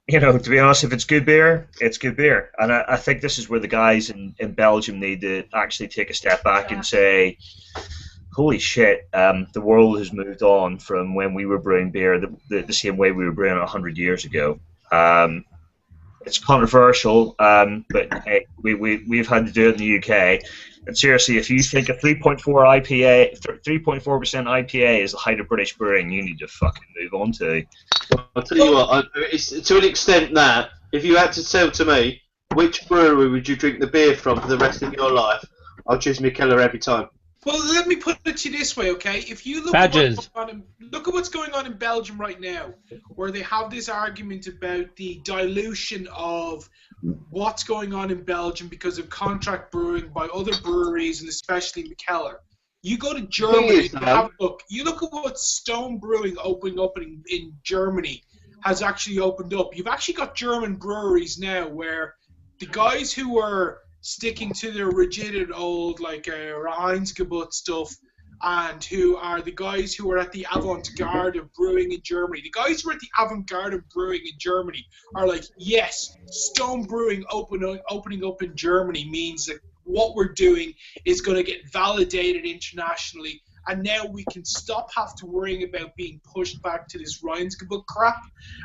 To be honest, if it's good beer, it's good beer. And I think this is where the guys in Belgium need to actually take a step back and say, holy shit, the world has moved on from when we were brewing beer the same way we were brewing 100 years ago. it's controversial, but hey, we've had to do it in the UK. And seriously, if you think a 3.4% IPA is the height of British brewing, you need to fucking move on to. I'll tell you what, it's to an extent that if you had to tell to me which brewery would you drink the beer from for the rest of your life, I'll choose Mikkeller every time. Well, let me put it to you this way, okay? If you look Badges. look at what's going on in Belgium right now, where they have this argument about the dilution of what's going on in Belgium because of contract brewing by other breweries, and especially Mikkeller. You go to Germany, you look at what Stone Brewing opening up in Germany has actually opened up. You've actually got German breweries now where the guys who were sticking to their rigid old Reinheitsgebot stuff, and who are the guys who are at the avant-garde of brewing in Germany. The guys who are at the avant-garde of brewing in Germany are like, yes, Stone Brewing opening up in Germany means that what we're doing is going to get validated internationally, and now we can stop have to worrying about being pushed back to this Reinheitsgebot crap.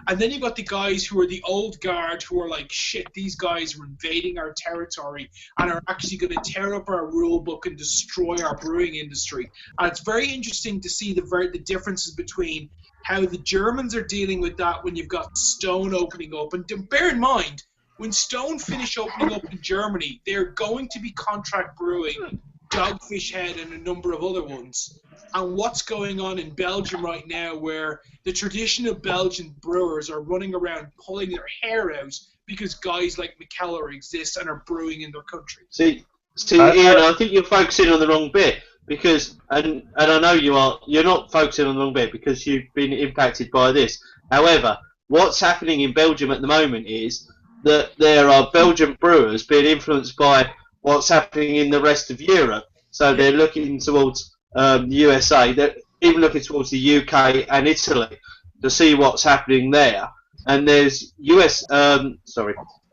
And then you've got the guys who are the old guard who are like, shit, these guys are invading our territory and are actually going to tear up our rule book and destroy our brewing industry. And it's very interesting to see the differences between how the Germans are dealing with that when you've got Stone opening up. And bear in mind, when Stone finish opening up in Germany, they're going to be contract brewing Dogfish Head and a number of other ones. And what's going on in Belgium right now, where the traditional Belgian brewers are running around pulling their hair out because guys like Mikkeller exist and are brewing in their country. See, Ian, I think you're focusing on the wrong bit, because, and I know you're not focusing on the wrong bit because you've been impacted by this. However, what's happening in Belgium at the moment is that there are Belgian brewers being influenced by what's happening in the rest of Europe. So they're looking towards the USA, they're even looking towards the UK and Italy to see what's happening there. And there's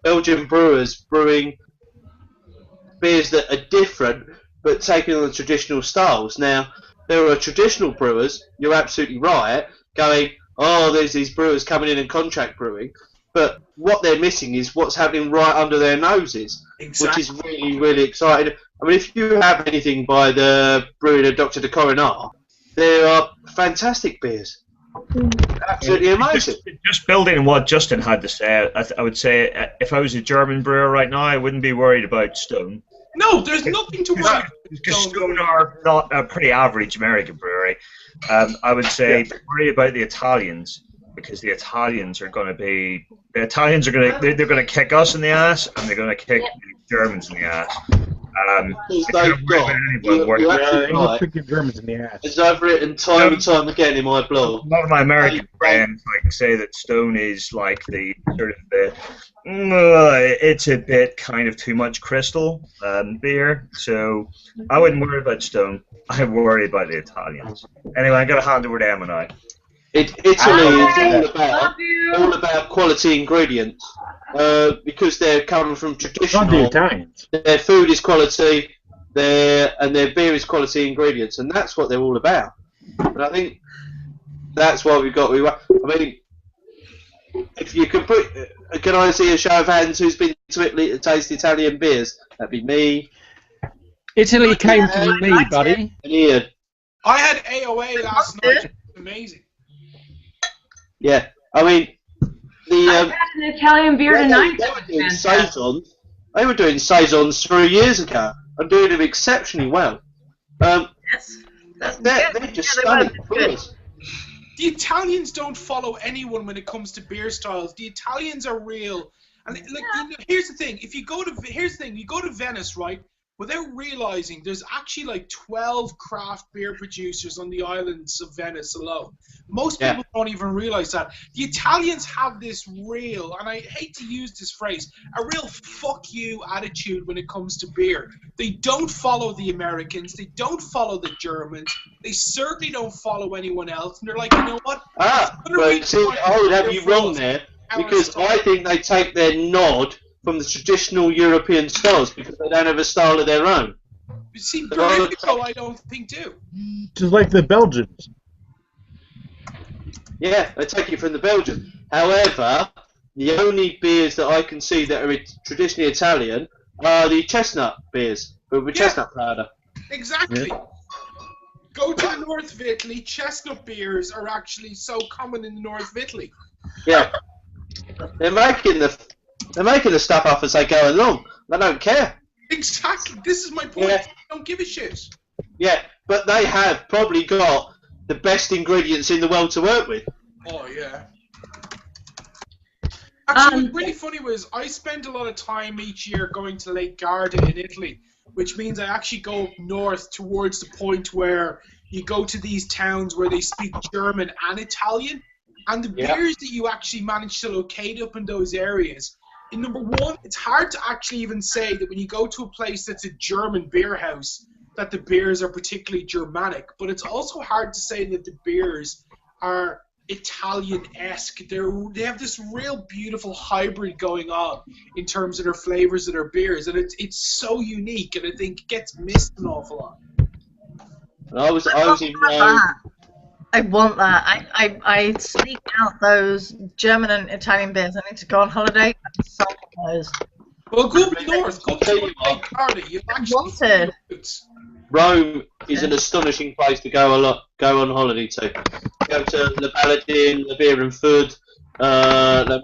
Belgian brewers brewing beers that are different but taking on the traditional styles. Now, there are traditional brewers, you're absolutely right, going, oh, there's these brewers coming in and contract brewing, but what they're missing is what's happening right under their noses, which is really, really exciting. I mean, if you have anything by the brewery of Dr. de Coronar, there are fantastic beers. Absolutely amazing. Just building on what Justin had to say, I would say if I was a German brewer right now, I wouldn't be worried about Stone. No, there's nothing to worry about. Because Stone are not a pretty average American brewery. I would say worry about the Italians, because the Italians are going to be... they're going to kick us in the ass, and they're going to kick the Germans in the ass. Kick the Germans in the ass. As I've written time and time again in my blog. A lot of my American friends say that Stone is like the sort of it's a bit kind of too much crystal beer. So I wouldn't worry about Stone. I worry about the Italians. Anyway, I'm going to hand over to Emma now. Italy is all about quality ingredients, because they're coming from traditional. Not the Italians. Their food is quality, and their beer is quality ingredients, and that's what they're all about. And I think that's why we've got. I mean, if you could can I see a show of hands who's been to Italy to taste Italian beers? That'd be me. Italy came to me, buddy. And Ian. I had AOA last night. It was amazing. Yeah, I mean, I had an Italian beer tonight. They were doing saisons 3 years ago and doing them exceptionally well. Yes, they're just stunning brewers. The Italians don't follow anyone when it comes to beer styles. The Italians are real, and here's the thing: you go to Venice, right? Without realizing, there's actually like 12 craft beer producers on the islands of Venice alone. Most people don't even realize that. The Italians have this real, and I hate to use this phrase, a real fuck you attitude when it comes to beer. They don't follow the Americans. They don't follow the Germans. They certainly don't follow anyone else. And they're like, you know what? But see, I would have you wrong there, because I think they take their nod from the traditional European styles because they don't have a style of their own. You see, Mexico, I don't think do. Just like the Belgians. Yeah, they take it from the Belgians. However, the only beers that I can see that are traditionally Italian are the chestnut beers, but with chestnut powder. Exactly. Go to the north of Italy, chestnut beers are actually so common in the north of Italy. Yeah. They're making the stuff up as they go along. They don't care. Exactly. This is my point. Yeah. They don't give a shit. Yeah, but they have probably got the best ingredients in the world to work with. Oh, yeah. Actually, what's really funny was I spend a lot of time each year going to Lake Garda in Italy, which means I actually go up north towards the point where you go to these towns where they speak German and Italian, and the beers that you actually manage to locate up in those areas. In number one, it's hard to actually even say that when you go to a place that's a German beer house, that the beers are particularly Germanic, but it's also hard to say that the beers are Italian-esque. They have this real beautiful hybrid going on in terms of their flavors of their beers, and it's so unique, and I think it gets missed an awful lot. I was in Rome. I want that. I seek out those German and Italian beers. I need to go on holiday and suck those. Well, go up north. Go to Lake Garda. You'll actually Rome is an astonishing place to go on holiday to. Go to the Paladin, the Beer and Food, the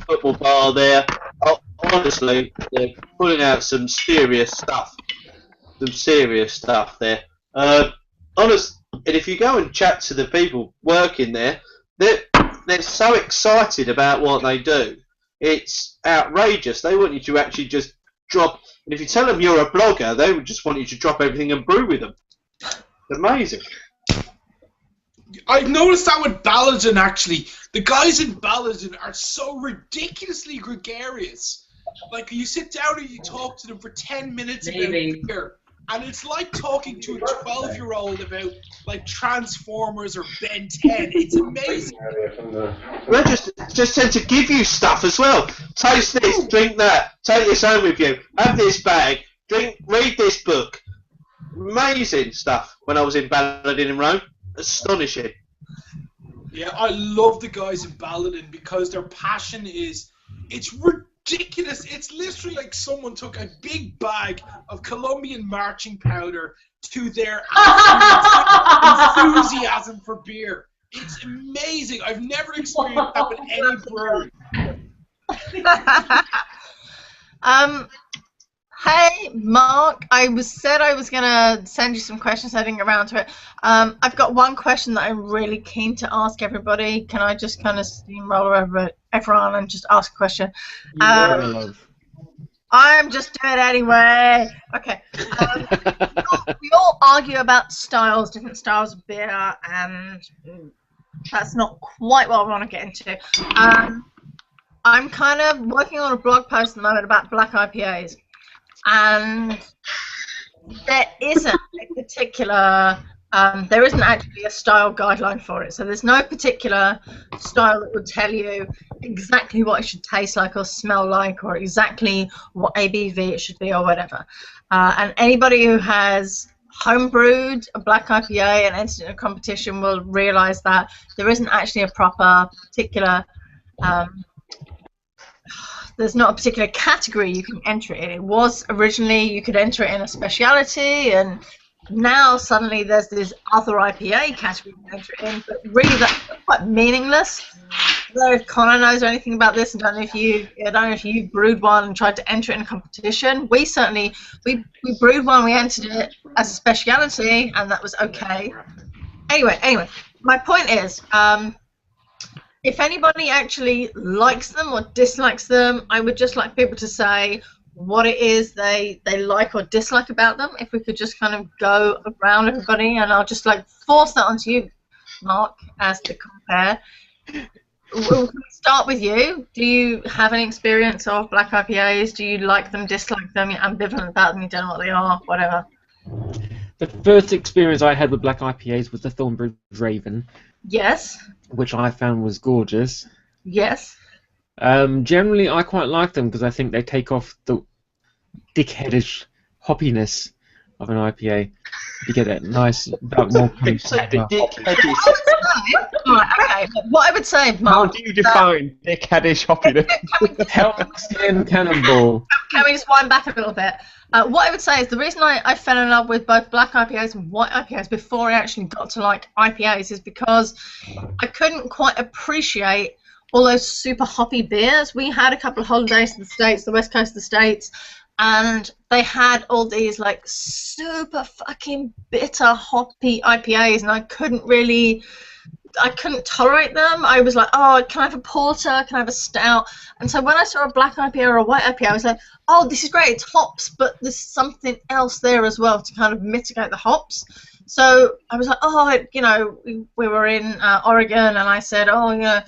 football bar there. Oh, honestly, they're pulling out some serious stuff. Some serious stuff there. And if you go and chat to the people working there, they're so excited about what they do. It's outrageous. They want you to actually just drop. And if you tell them you're a blogger, they would just want you to drop everything and brew with them. It's amazing. I've noticed that with Baladin, actually. The guys in Baladin are so ridiculously gregarious. Like, you sit down and you talk to them for 10 minutes about beer, and it's like talking to a 12-year-old about, like, Transformers or Ben 10. It's amazing. They just tend to give you stuff as well. Taste this, drink that, take this home with you, have this bag, read this book. Amazing stuff when I was in Baladin in Rome. Astonishing. Yeah, I love the guys in Baladin because their passion it's ridiculous. It's literally like someone took a big bag of Colombian marching powder to their enthusiasm for beer. It's amazing. I've never experienced that with any brewery. Hey, Mark, I said I was going to send you some questions. I didn't get around to it. I've got one question that I'm really keen to ask everybody. Can I just kind of steamroll over everyone and just ask a question? I'm just doing it anyway. Okay. We all argue about styles, different styles of beer, and that's not quite what I want to get into. I'm kind of working on a blog post at the moment about black IPAs. And there isn't a particular, there isn't actually a style guideline for it. So there's no particular style that would tell you exactly what it should taste like or smell like or exactly what ABV it should be or whatever. And anybody who has homebrewed a black IPA and entered in a competition will realize that there isn't actually a proper particular there's not a particular category you can enter it in. It was originally you could enter it in a speciality, and now suddenly there's this other IPA category you can enter it in, but really that's quite meaningless. I don't know if Connor knows anything about this. I don't know if you brewed one and tried to enter it in a competition. We certainly we brewed one, we entered it as a speciality, and that was okay. Anyway, my point is, if anybody actually likes them or dislikes them, I would just like people to say what it is they like or dislike about them. If we could just kind of go around everybody, and I'll just like force that onto you, Mark, as to compare. We'll start with you. Do you have any experience of black IPAs? Do you like them, dislike them, you're ambivalent about them, you don't know what they are, whatever? The first experience I had with black IPAs was the Thornbridge Raven. Yes. Which I found was gorgeous. Yes. Generally, I quite like them because I think they take off the dickheadish hoppiness of an IPA. You get that nice dark malt. Okay. What I would say, How Mark. do you define dickheadish hoppiness? Halcyon Cannonball. Can we just wind back a little bit? What I would say is the reason I fell in love with both black IPAs and white IPAs before I actually got to like IPAs is because I couldn't quite appreciate all those super hoppy beers. We had a couple of holidays to the States, the west coast of the States, and they had all these like super fucking bitter hoppy IPAs, and I couldn't tolerate them. I was like, oh, can I have a porter? Can I have a stout? And so when I saw a black IPA or a white IPA, I was like, oh, this is great. It's hops, but there's something else there as well to kind of mitigate the hops. So I was like, oh, we were in Oregon, and I said, oh,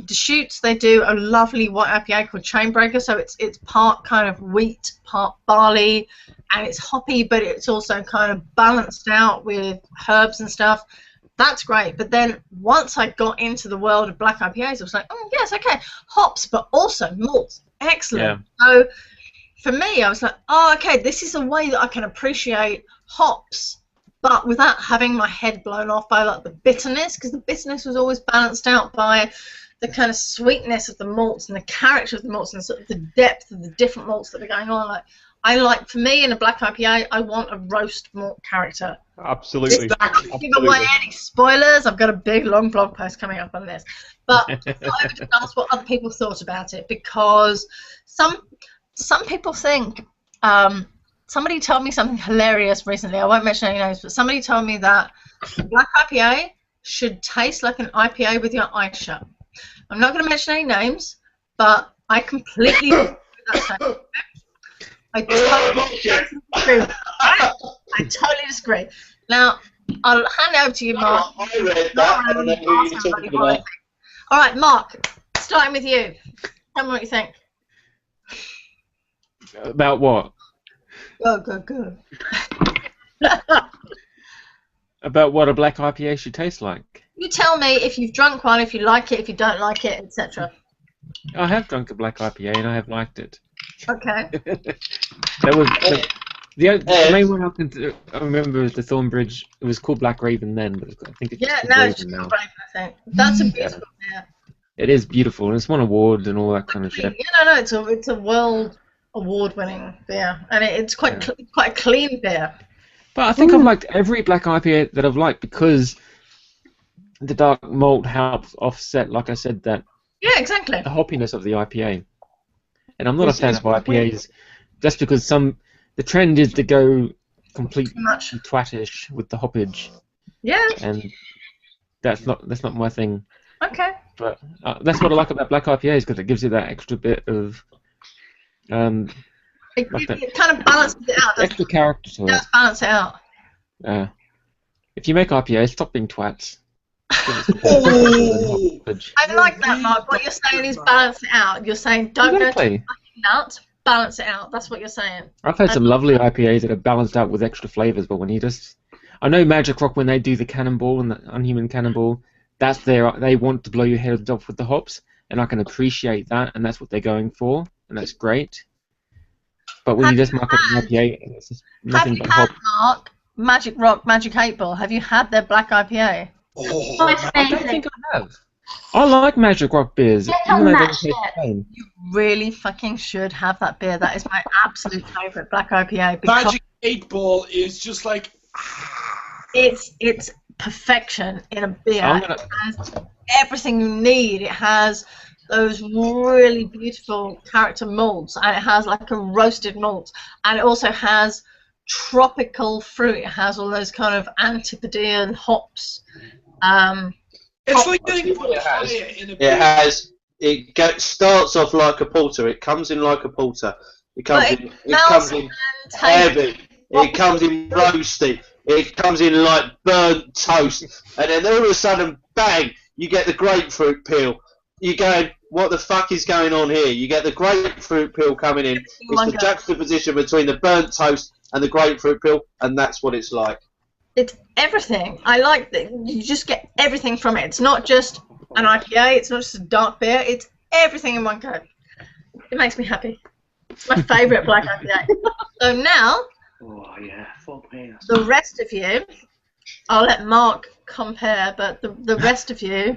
Deschutes, they do a lovely white IPA called Chainbreaker. So it's part kind of wheat, part barley, and it's hoppy, but it's also kind of balanced out with herbs and stuff. That's great, but then once I got into the world of black IPAs, I was like, oh, yes, okay, hops, but also malts. Excellent. Yeah. So for me, I was like, oh, okay, this is a way that I can appreciate hops, but without having my head blown off by like the bitterness, because the bitterness was always balanced out by the kind of sweetness of the malts and the character of the malts and sort of the depth of the different malts that are going on. For me, in a black IPA, I want a roast malt character. Absolutely. Exactly. Give away any spoilers. I've got a big, long blog post coming up on this. But I would just ask what other people thought about it, because some people think. Somebody told me something hilarious recently. I won't mention any names, but somebody told me that black IPA should taste like an IPA with your eyes shut. I'm not going to mention any names, but I completely agree with that statement. I totally disagree. Now, I'll hand over to you, Mark. I read that. I don't know who you're talking about. All right, Mark, starting with you. Tell me what you think. About what? Go. About what a black IPA should taste like. You tell me if you've drunk one, if you like it, if you don't like it, etc. I have drunk a black IPA and I have liked it. Okay. That was the main one I remember was the Thornbridge. It was called Black Raven then, but I think it's it's Raven just now. Raven, I think. That's a beautiful beer. It is beautiful, and it's won awards and all that kind of shit. Yeah, it's a world award-winning beer, and it's quite a clean beer. But I think I've liked every black IPA that I've liked because the dark malt helps offset, like I said, that exactly the hoppiness of the IPA. And I'm not a fan of IPAs just because the trend is to go completely twattish with the hoppage. Yeah. And that's not my thing. Okay. But that's what I like about black IPAs, because it gives you that extra bit of it kind of balances it out. Extra character to it. Does balance it out. If you make IPAs, stop being twats. I like that, Mark. What you're saying is balance it out. You're saying don't go too nuts. Balance it out. That's what you're saying. I've had some lovely IPAs that are balanced out with extra flavors, but when you I know Magic Rock, when they do the Cannonball and the Unhuman Cannonball, they want to blow your head off with the hops, and I can appreciate that, and that's what they're going for, and that's great. But when you just market an IPA, it's just nothing but hops. Mark, Magic Rock, Magic 8 Ball, have you had their black IPA? I don't think I have. I like Magic Rock beers. Even though they don't taste the same. You really fucking should have that beer. That is my absolute favourite black IPA. Magic 8 Ball is just like... It's perfection in a beer. It has everything you need. It has those really beautiful character malts, and it has like a roasted malt, and it also has tropical fruit. It has all those kind of Antipodean hops. It's like getting in a beer. It starts off like a porter. It comes in like a porter. It comes in heavy. It comes in roasty. It comes in like burnt toast, and then all of a sudden, bang! You get the grapefruit peel. You're going, what the fuck is going on here? You get the grapefruit peel coming in. It's the juxtaposition between the burnt toast and the grapefruit peel, and that's what it's like. It's everything. I like that you just get everything from it. It's not just an IPA. It's not just a dark beer. It's everything in one go. It makes me happy. It's my favourite black IPA. So now, fuck me. the rest of you, I'll let Mark compare, but the rest of you,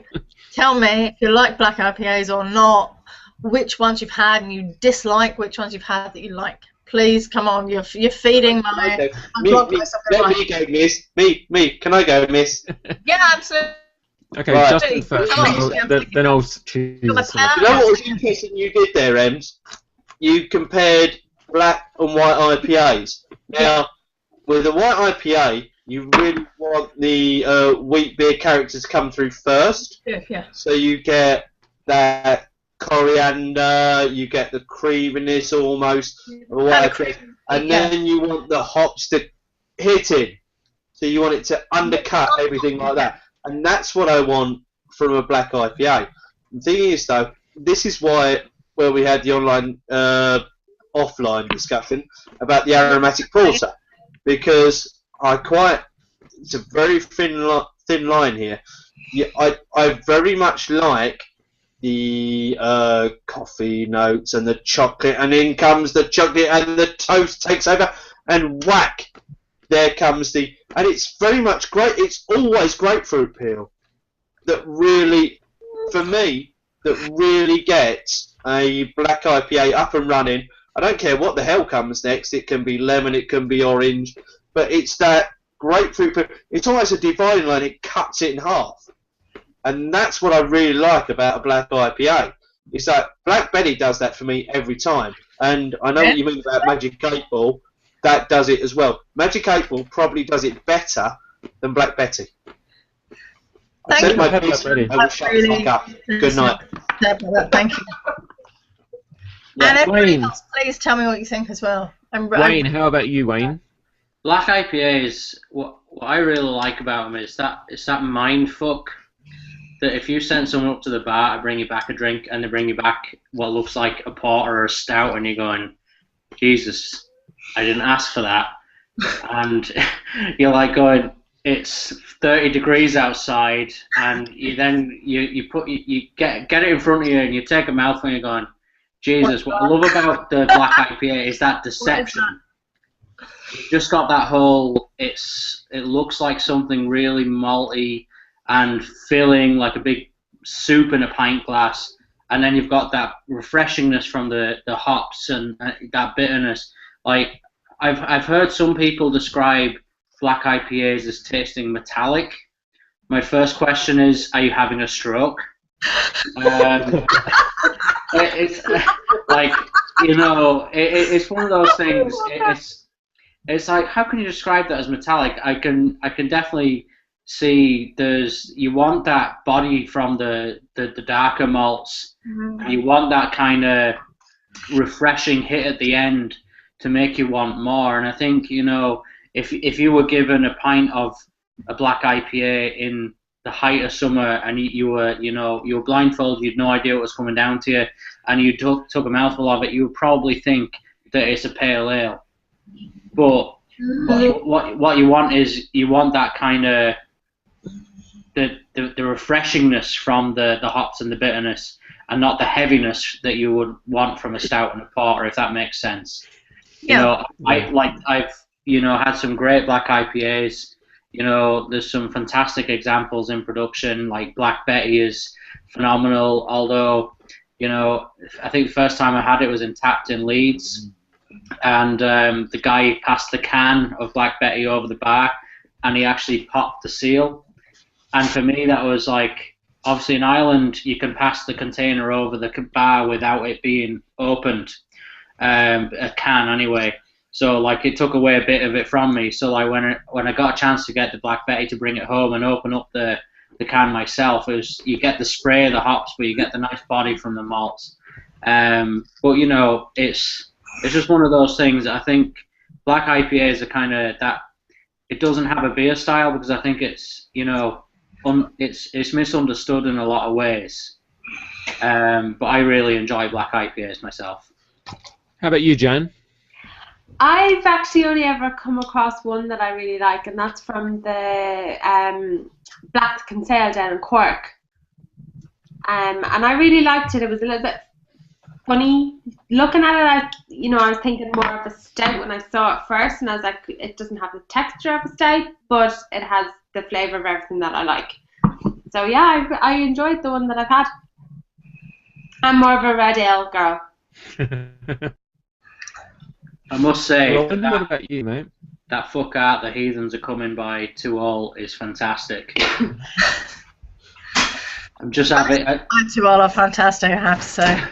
tell me if you like black IPAs or not, which ones you've had and you dislike, which ones you've had that you like. Please, come on, you're feeding my blog post. Let me go, miss. Me. Can I go, miss? Yeah, absolutely. Okay, Right. Justin first, then I'll choose. You know what was interesting you did there, Ems? You compared black and white IPAs. Now, with a white IPA, you really want the wheat beer characters to come through first. Yeah. So you get that coriander, you get the creaminess almost of a white IPA, and then you want the hops to hit in. So you want it to undercut everything like that. And that's what I want from a black IPA. The thing is, though, this is where we had the offline discussion about the aromatic porter, because it's a very thin line here. Yeah, I very much like the coffee notes and the chocolate, and in comes the chocolate and the toast takes over, and whack, there comes and it's very much great. It's always grapefruit peel that really, for me, that really gets a black IPA up and running. I don't care what the hell comes next. It can be lemon, it can be orange, but it's that grapefruit peel. It's almost a dividing line. It cuts it in half, and that's what I really like about a black IPA. It's that Black Betty does that for me every time, and I know what you mean about Magic 8 Ball. That does it as well. Magic 8 Ball probably does it better than Black Betty. Thank you. I will shut the fuck up. Good night. Thank you. And everybody else, please tell me what you think as well. Wayne, how about you, Wayne? Black IPAs, what I really like about them is that mind fuck. That if you send someone up to the bar to bring you back a drink and they bring you back what looks like a porter or a stout, and you're going, Jesus, I didn't ask for that. And you're like going, it's 30 degrees outside, and you get it in front of you and you take a mouthful and you're going, Jesus, what I love about the black IPA is that deception. You've just got that whole, it looks like something really malty and filling, like a big soup in a pint glass, and then you've got that refreshingness from the hops and that bitterness. Like, I've heard some people describe black IPAs as tasting metallic. My first question is, are you having a stroke? It's like, you know, it's one of those things. It's like, how can you describe that as metallic? I can definitely see you want that body from the darker malts. Mm-hmm. You want that kind of refreshing hit at the end to make you want more. And I think, you know, if you were given a pint of a black IPA in the height of summer and you were blindfolded, you had no idea what was coming down to you, and you took a mouthful of it, you would probably think that it's a pale ale. But what you want is, you want that kind of the refreshingness from the hops and the bitterness, and not the heaviness that you would want from a stout and a porter, if that makes sense. Yeah. You know, I've had some great black IPAs. You know, there's some fantastic examples in production. Like Black Betty is phenomenal. Although, you know, I think the first time I had it was in Tapped in Leeds, and the guy passed the can of Black Betty over the bar, and he actually popped the seal. And for me, that was like, obviously in Ireland, you can pass the container over the bar without it being opened, a can anyway. So like, it took away a bit of it from me. So like, when I got a chance to get the Black Betty to bring it home and open up the can myself, you get the spray of the hops, but you get the nice body from the malts. But you know, it's just one of those things. I think black IPAs are kind of that. It doesn't have a beer style, because I think it's, you know, it's misunderstood in a lot of ways. But I really enjoy black IPAs myself. How about you, Jan? I've actually only ever come across one that I really like, and that's from the Black Kinsale down in Cork. And I really liked it. It was a little bit funny. Looking at it, I was thinking more of a stout when I saw it first, and I was like, it doesn't have the texture of a stout, but it has the flavour of everything that I like. So yeah, I enjoyed the one that I've had. I'm more of a red ale girl. I must say, Well, what about you, mate? that fuck out the heathens are coming by 2-all is fantastic. I'm just having. And 2-all are fantastic, I have to say.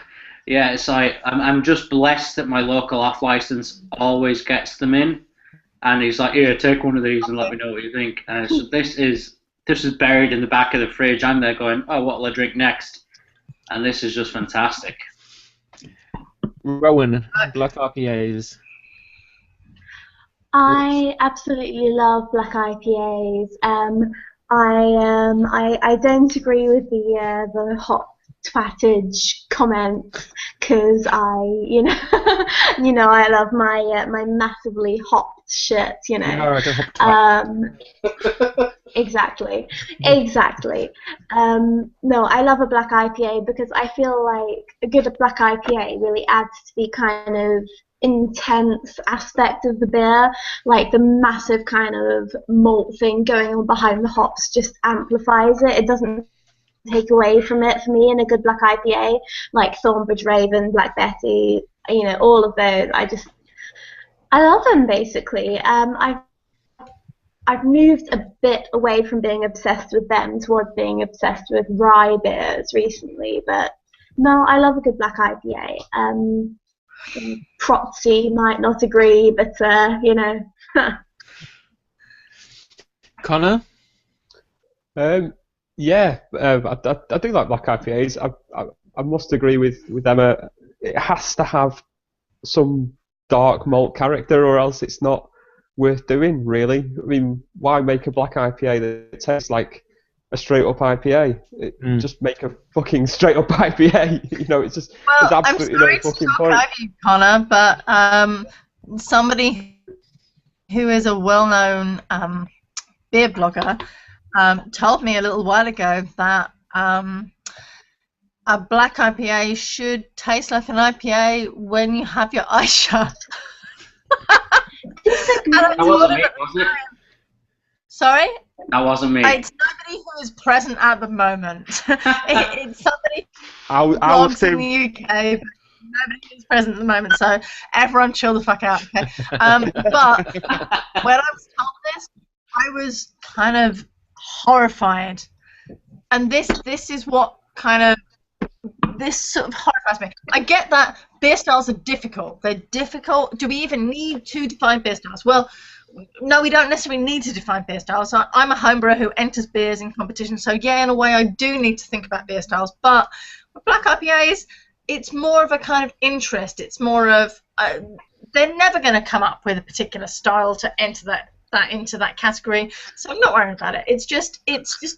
Yeah, it's like I'm just blessed that my local off license always gets them in, and he's like, "Here, take one of these and let me know what you think." And so this is buried in the back of the fridge. I'm there going, "Oh, what'll I drink next?" And this is just fantastic. Rowan, black IPAs. I absolutely love black IPAs. I don't agree with the hot twattage comments because I love my massively hopped shit. Exactly. No, I love a black IPA because I feel like a good black IPA really adds to the kind of intense aspect of the beer, like the massive kind of malt thing going on behind the hops just amplifies it. It doesn't take away from it for me in a good black IPA, like Thornbridge Raven, Black Betty, all of those. I love them basically. I've moved a bit away from being obsessed with them towards being obsessed with rye beers recently, but no, I love a good black IPA. Protsy might not agree, but Connor? Yeah, I do like black IPAs. I must agree with Emma. It has to have some dark malt character, or else it's not worth doing, really. I mean, why make a black IPA that tastes like a straight up IPA? Just make a fucking straight up IPA. It's just there's absolutely no fucking point. I'm sorry to talk over you, Connor, but somebody who is a well-known beer blogger told me a little while ago that a black IPA should taste like an IPA when you have your eyes shut. That wasn't me, was it? Sorry? That wasn't me. It's somebody who is present at the moment. It's somebody who I would blogs say in the UK, but nobody is present at the moment, so everyone chill the fuck out, okay? But when I was told this, I was kind of horrified. And this is what this sort of horrifies me. I get that beer styles are difficult. They're difficult. Do we even need to define beer styles? Well, no, we don't necessarily need to define beer styles. I'm a homebrewer who enters beers in competition, so yeah, in a way I do need to think about beer styles. But with black IPAs, it's more of a kind of interest. It's more of they're never going to come up with a particular style to enter that into that category, so I'm not worried about it. It's just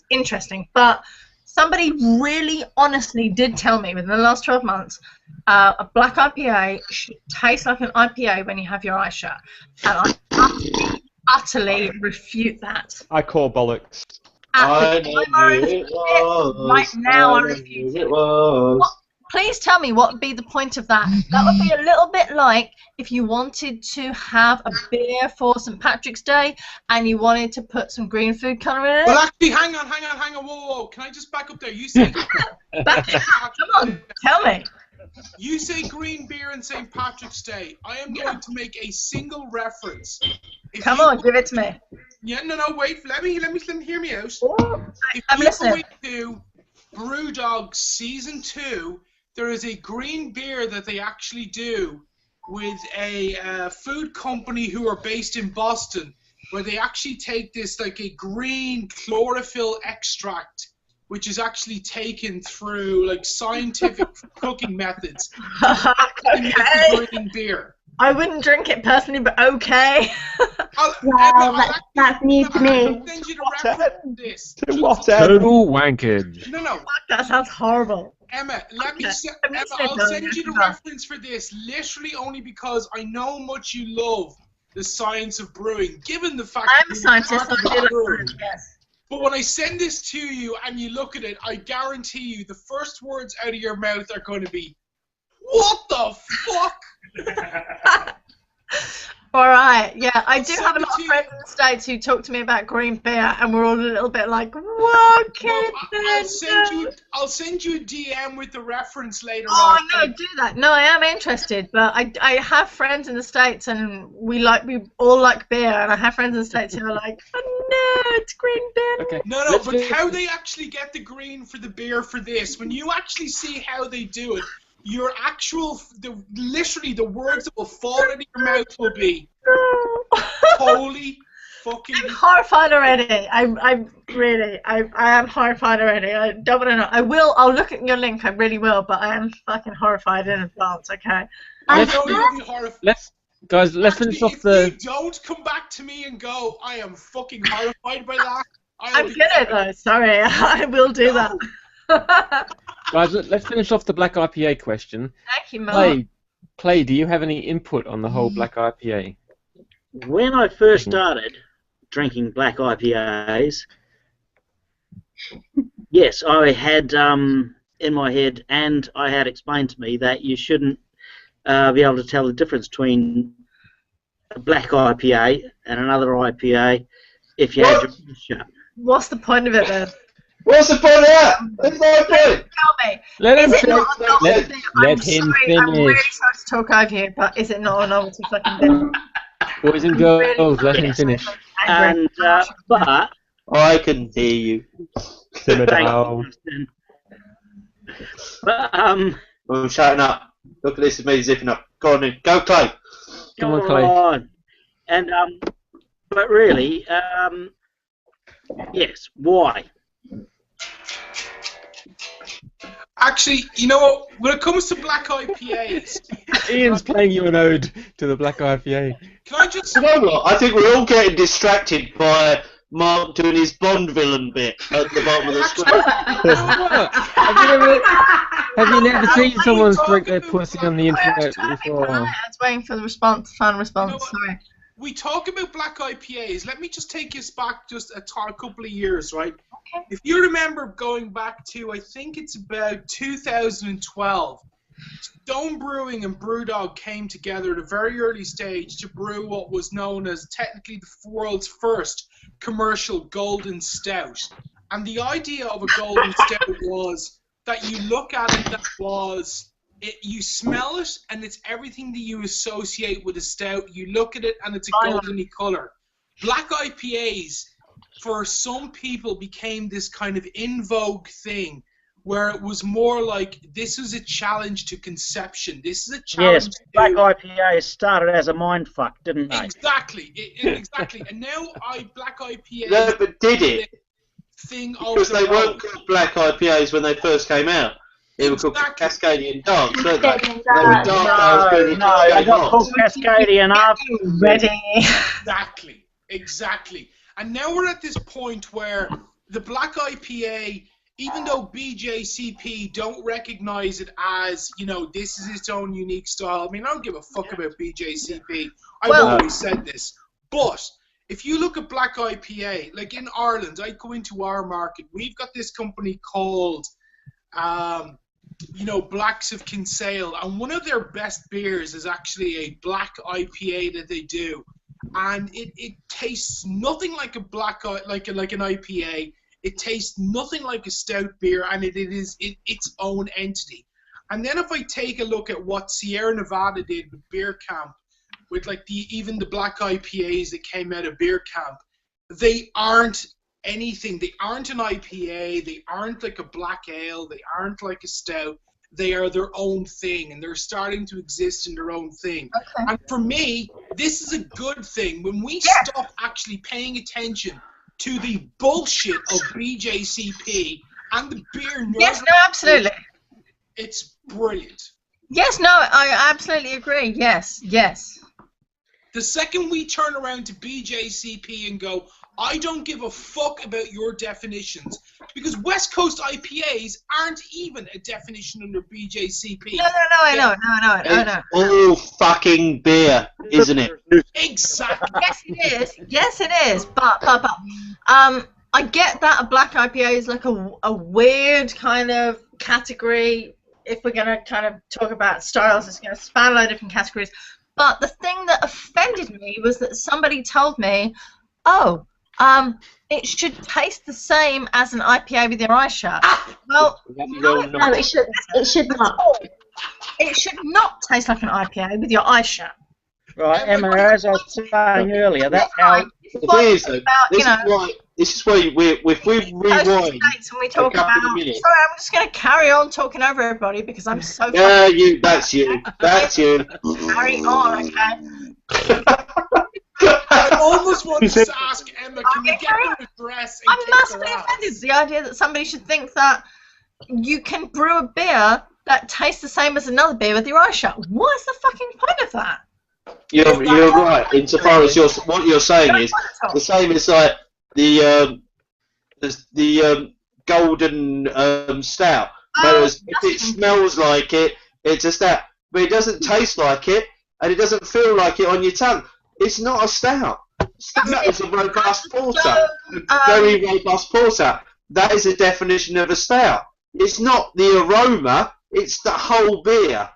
interesting. But somebody really honestly did tell me within the last 12 months a black IPA should taste like an IPA when you have your eyes shut. And I utterly refute that. I call bollocks. I knew it was. Right now I refute it. Please tell me what would be the point of that. That would be a little bit like if you wanted to have a beer for St. Patrick's Day and you wanted to put some green food colour in it. Well, actually, hang on, whoa. Can I just back up there? You say... Come on, tell me. You say green beer on St. Patrick's Day. I am going to make a single reference. Come on, give it to me. Yeah, no, wait. Let me hear me out. I'm listening. If you go into Brewdog Season 2, there is a green beer that they actually do with a food company who are based in Boston, where they actually take this like a green chlorophyll extract, which is actually taken through like scientific cooking methods. Okay. Green beer. I wouldn't drink it personally, but okay. Wow, that's new to me. I'll send you the reference to this. Total wankage. No. That sounds horrible. Emma, I'll send you the reference for this, literally only because I know how much you love the science of brewing, given the fact I'm a scientist, so I do like brewing, yes. But when I send this to you and you look at it, I guarantee you the first words out of your mouth are going to be, What the fuck? All right, yeah, I do have a lot of friends in the States who talk to me about green beer, and we're all a little bit like, what can I'll send you a DM with the reference later Oh, on. no, do that. No, I am interested, but I have friends in the States, and we all like beer, and I have friends in the States who are like, oh no, it's green beer. Okay. No, but how they actually get the green for the beer for this, when you actually see how they do it, your literally the words that will fall out of your mouth will be, holy fucking... I'm horrified already. I am horrified already. I don't want to know. I'll look at your link, I really will, but I am fucking horrified in advance, okay? I know you'll be horrified. Let's finish off the... If you don't come back to me and go, I am fucking horrified by that, I'm gonna though, sorry, I will do that. Guys, let's finish off the black IPA question. Thank you, Mark. Clay, do you have any input on the whole black IPA? When I first started drinking black IPAs, yes, I had in my head, and I had explained to me that you shouldn't be able to tell the difference between a black IPA and another IPA if you had your mouth shut. What's the point of it then? What's the point of that? That's my point. Tell me. Let him is it not a novelty thing? let him sorry, I'm really finish. sorry to talk over you, but is it not a novelty fucking thing? Boys and girls, let him finish. And but I can hear you. Simmer down. But I'm shutting up. Look at this, is me zipping up. Go on then. Go, Clay. Come on, Clay. on. And but really, yes. Why? Actually, you know what? When it comes to black IPAs, Ian's playing you an ode to the black IPA. can I just... You know what? I think we're all getting distracted by Mark doing his Bond villain bit at the bottom of the screen. Have you never seen someone strike their pussy on the internet before? I was waiting for the final response. Sorry. We talk about black IPAs. Let me just take us back just a couple of years, right? Okay. If you remember going back to, I think it's about 2012, Stone Brewing and Brewdog came together at a very early stage to brew what was known as technically the world's first commercial golden stout. And the idea of a golden stout was that you look at it you smell it, and it's everything that you associate with a stout. You look at it, and it's a goldeny colour. Black IPAs, for some people, became this kind of in vogue thing, where it was more like, this is a challenge to conception. This is a challenge Yes, black IPAs started as a mindfuck, didn't they? Exactly, exactly. And now black IPAs... No, but did it? Thing because they weren't called black IPAs when they first came out. They were called Cascadian Darks, weren't they? They were dark. No, they got called Cascadian after. Ready. Exactly. And now we're at this point where the black IPA, even though BJCP don't recognize it as, this is its own unique style. I mean, I don't give a fuck about BJCP. I've always said this. But if you look at black IPA, like in Ireland, I go into our market, we've got this company called... Blacks of Kinsale, and one of their best beers is actually a black IPA that they do, and it tastes nothing like a like an IPA. It tastes nothing like a stout beer, and it is its own entity. And then if I take a look at what Sierra Nevada did with Beer Camp, with like even the black IPAs that came out of Beer Camp, they aren't anything. They aren't an IPA. They aren't like a black ale. They aren't like a stout. They are their own thing, and they're starting to exist in their own thing. Okay. And for me, this is a good thing. When we stop actually paying attention to the bullshit of BJCP and the beer... Yes, no, absolutely. It's brilliant. Yes, no, I absolutely agree. Yes. The second we turn around to BJCP and go, I don't give a fuck about your definitions, because West Coast IPAs aren't even a definition under BJCP. No, I know. All fucking beer, isn't it? Exactly. Yes, it is. But I get that a black IPA is like a weird kind of category. if we're going to kind of talk about styles, it's going to span a lot of different categories. But the thing that offended me was that somebody told me, oh, it should taste the same as an IPA with your eyes shut. Well, no, it should not. It should not taste like an IPA with your eyes shut. Right, Emma, as I was saying earlier, that's how... This is why if we rewind when we talk about, sorry, I'm just going to carry on talking over everybody because I'm so. Yeah, that's you. Carry on, okay. I almost wanted to ask Emma, can you get her address? I'm massively offended. The idea that somebody should think that you can brew a beer that tastes the same as another beer with your eyes shut. What is the fucking point of that? You're right. Insofar as what you're saying is the same as like the golden stout. Whereas if it smells like it, it's a stout, but it doesn't taste like it, and it doesn't feel like it on your tongue. It's not a stout. Stout is a robust porter, a very robust porter. That is the definition of a stout. It's not the aroma; it's the whole beer.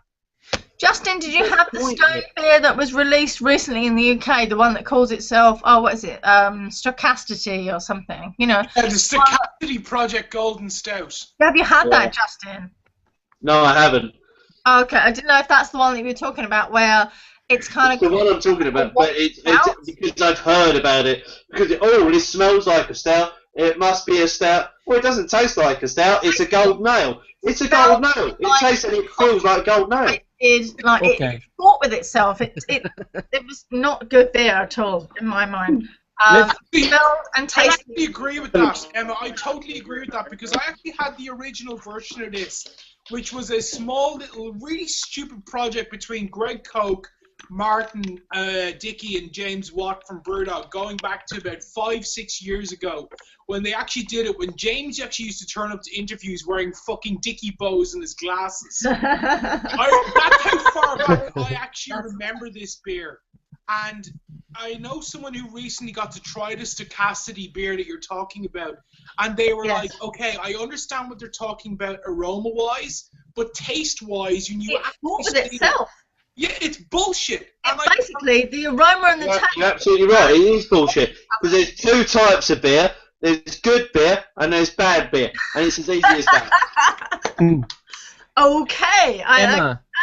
Justin, did you have the stone beer that was released recently in the UK? The one that calls itself, what is it? Stochasticity or something, you know? Yeah, the Stochasticity Project Golden Stout. Have you had that, Justin? No, I haven't. Oh, okay, I didn't know if that's the one that you were talking about, where it's kind of... the one I'm talking about, but it's because I've heard about it. Because, this smells like a stout. It must be a stout. Well, it doesn't taste like a stout. It's a gold nail. It's a gold nail. It tastes and it feels like gold nail. It fought with itself. It was not good beer at all in my mind. Smelled and tasted. I actually agree with that, Emma. I totally agree with that because I actually had the original version of this, which was a small little, really stupid project between Greg Koch, Martin Dickey, and James Watt from Brewdog, going back to about 5-6 years ago, when they actually did it, when James actually used to turn up to interviews wearing fucking Dickey bows in his glasses. That's how far back I actually remember this beer. And I know someone who recently got to try the Stochasticity beer that you're talking about, and they were like, okay, I understand what they're talking about aroma-wise, but taste-wise, you fought with itself. Yeah, it's bullshit. Basically, the aroma and the taste. You're absolutely right. It is bullshit. Because there's two types of beer. There's good beer and there's bad beer. And it's as easy as that. Okay.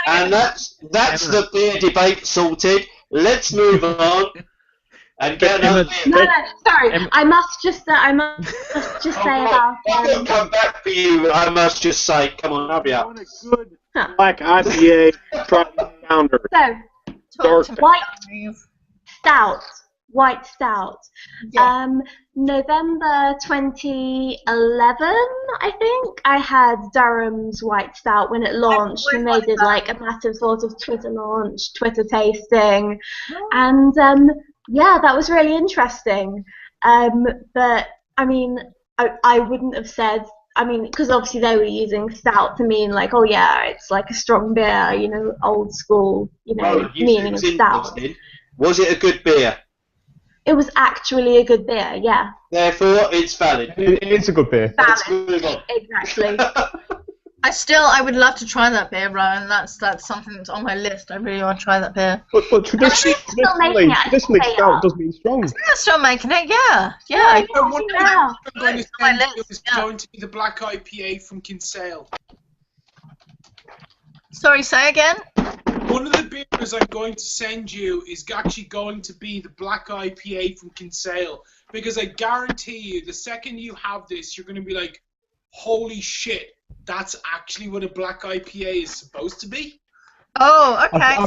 And that's the beer debate sorted. Let's move on. And get another beer. No, sorry. I must just say about... I will come back for you, I must just say. Come on, hurry up. Black IPA founder. So, white stout. Yeah. November 2011, I think, I had Durham's white stout when it launched, and they did like a massive sort of Twitter launch, Twitter tasting, and yeah, that was really interesting. But I mean, I wouldn't have said. I mean, because obviously they were using stout to mean like, oh yeah, it's like a strong beer, you know, old school, meaning of stout. Was it a good beer? It was actually a good beer, yeah. Therefore, it's valid. It is a good beer. Valid. Exactly. I would love to try that beer, Rowan. That's something that's on my list. I really want to try that beer. But traditionally, stout does mean strong. They're still making it, yeah. One thing I'm going to send you is going to be the Black IPA from Kinsale. Sorry, say again? One of the beers I'm going to send you is actually going to be the Black IPA from Kinsale, because I guarantee you, the second you have this, you're going to be like, holy shit, that's actually what a Black IPA is supposed to be. Oh, okay.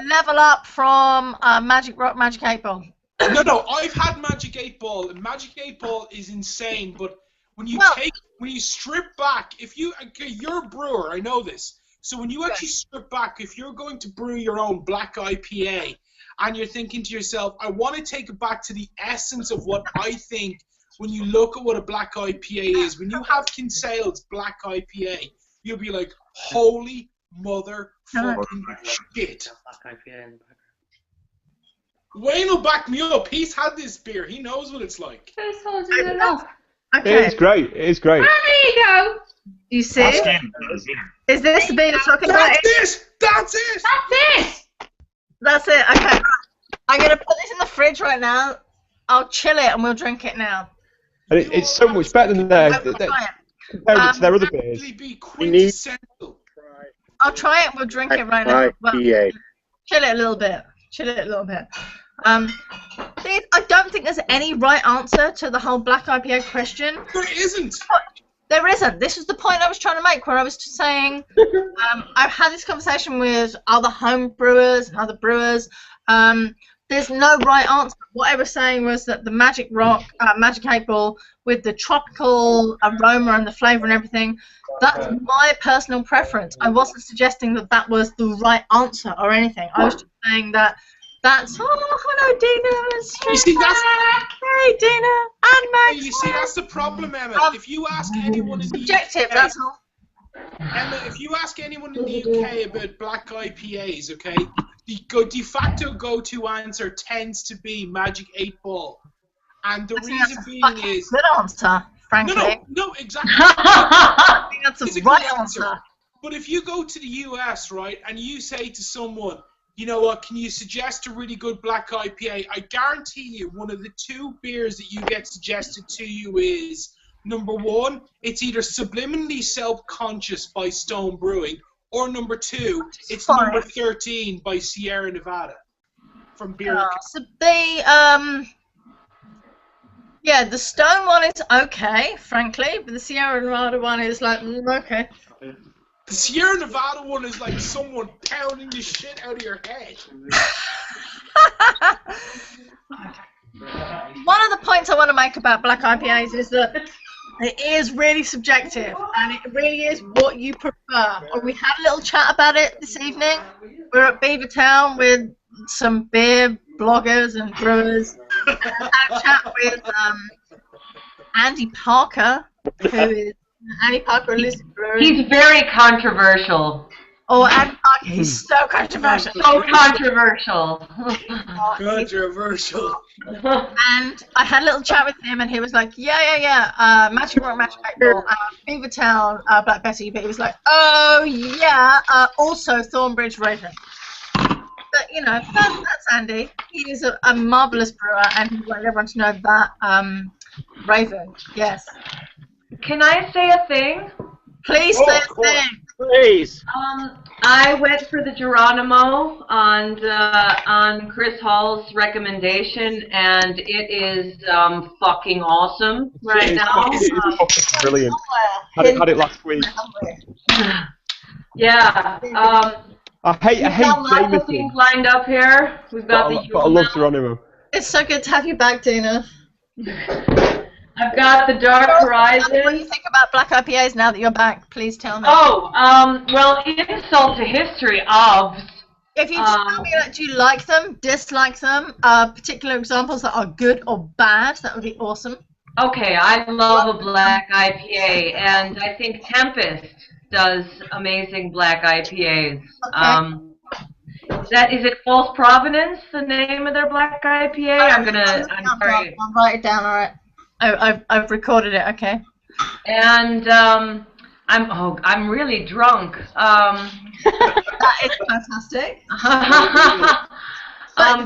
Level up from Magic 8 Ball. No, I've had Magic 8 Ball, and Magic 8 Ball is insane, but when you strip back, you're a brewer, I know this. So when you actually strip back, if you're going to brew your own Black IPA, and you're thinking to yourself, I want to take it back to the essence of what I think when you look at what a Black IPA is. When you have Kinsale's Black IPA, you'll be like, holy motherfucking shit. Wayne will back me up. He's had this beer. He knows what it's like. Okay. It is great. It is great. There you go. You see? Is this the beer you're talking about? That's it! That's it. Okay. I'm gonna put this in the fridge right now. I'll chill it and we'll drink it now. And it's so much better than theirs. Compared to their other beers. I'll try it. We'll drink it right now. Well, chill it a little bit. See, I don't think there's any right answer to the whole black IPA question. There isn't. There isn't. This was the point I was trying to make, where I was just saying, I've had this conversation with other home brewers and other brewers. There's no right answer. What I was saying was that the Magic 8 Ball, with the tropical aroma and the flavour and everything, that's my personal preference. I wasn't suggesting that that was the right answer or anything. I was just saying that that's... Oh, hello, Dina. You see, that's... Hey, Dina. And Max. You see, that's the problem, Emma. If you ask anyone in the subjective, UK, that's all. Emma, if you ask anyone in the UK about black IPAs, okay, the de facto go-to answer tends to be Magic 8 Ball. And the reason being is... Good answer, frankly. No, exactly. I think that's a right answer. But if you go to the US, right, and you say to someone, you know what, can you suggest a really good black IPA? I guarantee you one of the two beers that you get suggested to you is, number one, it's either Subliminally Self-Conscious by Stone Brewing, or number two, it's number 13 by Sierra Nevada from Beer. So yeah, the Stone one is okay, frankly, but the Sierra Nevada one is like, okay. The Sierra Nevada one is like someone pounding the shit out of your head. One of the points I want to make about black IPAs is that it is really subjective, and it really is what you prefer. We had a little chat about it this evening. We're at Beavertown with some beer bloggers and brewers. And I had a chat with Andy Parker, who is Andy Parker, Lucid Brewery. He's very controversial. Oh, Andy Parker, he's so controversial. So controversial. Controversial. And I had a little chat with him, and he was like, yeah, Magic Rock, Magic 8 Ball, Beavertown, Black Betty, but he was like, oh, yeah, also Thornbridge Raven. But, you know, that's Andy. He is a marvellous brewer, and he wanted everyone to know that Raven, yes. Can I say a thing? Please say a thing. Please. I went for the Geronimo on Chris Hall's recommendation, and it is fucking awesome right now. It's fucking brilliant. Had it last week. Yeah. I hate lots of things lined up here. We've got but I love Geronimo. It's so good to have you back, Dina. I've got the Dark Horizon. What do you think about black IPAs now that you're back? Please tell me. Oh, well, insult to history, obvs. If you tell me that you like them, dislike them, particular examples that are good or bad, that would be awesome. Okay, I love a black IPA, and I think Tempest does amazing black IPAs. Okay. Is it False Provenance, the name of their black IPA? I'm sorry. I'll write it down, alright. I've recorded it, okay. And I'm really drunk. That is fantastic.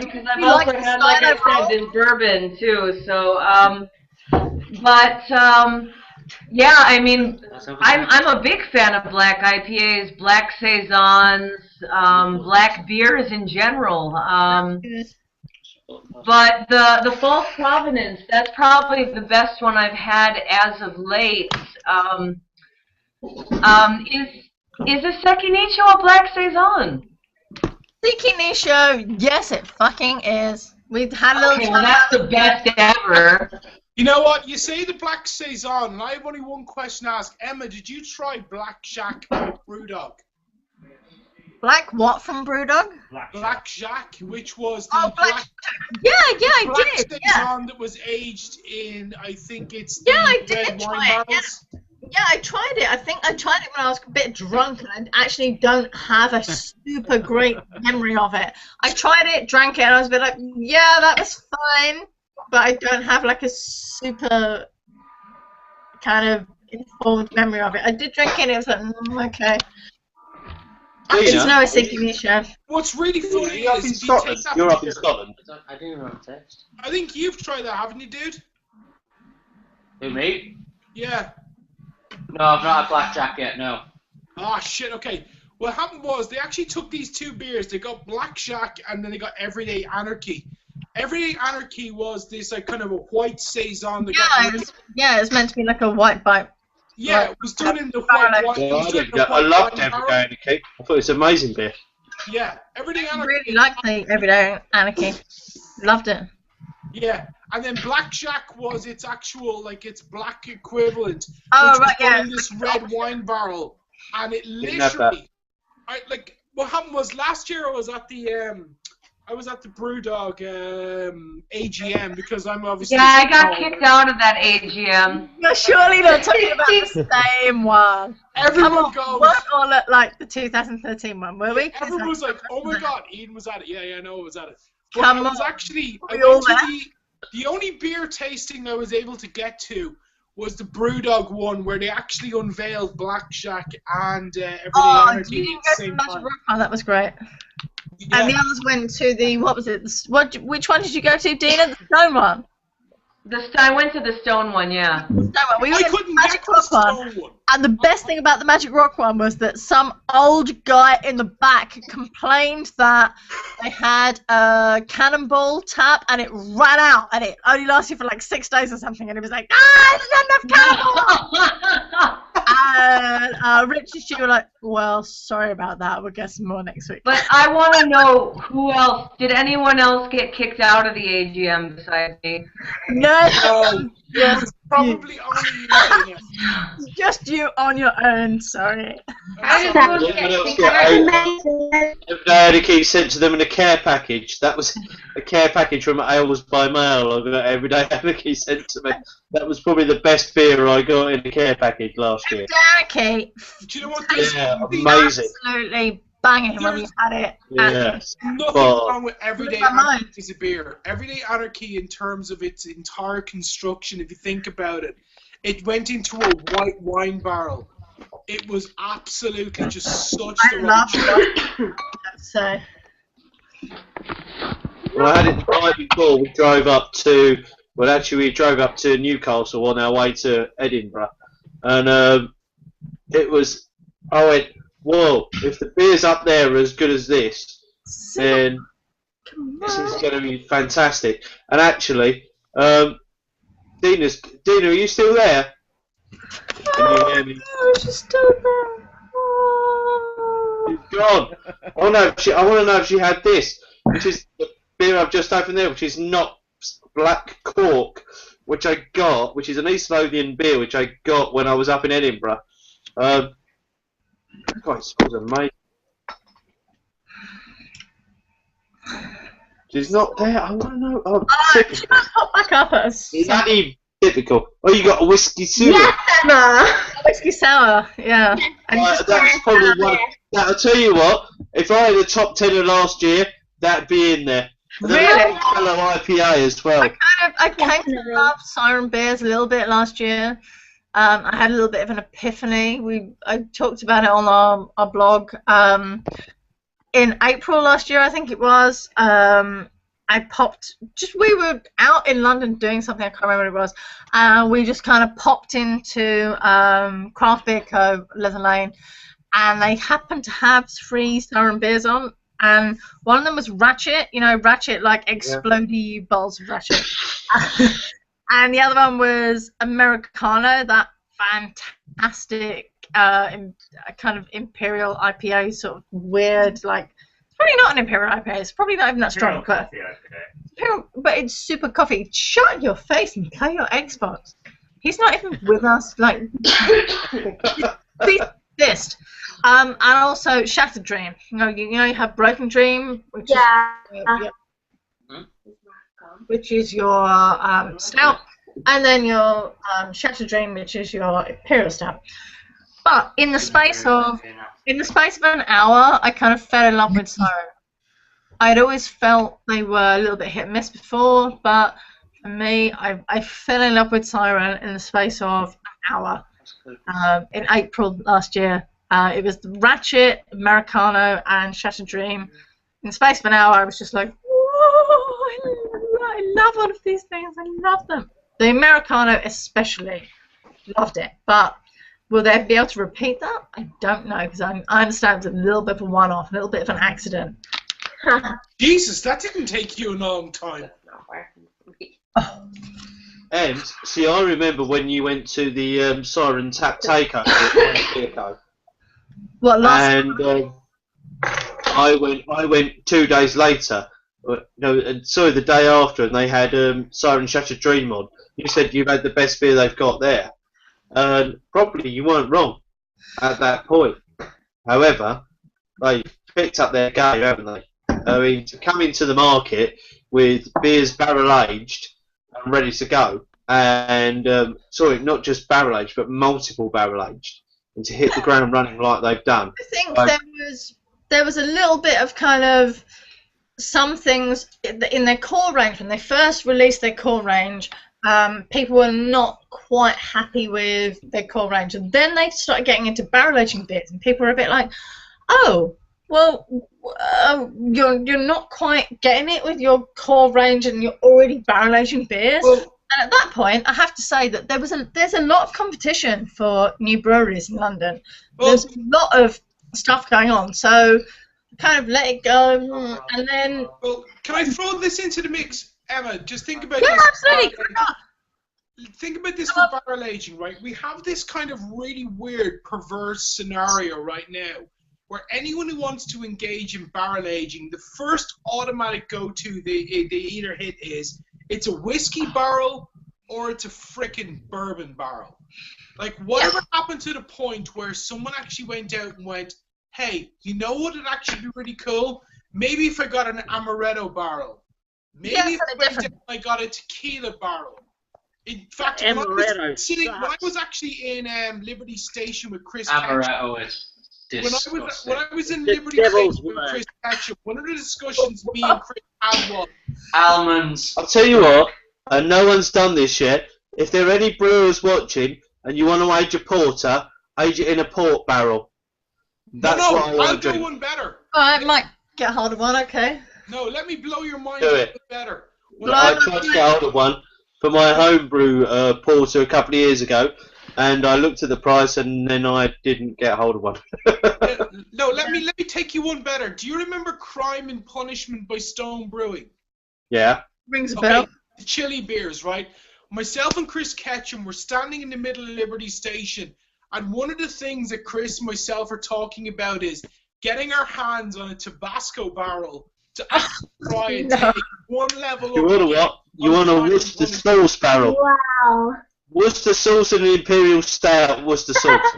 Because I've also had, like I said, this bourbon too. So, yeah, I mean, I'm a big fan of black IPAs, black saisons, black beers in general. But the False Provenance, that's probably the best one I've had as of late. Is a Sekinicho a black saison? Sekinicho, yes, it fucking is. We've had a little. Okay, well, that's the best ever. You know what? You say the black saison, and I have only one question to ask. Emma, did you try Black Jack from Brewdog? Black what from Brewdog? Black Jack, which was the black. Yeah, I did. Saison that was aged in, I think it's I did red try wine it. barrels. Yeah, I tried it. I think I tried it when I was a bit drunk, and I actually don't have a super great memory of it. I tried it, drank it, and I was a bit like, yeah, that was fine, but I don't have like a super kind of informed memory of it. I did drink it, and it was like, okay. There's no signature. What's really funny You're up is in if you take Scotland. that You're up in beer- Scotland. I didn't know text. I think you've tried that, haven't you, dude? Who, me? Yeah. No, I've not had blackjack yet, no. Ah, shit, okay. What happened was they actually took these two beers. They got Black Shack and then they got Everyday Anarchy. Everyday Anarchy was this like kind of a white saison. That Yeah, it's meant to be like a white bite. Yeah, it was done in the white wine. Yeah, I loved Everyday Anarchy. I thought it was an amazing beer. Yeah, Everyday I Anarchy. really like the Everyday Anarchy. Loved it. Yeah, and then Black Shack was its actual, like, its black equivalent. Oh, which right, was done yeah. in this red wine barrel. And it Didn't have that. literally... what happened was last year I was at the Brewdog AGM because I'm obviously... Yeah, I got kicked out of that AGM. You're surely not talking about the same one. Everyone goes... We're all at like the 2013 one, were we? Everyone was like, oh my god, Ian was at it. Yeah, I know it was at it. But Come I was on. actually... I We all went to there? the only beer tasting I was able to get to was the Brewdog one where they actually unveiled Black Shack and Everyday Anarchy you at didn't the go to same Magic time. Rock? Oh, that was great. Yeah. And the others went to the, what was it? Which one did you go to, Dina? The Stone one? I went to the Stone one, yeah. Stone one. We went to the couldn't Magic get to the Rock Stone one. And the best thing about the Magic Rock one was that some old guy in the back complained that they had a cannonball tap and it ran out and it only lasted for like 6 days or something, and he was like, there's not enough cannonball! And Rich and she were like, well, sorry about that, we'll get some more next week. But I want to know who else. Did anyone else get kicked out of the AGM besides me? No. Yes, probably only you. Dina. Just you on your own, sorry. Everyday Anarchy sent to them in a care package. That was a care package from Ales by Mail. I got Everyday Anarchy sent to me. That was probably the best beer I got in a care package last year. Okay. Do you know what? Yeah, amazing. Absolutely banging when we had it. Yes. Nothing But- wrong with Everyday Blew my Anarchy as a beer. Everyday Anarchy, in terms of its entire construction, if you think about it, it went into a white wine barrel. It was absolutely just such I the love right it. So. Well, I had it the night before. We drove up to, we drove up to Newcastle on our way to Edinburgh, and it was. I went, whoa! If the beers up there are as good as this, then this is going to be fantastic. And actually, Dina, are you still there? Can you hear me? Oh, she's still there. She's gone. I want to know if she had this, which is the beer I've just opened there, which is not Black Cork, which I got, which is an East Lothian beer, which I got when I was up in Edinburgh. God, it smells amazing. She's not there. I want to know. Oh, She might pop back up at us. it's actually difficult. Oh, you got a whiskey sour. Yes, Emma! Whiskey sour, yeah. And That's probably one. I'll tell you what. If I had the top 10 of last year, that'd be in there. And then Really? fellow IPA as well. I came to love Siren Beers a little bit last year. I had a little bit of an epiphany. I talked about it on our blog. In April last year, I think it was, I popped, we were out in London doing something, I can't remember what it was, we just kind of popped into Craft Beer Co, Leather Lane, and they happened to have 3 Siren Beers on, and one of them was Ratchet, Ratchet, like explodey balls of Ratchet. And the other one was Americano, that fantastic kind of Imperial IPA, sort of weird, like, it's probably not an Imperial IPA, it's probably not even that strong, but it's super coffee. Shut your face and play your Xbox. He's not even with us, like, be pissed. And also Shattered Dream. You have Broken Dream, which is your stout, and then your Shattered Dream, which is your Imperial stout. But in the space of an hour, I kind of fell in love with Siren. I'd always felt they were a little bit hit and miss before, but for me, I fell in love with Siren in the space of an hour in April last year. It was Ratchet, Americano, and Shattered Dream. In the space of an hour, I was just like, whoa, I love all of these things. I love them. The Americano especially, loved it. But will they be able to repeat that? I don't know, because I understand it's a little bit of a one-off, a little bit of an accident. Jesus, that didn't take you a long time. And see, I remember when you went to the Siren Tap Takeover at Pirco. What, last And I went 2 days later. Sorry, the day after, and they had Siren Shattered Dream on. You said you had the best beer they've got there. Probably you weren't wrong at that point. However, they picked up their game, haven't they? I mean, to come into the market with beers barrel aged and ready to go, and sorry, not just barrel aged, but multiple barrel aged, and to hit the ground running like they've done. I think there was a little bit of kind of some things in their core range. When they first released their core range, people were not quite happy with their core range, and then they started getting into barrel aging beers, and people were a bit like, oh, well, you're not quite getting it with your core range, and you're already barrel aging beers. Well, and at that point, I have to say that there's a lot of competition for new breweries in London. There's a lot of stuff going on, so kind of let it go, and then. Well, can I throw this into the mix, Emma? Just think about Yeah, this. absolutely. Think about this for barrel aging, right? We have this kind of really weird, perverse scenario right now, where anyone who wants to engage in barrel aging, the first automatic go-to they either hit is it's a whiskey barrel or it's a frickin' bourbon barrel. Like, whatever happened to the point where someone actually went out and went, hey, you know what would actually be really cool? Maybe if I got an amaretto barrel. Maybe if I went out and I got a tequila barrel. In fact, when I was actually in Liberty Station with Chris Amaretto is disgusting. When I was in Liberty Station with Chris Ketchum, one of the discussions me and Chris had was almonds. I'll tell you what, and no one's done this yet. If there are any brewers watching and you want to age a porter, age it in a port barrel. That's what I want I'll to do. do one better. I might get hold of one, okay. No, let me blow your mind Do a it. bit better. I tried to get hold of one for my homebrew porter a couple of years ago, and I looked at the price, and then I didn't get hold of one. No, let me take you one better. Do you remember Crime and Punishment by Stone Brewing? Yeah. Rings a bell. The chili beers, right? Myself and Chris Ketchum were standing in the middle of Liberty Station, and one of the things that Chris and myself are talking about is getting our hands on a Tabasco barrel to actually try and take one level You up. want a what? You want a Worcester sauce barrel? Wow. Worcester sauce and an Imperial Stout Worcester sauce.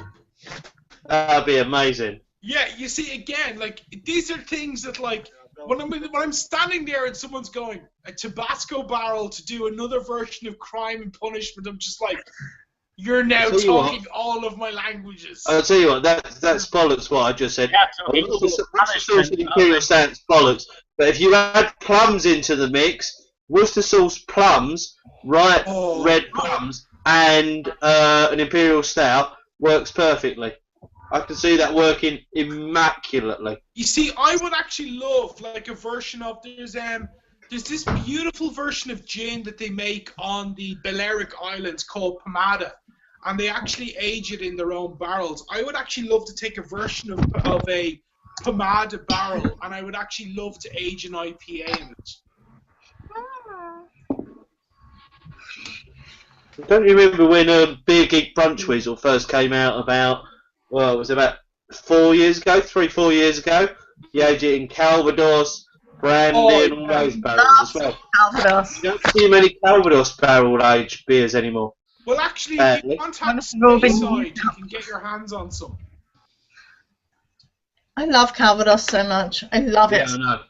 That'd be amazing. Yeah, you see, again, like, these are things that, like, when I'm standing there and someone's going, a Tabasco barrel to do another version of Crime and Punishment, I'm just like, you're now talking all of my languages. I'll tell you what, that's bollocks what I just said. Worcester sauce and Imperial Stout's bollocks. But if you add plums into the mix, Worcester sauce plums, red plums, and an Imperial Stout works perfectly. I can see that working immaculately. You see, I would actually love like a version of there's this beautiful version of gin that they make on the Balearic Islands called Pomada, and they actually age it in their own barrels. I would actually love to take a version of a Pomada barrel, and I would actually love to age an IPA in it. Don't you remember when Beer Geek Brunch Weasel first came out about, well, it was about 4 years ago, 3-4 years ago? You aged it in Calvados, brandy, and all those barrels as well. Calvados. You don't see many Calvados barrel-aged beers anymore. Well, actually, if you contact Speyside, you can get your hands on some. I love Calvados so much. I love it. Yeah, I know.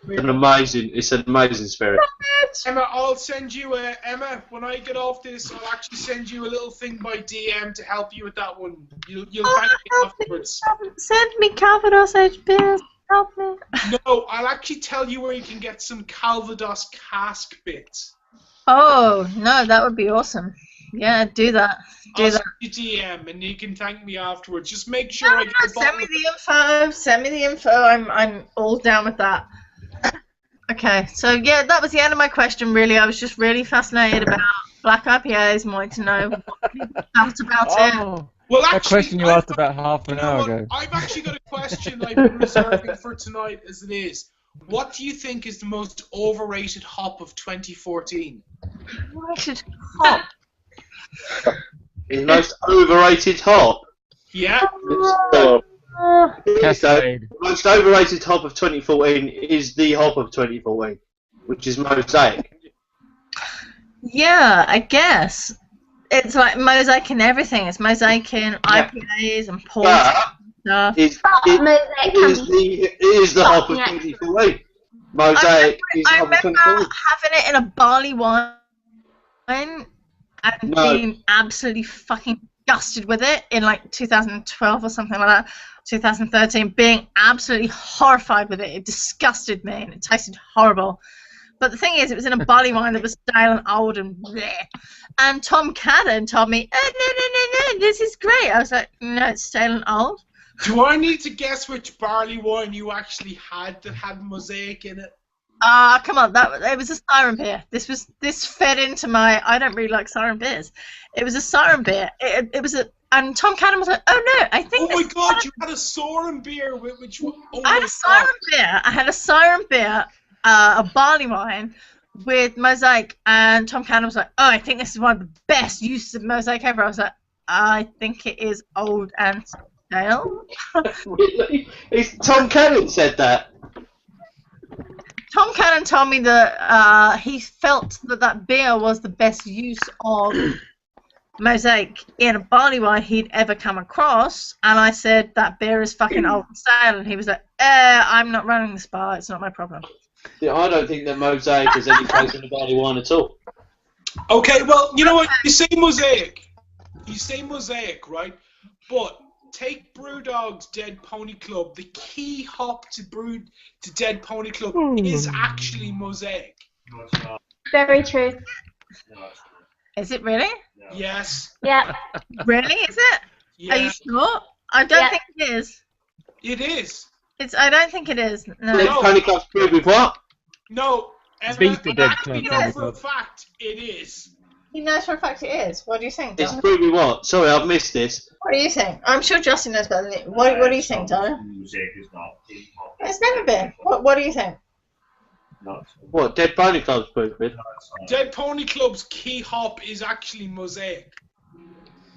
It's an amazing spirit. Emma, I'll send you Emma, when I get off this, I'll actually send you a little thing by DM to help you with that one. You'll thank me afterwards. Send me Calvados aged beers. Help me. No, I'll actually tell you where you can get some Calvados cask bits. Oh, no, that would be awesome. Yeah, do that. I'll send you DM and you can thank me afterwards. Just make sure I get the Send me the info. Send me the info. I'm all down with that. Okay, so yeah, that was the end of my question. Really, I was just really fascinated about black IPAs and wanting to know what people felt about it. Well, that actually, question you asked about half an hour ago. I've actually got a question I've been reserving for tonight as it is. What do you think is the most overrated hop of 2014? Overrated hop? The most overrated hop? Yeah. Cascade. The most overrated hop of 2014 is the hop of 2014, which is Mosaic. Yeah, I guess. It's like Mosaic in everything. It's Mosaic in IPAs and ports and stuff. It is the hop of 2014. Mosaic is the I hop of remember 2014. having it in a barley wine and being absolutely fucking disgusted with it in like 2012 or something like that, 2013, being absolutely horrified with it. It disgusted me and it tasted horrible. But the thing is, it was in a barley wine that was stale and old and bleh. And Tom Cadden told me, oh, no, this is great. I was like, no, it's stale and old. Do I need to guess which barley wine you actually had that had Mosaic in it? Come on, it was a siren beer. This fed into my. I don't really like siren beers. It was a siren beer. It was a. And Tom Cadden was like, oh no, I think. Oh my god, you had a siren beer with which one? Oh I had a siren beer. I had a siren beer, a barley wine with Mosaic, and Tom Cadden was like, oh, I think this is one of the best uses of Mosaic ever. I was like, I think it is old and stale. Really? Tom Cadden said that. Tom Cadden told me that he felt that beer was the best use of Mosaic in a barley wine he'd ever come across, and I said that beer is fucking old and stale, and he was like, I'm not running this bar, it's not my problem. Yeah, I don't think that Mosaic has any place in the barley wine at all. Okay, well, you know what? You say Mosaic, right? But take Brewdog's Dead Pony Club. The key hop to Dead Pony Club is actually Mosaic. No, it's not. Very true. No, it's not. Is it really? No. Yes. Yeah. Really? Is it? Yeah. Are you sure? I don't think it is. It is. I don't think it is. No. Dead Pony Club's brewed with what? No. Beat the Dead I Pony know for a Club. fact it is. He knows for a fact it is. What do you think, It's Don? brewed with what? Sorry, I've missed this. What do you think? I'm sure Justin knows better than you. What do you think, Don? Mosaic is not key hop. It's never been. What do you think? No, it's What? Dead Pony Club's brewed with? Dead Pony Club's key hop is actually Mosaic.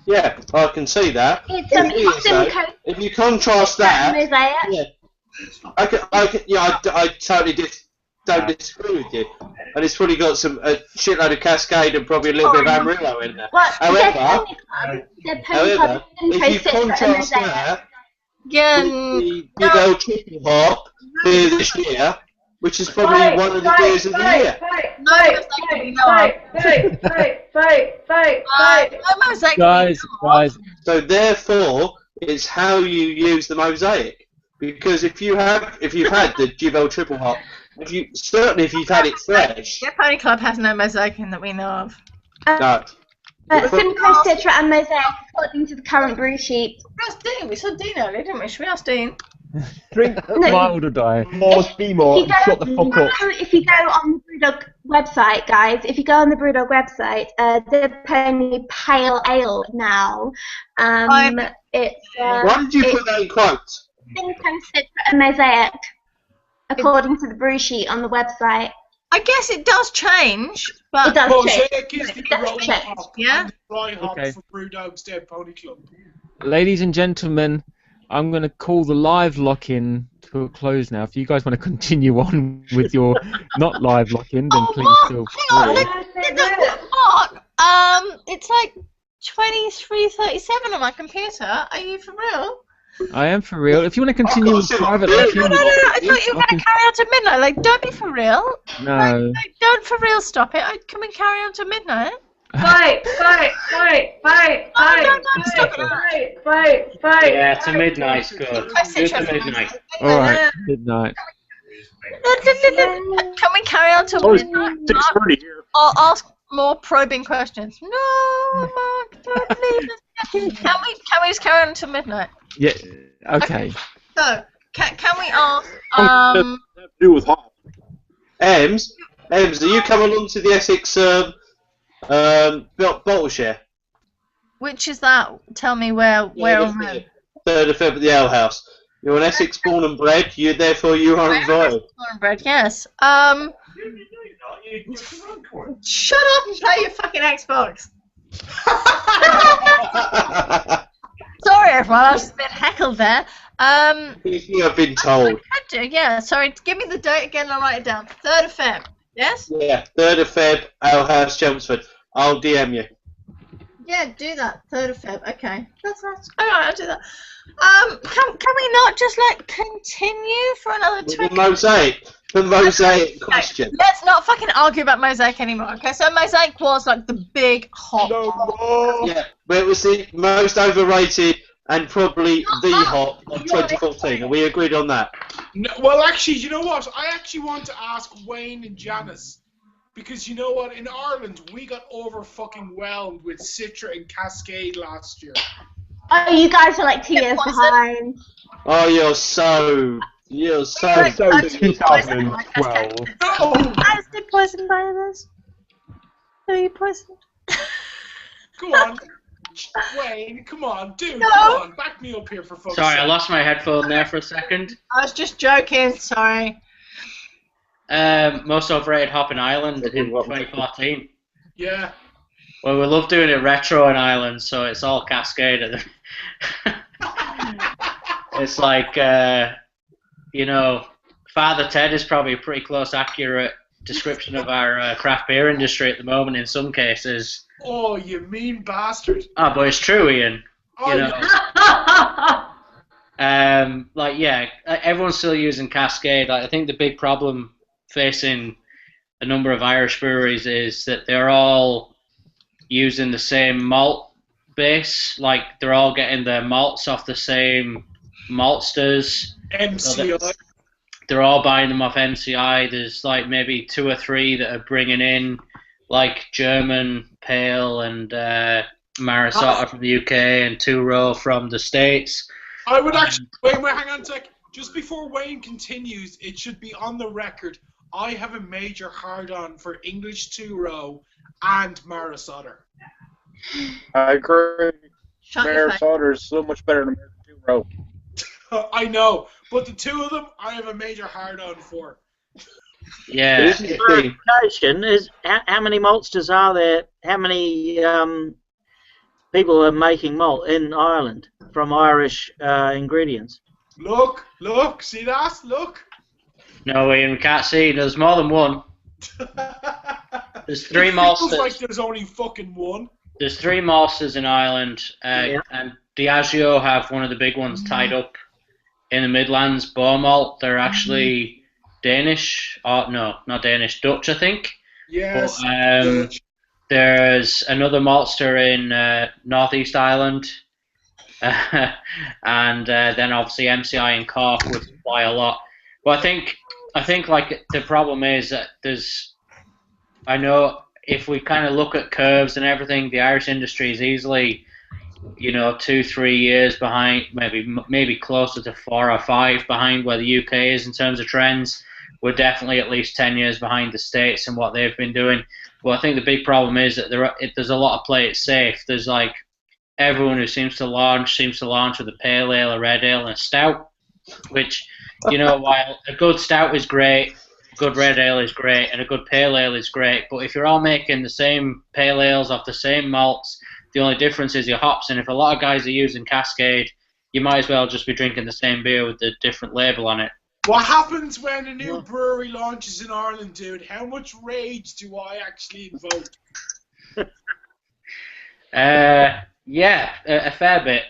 Yeah, I can see that. It's The thing is, though, if you contrast that, Mosaic. yeah, I totally don't disagree with you. And it's probably got a shitload of Cascade and probably a little bit of Amarillo in there. What? However, However, if you contrast that Yeah. with the big old triple hop beer this year, which is probably one of the beers of the year. Guys. So therefore, it's how you use the Mosaic. Because if you've had the Jibel triple hop, if you've had it fresh, Dead Pony Club has no Mosaic in that we know of. no. Simcoe, Citra, and Mosaic according to the current brew sheet. That's Dean. We saw Dean earlier, didn't we? Should we ask Dean? Drink Mild or die. more, be more, and shut the fuck up. If you go on the Brewdog website, guys, if you go on the Brewdog website, Dead Pony Pale Ale now. It's. Why did you put that in quotes? Simcoe, Citra, and Mosaic according to the brew sheet on the website. I guess it does change, but It does Mosaic change. is the It does aroma change. hop Yeah? and the dry hop Okay. for Brewdog's Dead Pony Club. Ladies and gentlemen, I'm going to call the live lock-in to a close now. If you guys want to continue on with your not live lock-in, then please feel free. What? It's like 23:37 on my computer. Are you for real? I am for real. If you want to continue with private No, lock-in, I thought you were going to carry on to midnight. Like, don't be for real. no. Don't for real stop it. Can we carry on to midnight? Fight! Yeah, to midnight's good. Good to midnight. All right, midnight. Can we carry on till Oh, it's midnight? 6:30 here. I'll more probing questions. No, Mark, don't leave us. Can we just carry on until midnight? Yeah. Okay. So, can we ask? To do with hop. Ems, are you coming along to the Essex bottle share? Which is that? Tell me where on when. 3rd of February at the Ale House. You're an Essex born and bred. Therefore you are invited. Cornbread, yes. Shut up and play your fucking Xbox. Sorry, everyone. I was a bit heckled there. You have been told. I do, yeah. Sorry. Give me the date again. I'll write it down. 3rd of Feb. Yes. Yeah, 3rd of Feb, Ale House, Chelmsford. I'll DM you. Yeah, do that. 3rd of Feb. Okay. That's nice. All right, I'll do that. Can we not just continue for another 20? The mosaic question. Let's not fucking argue about Mosaic anymore. Okay, so Mosaic was like the big hot. Yeah, but it was the most overrated and probably the hot of 2014. Are we agreed on that? No, well, actually, you know what? I actually want to ask Wayne and Janice. Because you know what? In Ireland, we got over-fucking-whelmed with Citra and Cascade last year. Oh, you guys are like 2 years behind. Oh, you're so 2012. I was poisoned by this. Are you poisoned? Go on. Wayne, come on, dude, No. come on. Back me up here for fuck's Sorry, I sake. lost my headphone there for a second. I was just joking. Sorry. Most overrated hop in Ireland in 2014. Yeah. Well, we love doing it retro in Ireland, so it's all Cascade. It's like, you know, Father Ted is probably a pretty close, accurate description of our craft beer industry at the moment in some cases. Oh, you mean bastard. Ah, but it's true, Ian. Oh, You know. Like, yeah, everyone's still using Cascade. Like, I think the big problem facing a number of Irish breweries is that they're all using the same malt base. Like, they're all getting their malts off the same maltsters. MCI. So they're all buying them off MCI. There's like maybe 2 or 3 that are bringing in like German Pale and Marisota from the UK and Two Row from the States. I would actually... Wait, hang on a sec. Just before Wayne continues, it should be on the record, I have a major hard-on for English Two-Row and Marisota. I agree. Shut your face. Marisota is so much better than American Two Row. I know, but the 2 of them, I have a major hard-on for. Yeah. Clarification is how many maltsters are there? How many people are making malt in Ireland from Irish ingredients? Look, see that? Look. No, Ian, we can't see. There's more than one. There's 3 It maltsters. feels like there's only fucking one. There's 3 maltsters in Ireland, and Diageo have one of the big ones tied up in the Midlands, Beaumalt. They're actually Danish. Oh, no, not Danish, Dutch, I think. Yes. But, there's another maltster in Northeast Ireland, and then obviously MCI and Cork would supply a lot. But I think like the problem is that I know if we kind of look at curves and everything, the Irish industry is easily, 2-3 years behind, maybe closer to 4 or 5 behind where the UK is in terms of trends. We're definitely at least 10 years behind the States and what they've been doing. But I think the big problem is that there's a lot of play it safe. There's like everyone who seems to launch with a pale ale, a red ale, and a stout, which, while a good stout is great, good red ale is great, and a good pale ale is great, but if you're all making the same pale ales off the same malts, the only difference is your hops, and if a lot of guys are using Cascade, you might as well just be drinking the same beer with a different label on it. What happens when a new brewery launches in Ireland, dude? How much rage do I actually invoke? Yeah, a fair bit.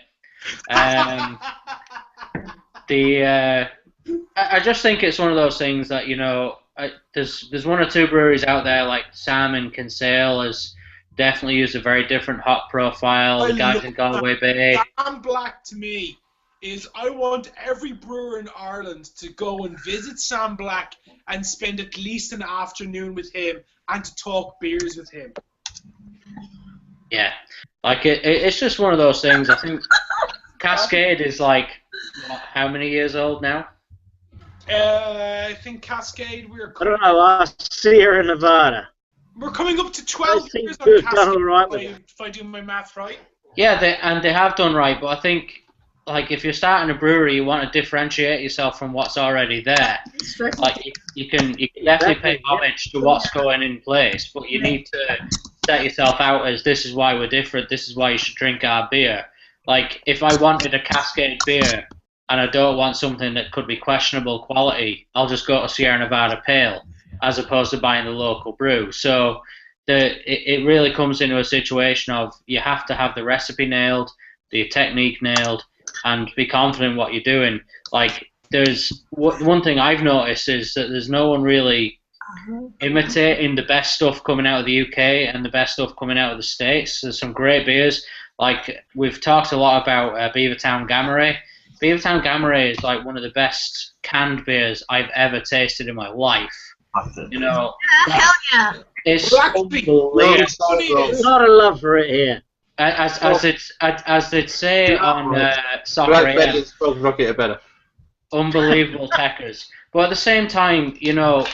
I just think it's one of those things that there's 1 or 2 breweries out there like Sam and Kinsale has definitely used a very different hop profile. The guys in Galway Bay. Sam Black to me is I want every brewer in Ireland to go and visit Sam Black and spend at least an afternoon with him and to talk beers with him. Yeah, like it's just one of those things. I think Cascade is like what, how many years old now? I think Cascade, I don't know. Ask Sierra Nevada. we're coming up to 12 They seem years to on have done all right with Cascade, if I do my math right. Yeah, they have done right, but I think like if you're starting a brewery, you want to differentiate yourself from what's already there. Like you can definitely pay homage to what's going in place, but you need to set yourself out as this is why we're different. This is why you should drink our beer. Like if I wanted a Cascade beer and I don't want something that could be questionable quality, I'll just go to Sierra Nevada Pale as opposed to buying the local brew. So it really comes into a situation of you have to have the recipe nailed, the technique nailed, and be confident in what you're doing. Like there's one thing I've noticed is that there's no one really imitating the best stuff coming out of the UK and the best stuff coming out of the States. There's some great beers. Like we've talked a lot about Beavertown Gamma Ray. Beavertown Gamma Ray is like one of the best canned beers I've ever tasted in my life. You know, Hell yeah! it's unbelievable. Not a love for it here. As they'd say on Soccer Black AM, Vegas Frog Rocket are better. unbelievable techers. But at the same time, you know,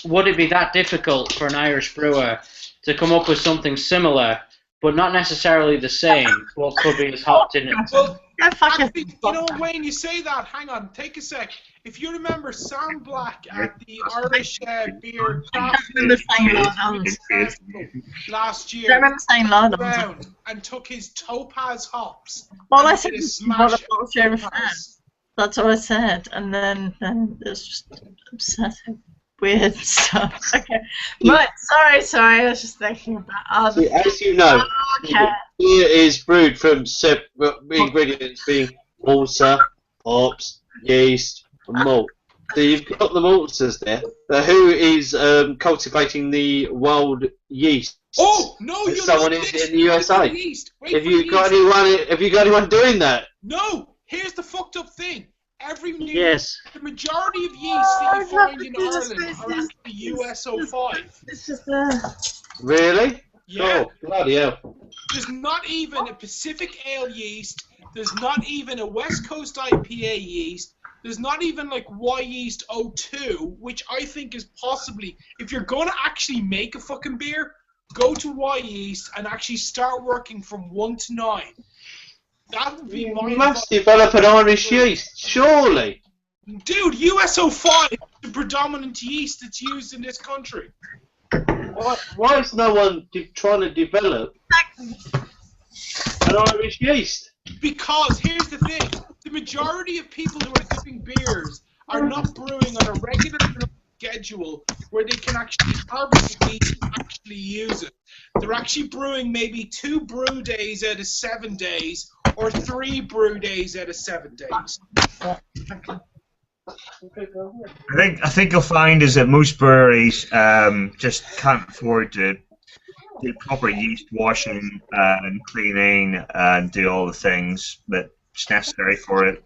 would it be that difficult for an Irish brewer to come up with something similar, but not necessarily the same, but could be as hopped in it? Well, actually, you know, Wayne, you say that. Hang on, take a sec. If you remember Sam Black at the Irish Beer Craft last year, I remember saying London round and took his Topaz hops. Well, I and said did a it's smash not a of culture of Topaz. That's what I said, and then it's just upsetting, weird stuff. Okay, right. Sorry. I was just thinking about other. See, as you know, Okay. beer is brewed from ingredients being water, hops, yeast, and malt. So you've got the maltsters there, but who is cultivating the wild yeast? Oh no! If You're someone not is in the USA. Yeast. Have you got anyone doing that? No. Here's the fucked up thing. Yes. The majority of yeast that you find in Ireland are actually US-05. This is Really? Yeah. Oh, bloody hell. There's not even a Pacific Ale yeast. There's not even a West Coast IPA yeast. There's not even like Y Yeast 02, which I think is possibly, if you're going to actually make a fucking beer, go to Y Yeast and actually start working from 1 to 9. That would be my You must develop an Irish yeast, surely. Dude, US-05 is the predominant yeast that's used in this country. Why is no one trying to develop an Irish yeast? Because here's the thing: the majority of people who are doing beers are not brewing on a regular schedule where they can actually harvest the yeast and actually use it. They're actually brewing maybe 2 brew days out of 7 days, or 3 brew days out of 7 days. I think you'll find is that most breweries just can't afford to do proper yeast washing and cleaning and do all the things that's necessary for it.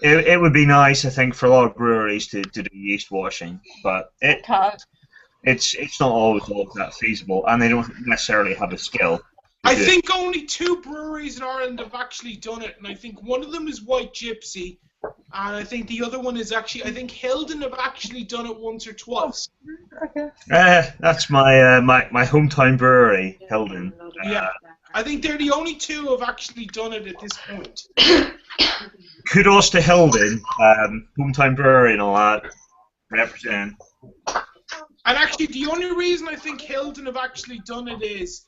It would be nice, I think, for a lot of breweries to do yeast washing, but it's not always all that feasible, and they don't necessarily have a skill. I think only 2 breweries in Ireland have actually done it, and I think one of them is White Gypsy, and I think the other one is actually, I think Hilden have actually done it once or twice. Okay. That's my my hometown brewery, Hilden. Yeah, I think they're the only 2 who have actually done it at this point. Kudos to Hilden, hometown brewery and all that. Represent. And actually, the only reason I think Hilden have actually done it is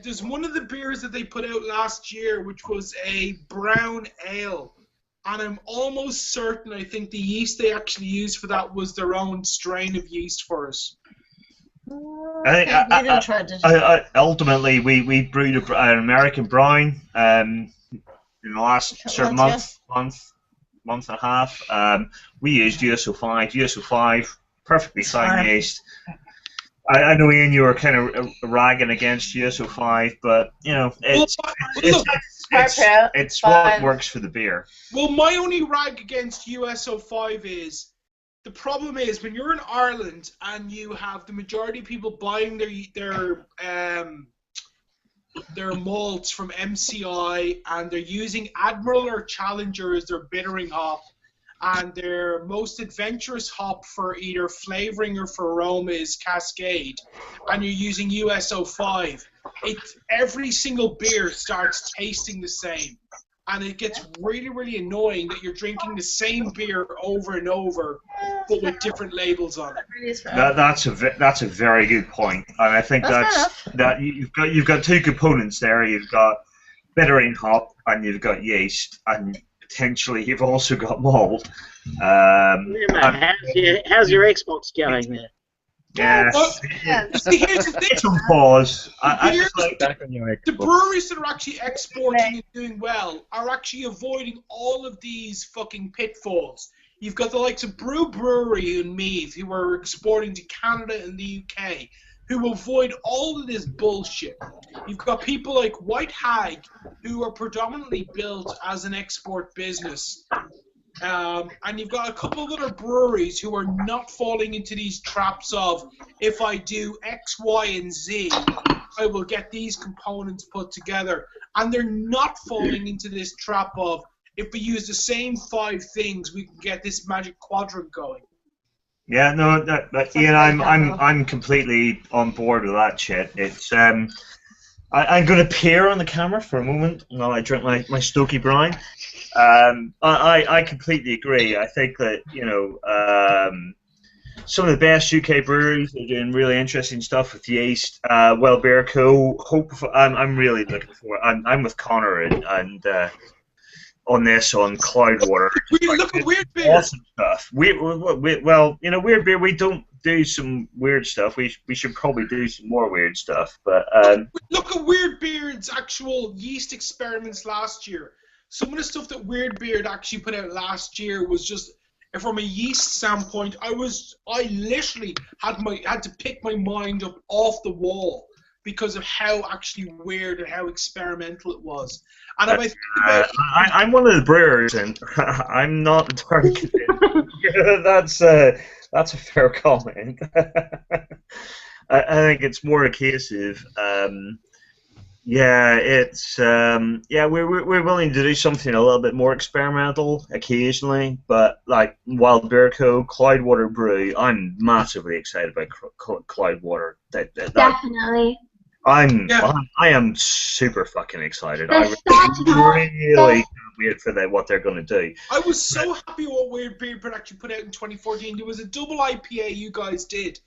there's one of the beers that they put out last year, which was a brown ale. And I'm almost certain I think the yeast they actually used for that was their own strain of yeast for us. Ultimately, we brewed an American brown in the last sort of month and a half. We used US-05. US-05, perfectly fine yeast. I know, Ian, you were kind of ragging against US-05, but you know it's what works for the beer. Well, my only rag against US-05 is the problem is when you're in Ireland and you have the majority of people buying their their malts from MCI, and they're using Admiral or Challenger as their bittering hop. And their most adventurous hop for either flavoring or for aroma is Cascade, and you're using US-05. Every single beer starts tasting the same, and it gets really, really annoying that you're drinking the same beer over and over, but with different labels on it. That's a very good point, and I think that you've got two components there. You've got bittering hop, and you've got yeast, and potentially you've also got malt. How's your Xbox going there? Yes. See, here's the thing. Some pause. The breweries that are actually exporting and doing well are actually avoiding all of these fucking pitfalls. You've got the likes of Brew Brewery and Meath, who are exporting to Canada and the UK, who avoid all of this bullshit. You've got people like White Hag, who are predominantly built as an export business. And you've got a couple of other breweries who are not falling into these traps of, if I do X, Y, and Z, I will get these components put together. And they're not falling into this trap of, if we use the same 5 things, we can get this magic quadrant going. Yeah, no, Ian, I'm completely on board with that shit. It's I'm going to peer on the camera for a moment while I drink my Stokey brine. I completely agree. I think that some of the best UK breweries are doing really interesting stuff with yeast. Well, Beer Co. I'm really looking forward. I'm with Connor and on this on Cloudwater. Look at Weird Beer. Awesome stuff. Weird Beer. We don't do some weird stuff. We should probably do some more weird stuff. But look at Weird Beard's actual yeast experiments last year. Some of the stuff that Weird Beard actually put out last year was just, from a yeast standpoint, I literally had to pick my mind up off the wall because of how actually weird and how experimental it was. And if I think about I'm one of the brewers, and I'm not entirely convinced. That's a fair comment. I think it's more a case of we're willing to do something a little bit more experimental occasionally, but like Wild Bear Co., Cloudwater Brew, I'm massively excited about Cloudwater. Definitely. I am super fucking excited. I really can't wait for what they're going to do. I was so happy what Weird Beard actually put out in 2014. There was a double IPA you guys did.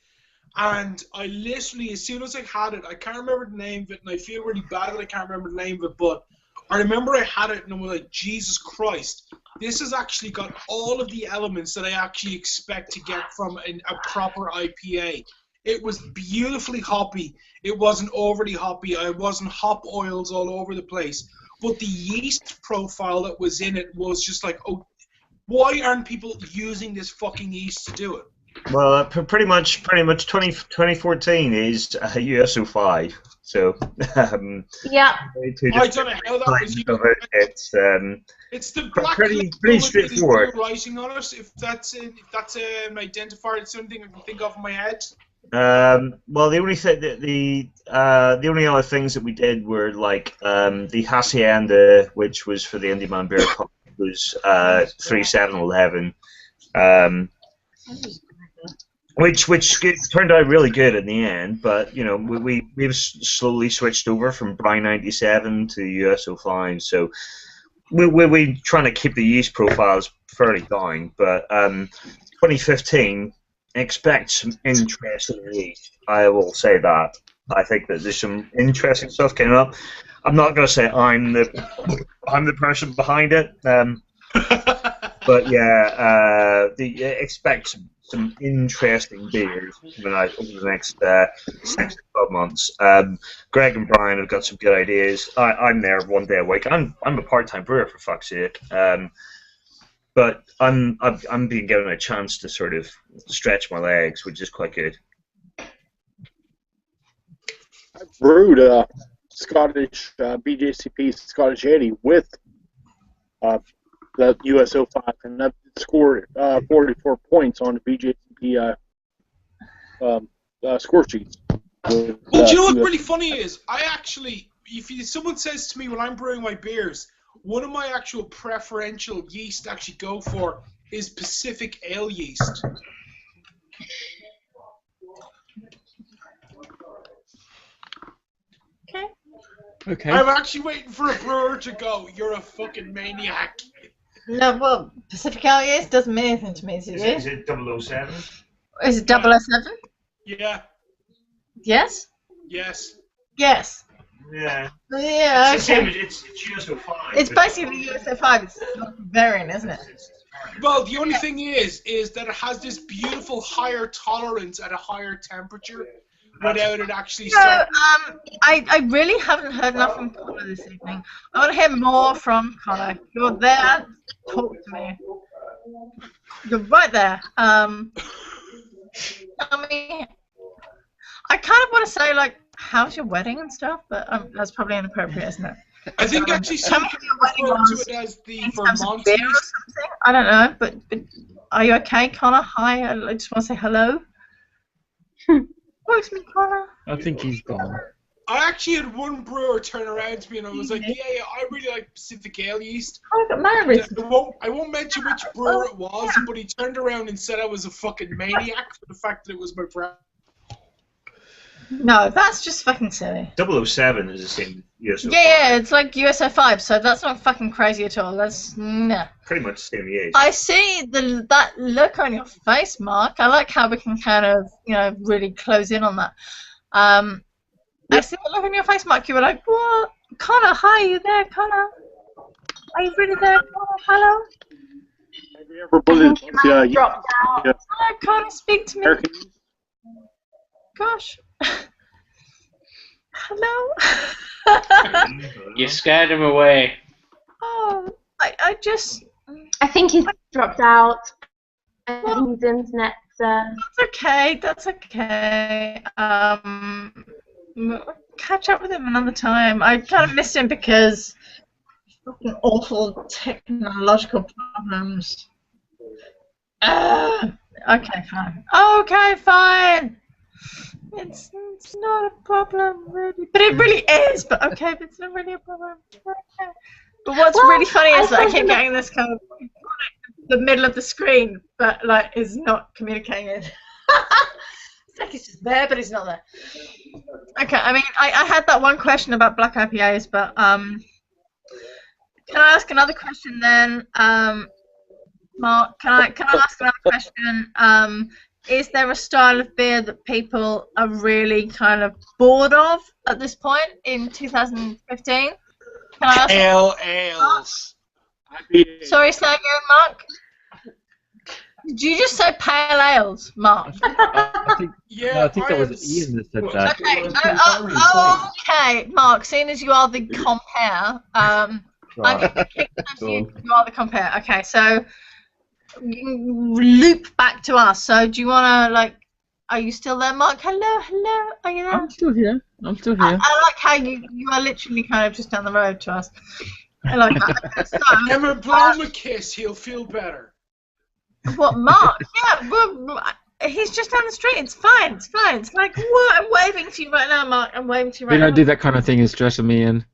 And I literally, as soon as I had it, I can't remember the name of it, and I feel really bad that I can't remember the name of it, but I remember I had it, and I was like, Jesus Christ, this has actually got all of the elements that I actually expect to get from a proper IPA. It was beautifully hoppy. It wasn't overly hoppy. I wasn't hop oils all over the place. But the yeast profile that was in it was just like, oh, why aren't people using this fucking yeast to do it? Well, pretty much 2014 is US-05. So, yeah. I don't know how that was used. It's the black pretty straightforward writing on it. If that's an identifier, it's something I can think of in my head. Well, the only thing the only other things that we did were like the Hacienda, which was for the Indie Man Beer Cup, was 3-7-11, which turned out really good in the end. But you know, we've slowly switched over from Brine 97 to US-05, so we're trying to keep the yeast profiles fairly down. But 2015. Expect some interesting yeast. I will say that. I think that there's some interesting stuff coming up. I'm not going to say I'm the person behind it, but yeah, expect some interesting beers coming out over the next 6 to 12 months. Greg and Brian have got some good ideas. I'm there one day a week. I'm a part-time brewer, for fuck's sake. But I'm being given a chance to sort of stretch my legs, which is quite good. I brewed Scottish BJCP Scottish 80 with the US-05, and that scored 44 points on the BJCP score sheets. Well, do you know what really funny is? I actually, someone says to me when I'm brewing my beers, one of my actual preferential yeast to actually go for is Pacific Ale yeast. Okay. I'm actually waiting for a brewer to go, "You're a fucking maniac." No, well, Pacific Ale yeast doesn't mean anything to me, is it? Is it 007? Is it 007? Yeah. Yes? Yes. Yes. Yeah. Yeah, It's the same. okay. It's USO5. It's basically USO5. It's not a variant, isn't it? Well, the only thing is that it has this beautiful higher tolerance at a higher temperature without it actually So, starting. I really haven't heard enough from Connor this evening. I want to hear more from Connor. You're there. Talk to me. You're right there. I mean, I kind of want to say, like, how's your wedding and stuff, but that's probably inappropriate, isn't it? I think actually some people refer to it as the Vermont beer or yeast. something. I don't know, but are you okay, Connor? Hi, I just want to say hello. Where's me, Connor? I think he's gone. I actually had one brewer turn around to me and I was like, yeah, I really like Pacific Ale yeast. I got married. I won't mention which brewer it was, but he turned around and said I was a fucking maniac for the fact that it was my brand. No, that's just fucking silly. 007 is the same USO5. Yeah, it's like USO5, so that's not fucking crazy at all. That's nah. Pretty much the same age. I see that look on your face, Mark. I like how we can kind of, really close in on that. I see the look on your face, Mark. You were like, what? Connor, hi, are you there, Connor? Are you really there, Connor? Hello? Hello, Connor, speak to me. Gosh. Hello? You scared him away. Oh, I just... I think he's dropped out. I think his internet's... That's okay, that's okay. Catch up with him another time. I kind of missed him because fucking awful technological problems. Okay, fine. Okay, fine. It's not a problem, really. But it really is. But okay, but it's not really a problem. Okay. But what's really funny is that I keep getting this kind of the middle of the screen, but like is not communicating it. It's like he's just there, but he's not there. Okay, I mean, I had that one question about black IPAs, but can I ask another question then? Mark, can I ask another question? Is there a style of beer that people are really kind of bored of at this point in 2015? Can I ask Pale ales. Sorry, say again, Mark. Did you just say pale ales, Mark? I think that was Ian that said that. Okay, Mark. Seeing as you are the compare, I'm going to kick you. You are the compare. Okay, so loop back to us. So do you want to are you still there, Mark? Hello, are you there? I'm still here. I like how you are literally kind of just down the road to us. I like that. Okay, so, Emma, blow him a kiss, he'll feel better. What, Mark? Yeah, well, he's just down the street. It's fine. It's like, what? I'm waving to you right now, Mark. I'm waving to you right now. We don't do that kind of thing. It's stressing me in.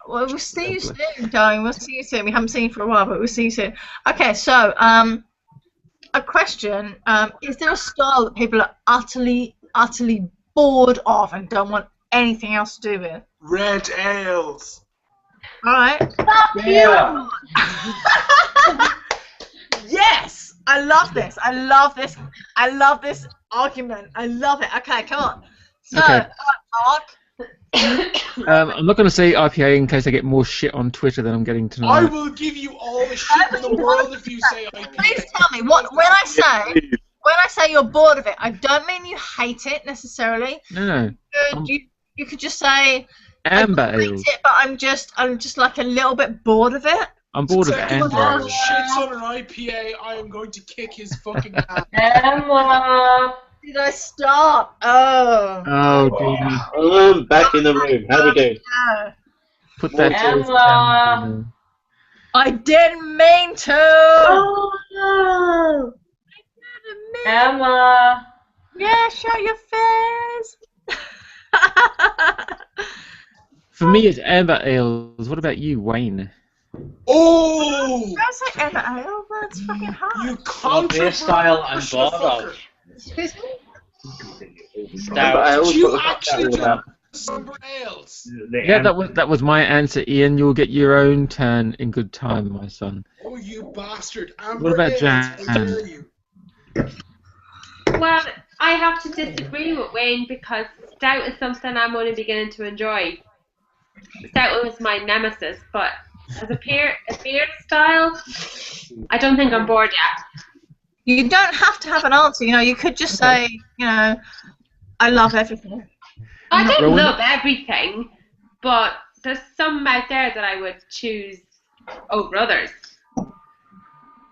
Well, we'll see you soon, darling. We'll see you soon. We haven't seen you for a while, but we'll see you soon. Okay, so a question: is there a style that people are utterly bored of and don't want anything else to do with? Red ales. All right. Yeah. Yes, I love this. I love this argument. I love it. Okay, come on. So, Okay. Mark. I'm not going to say IPA in case I get more shit on Twitter than I'm getting I tonight. will give you all the shit in the world if you say IPA. Please tell me when I say you're bored of it. I don't mean you hate it necessarily. No. You could just say Amber I don't hate ales. it, but I'm just like a little bit bored of it. I'm bored of Second amber Mark ales. shits on an IPA, I am going to kick his fucking ass. Emma. Did I stop? Oh. Oh, dude. I'm back in the room. How we doing? Yeah. Put that Emma. I didn't mean to. Oh no. Emma. Yeah, show your face. For me, it's amber ales. What about you, Wayne? Oh! Don't say ever ale, but it's fucking hard. You Well, beer style I'm controversial bored fucker. of. Excuse me? Stout. Did you actually do amber ales? Yeah, that was my answer, Ian. You'll get your own turn in good time, my son. Oh, you bastard. Amber What about ales, Jan? how dare you? Well, I have to disagree with Wayne because stout is something I'm only beginning to enjoy. Stout was my nemesis, but as a beer style, I don't think I'm bored yet. You don't have to have an answer. You know, you could just say, you know, I love everything. I don't Rowan? love everything, but there's some out there that I would choose over others.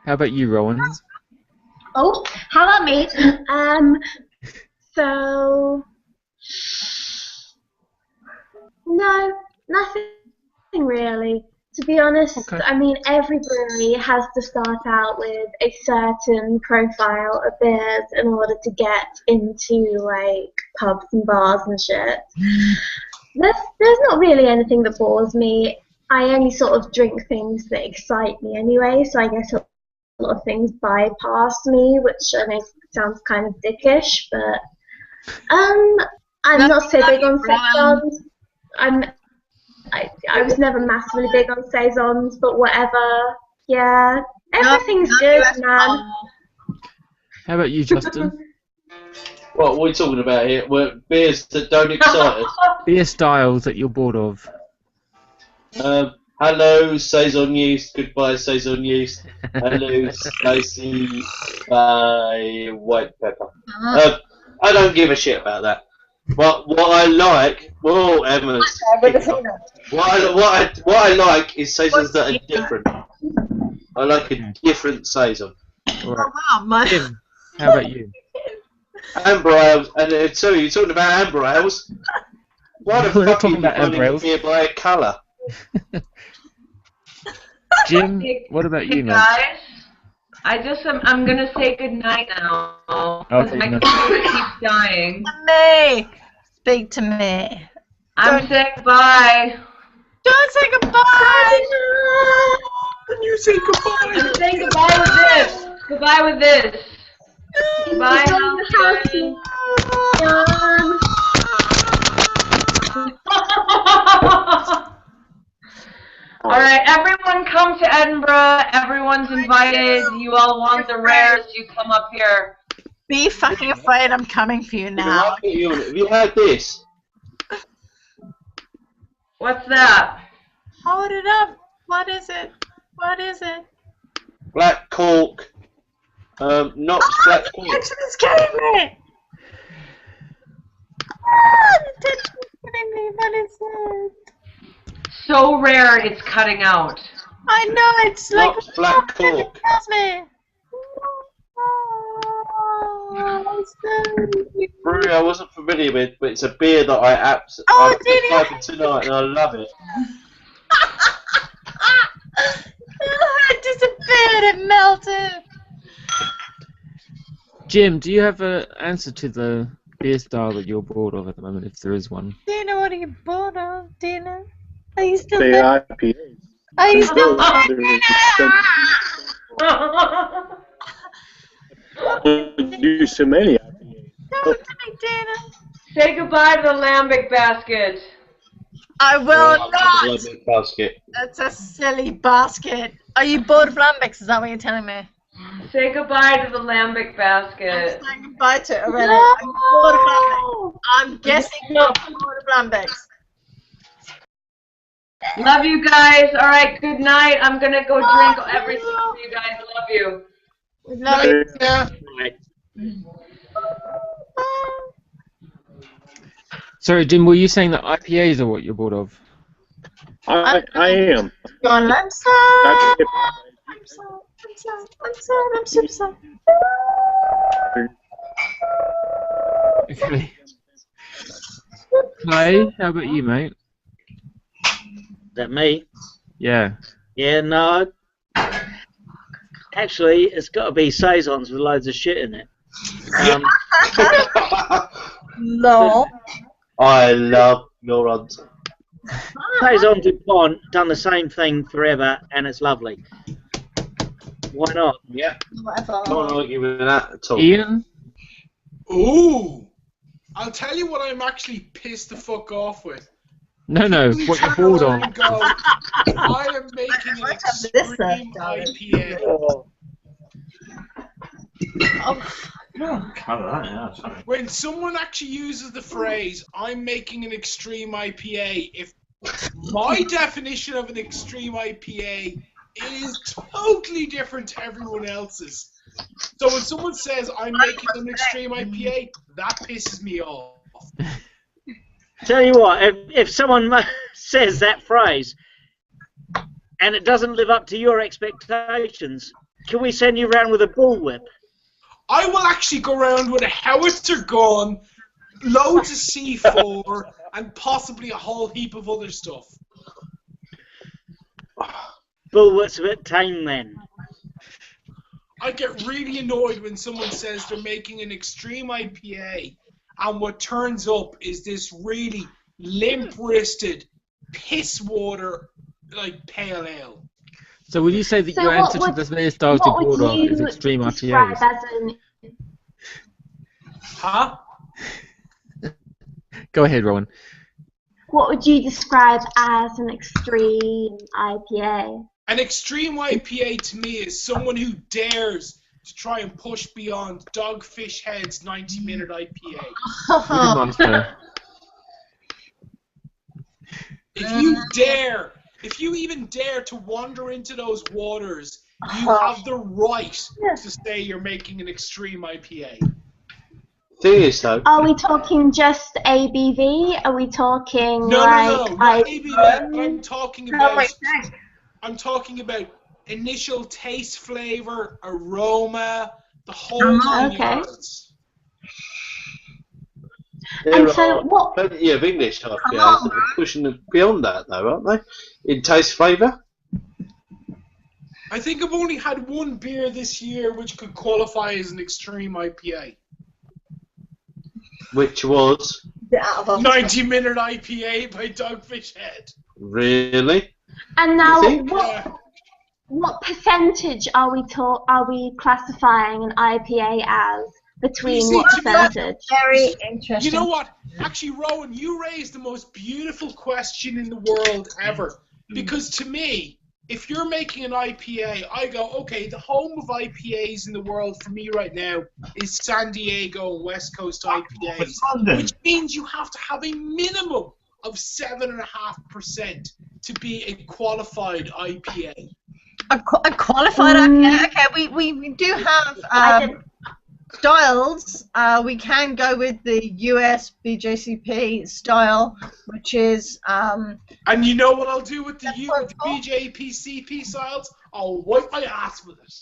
How about you, Rowan? Oh, how about me? So no, nothing really. To be honest, Okay. I mean, every brewery has to start out with a certain profile of beers in order to get into like pubs and bars and shit. There's not really anything that bores me. I only sort of drink things that excite me anyway, so I guess a lot of things bypass me, which I know sounds kind of dickish, but I'm not so big on saisons. I was never massively big on saisons, but whatever. Yeah, everything's good, man. How about you, Justin? What are we talking about here? Beers that don't excite us. Beer styles that you're bored of. Hello, saison yeast. Goodbye, saison yeast. Hello, spicy white pepper. I don't give a shit about that. What I like, well, Emma's. What I like is saisons that are different. I like a different saison. Right. Oh, wow, Tim, how about you? Amber ales, and so you're talking about amber ales. Why the We're fuck are talking you about amber running ales. here by a colour? Jim, what about you, mate? Guys, I'm gonna say goodnight now. Because Okay, my no. computer keeps dying. Me! Speak to me. I'm saying bye. Don't say goodbye! Can you say goodbye? I'm saying goodbye with this. Goodbye with this. Goodbye, Houseman. Alright, everyone come to Edinburgh. Everyone's invited. You all want the rares, you come up here. Be fucking afraid I'm coming for you now. Have you heard this? What's that? Hold it up. What is it? What is it? Black cork. Not black cork. It's killing me! It's killing me. What is it? So rare it's cutting out. I know, it's like Not black cork. It kills me. Brewery I wasn't familiar with, but it's a beer that I absolutely Oh, I'm having tonight, and I love it. It disappeared, it melted. Jim, do you have an answer to the beer style that you're bored of at the moment, if there is one? Dina, what are you bored of, Dina? Are you still The there? IPA. Are you still Do so many IPAs. Don't to me, Dina. Say goodbye to the lambic basket. I will not. Lambic basket. That's a silly basket. Are you bored of lambics? Is that what you're telling me? Say goodbye to the lambic basket. I'm saying goodbye to it already. I'm bored of lambics. I'm guessing you're bored of lambics. Love you guys. All right, good night. I'm going to go drink everything for you guys. Love you. We love you. Sorry, Jim, were you saying that IPAs are what you're bored of? I am. Go on, I'm sad. I'm so sad. Okay. Clay, how about you, mate? Is that me? Yeah. Yeah, no. Actually, it's got to be saisons with loads of shit in it. No. I love your answer. Saison DuPont done the same thing forever, and it's lovely. Why not? Yeah. Whatever. Can't argue with that at all. Ian? Ooh! I'll tell you what I'm actually pissed the fuck off with. No, what you're bored on. And go, I am making an extreme IPA. When someone actually uses the phrase, I'm making an extreme IPA, if my definition of an extreme IPA is totally different to everyone else's. So when someone says, I'm making an extreme IPA, that pisses me off. Tell you what, if someone says that phrase and it doesn't live up to your expectations, can we send you around with a bullwhip? I will actually go around with a howitzer gun, loads of C4, and possibly a whole heap of other stuff. Bullwhip's a bit tame then. I get really annoyed when someone says they're making an extreme IPA, and what turns up is this really limp-wristed, piss-water, like, pale ale. So would you say that So your what answer would- to the main styles to what would board on is you extreme describe IPAs? as an Huh? Go ahead, Rowan. What would you describe as an extreme IPA? An extreme IPA to me is someone who dares to try and push beyond Dogfish Head's 90-minute IPA. Master. If you even dare to wander into those waters, you have the right to say you're making an extreme IPA. Thing is, though, Are we talking just ABV? Are we talking No, like not ABV. I'm talking about initial taste, flavor, aroma, the whole nine yards. there And so are what- plenty of English IPAs that are pushing beyond that, though, aren't they? In taste, flavour. I think I've only had one beer this year which could qualify as an extreme IPA. Which was 90-minute IPA by Dogfish Head. really. And now, You think? what percentage are we classifying an IPA as? Between see, what to me, that's percentage? Very interesting. You know what? Actually, Rowan, you raised the most beautiful question in the world ever. Because to me, if you're making an IPA, I go, okay, the home of IPAs in the world for me right now is San Diego and West Coast IPAs, which means you have to have a minimum of 7.5% to be a qualified IPA. A qualified IPA. Okay, we do have styles. We can go with the US BJCP style, which is. And you know what I'll do with the BJCP styles? I'll wipe my ass with it.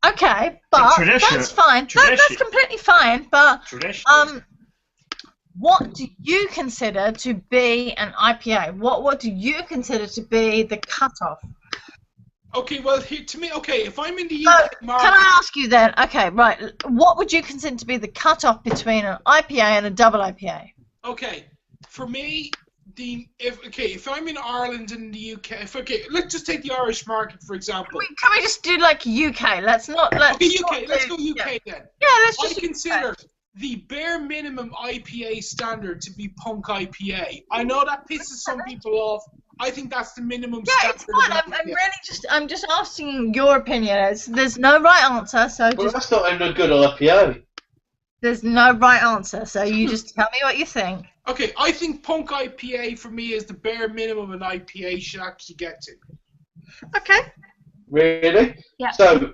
Okay, but that's fine. That's completely fine. But what do you consider to be an IPA? What do you consider to be the cutoff? Okay, well, to me, if I'm in the UK market... Can I ask you then, okay, right, what would you consider to be the cutoff between an IPA and a double IPA? Okay, for me, if I'm in Ireland and the UK, let's just take the Irish market, for example. Can we just do, like, UK? Let's go UK then. Yeah, let's just I consider the bare minimum IPA standard to be Punk IPA. I know that pisses some people off. I think that's the minimum standard. It's fine. I'm just asking your opinion. There's no right answer, so Well, that's not even a good IPA. There's no right answer, so you just tell me what you think. Okay, I think Punk IPA for me is the bare minimum an IPA should actually get to. Okay. Really? Yeah. So,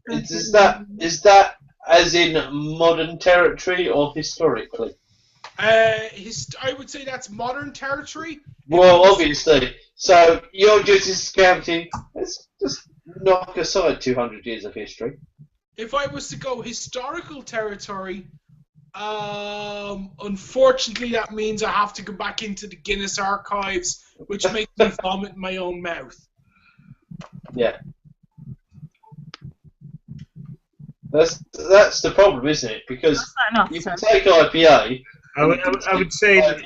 is that as in modern territory or historically? I would say that's modern territory. Well, obviously. So you're just discounting. Let's just knock aside 200 years of history. If I was to go historical territory, unfortunately that means I have to go back into the Guinness archives, which makes me vomit in my own mouth. Yeah. That's the problem, isn't it? Because you can take IPA. I would say that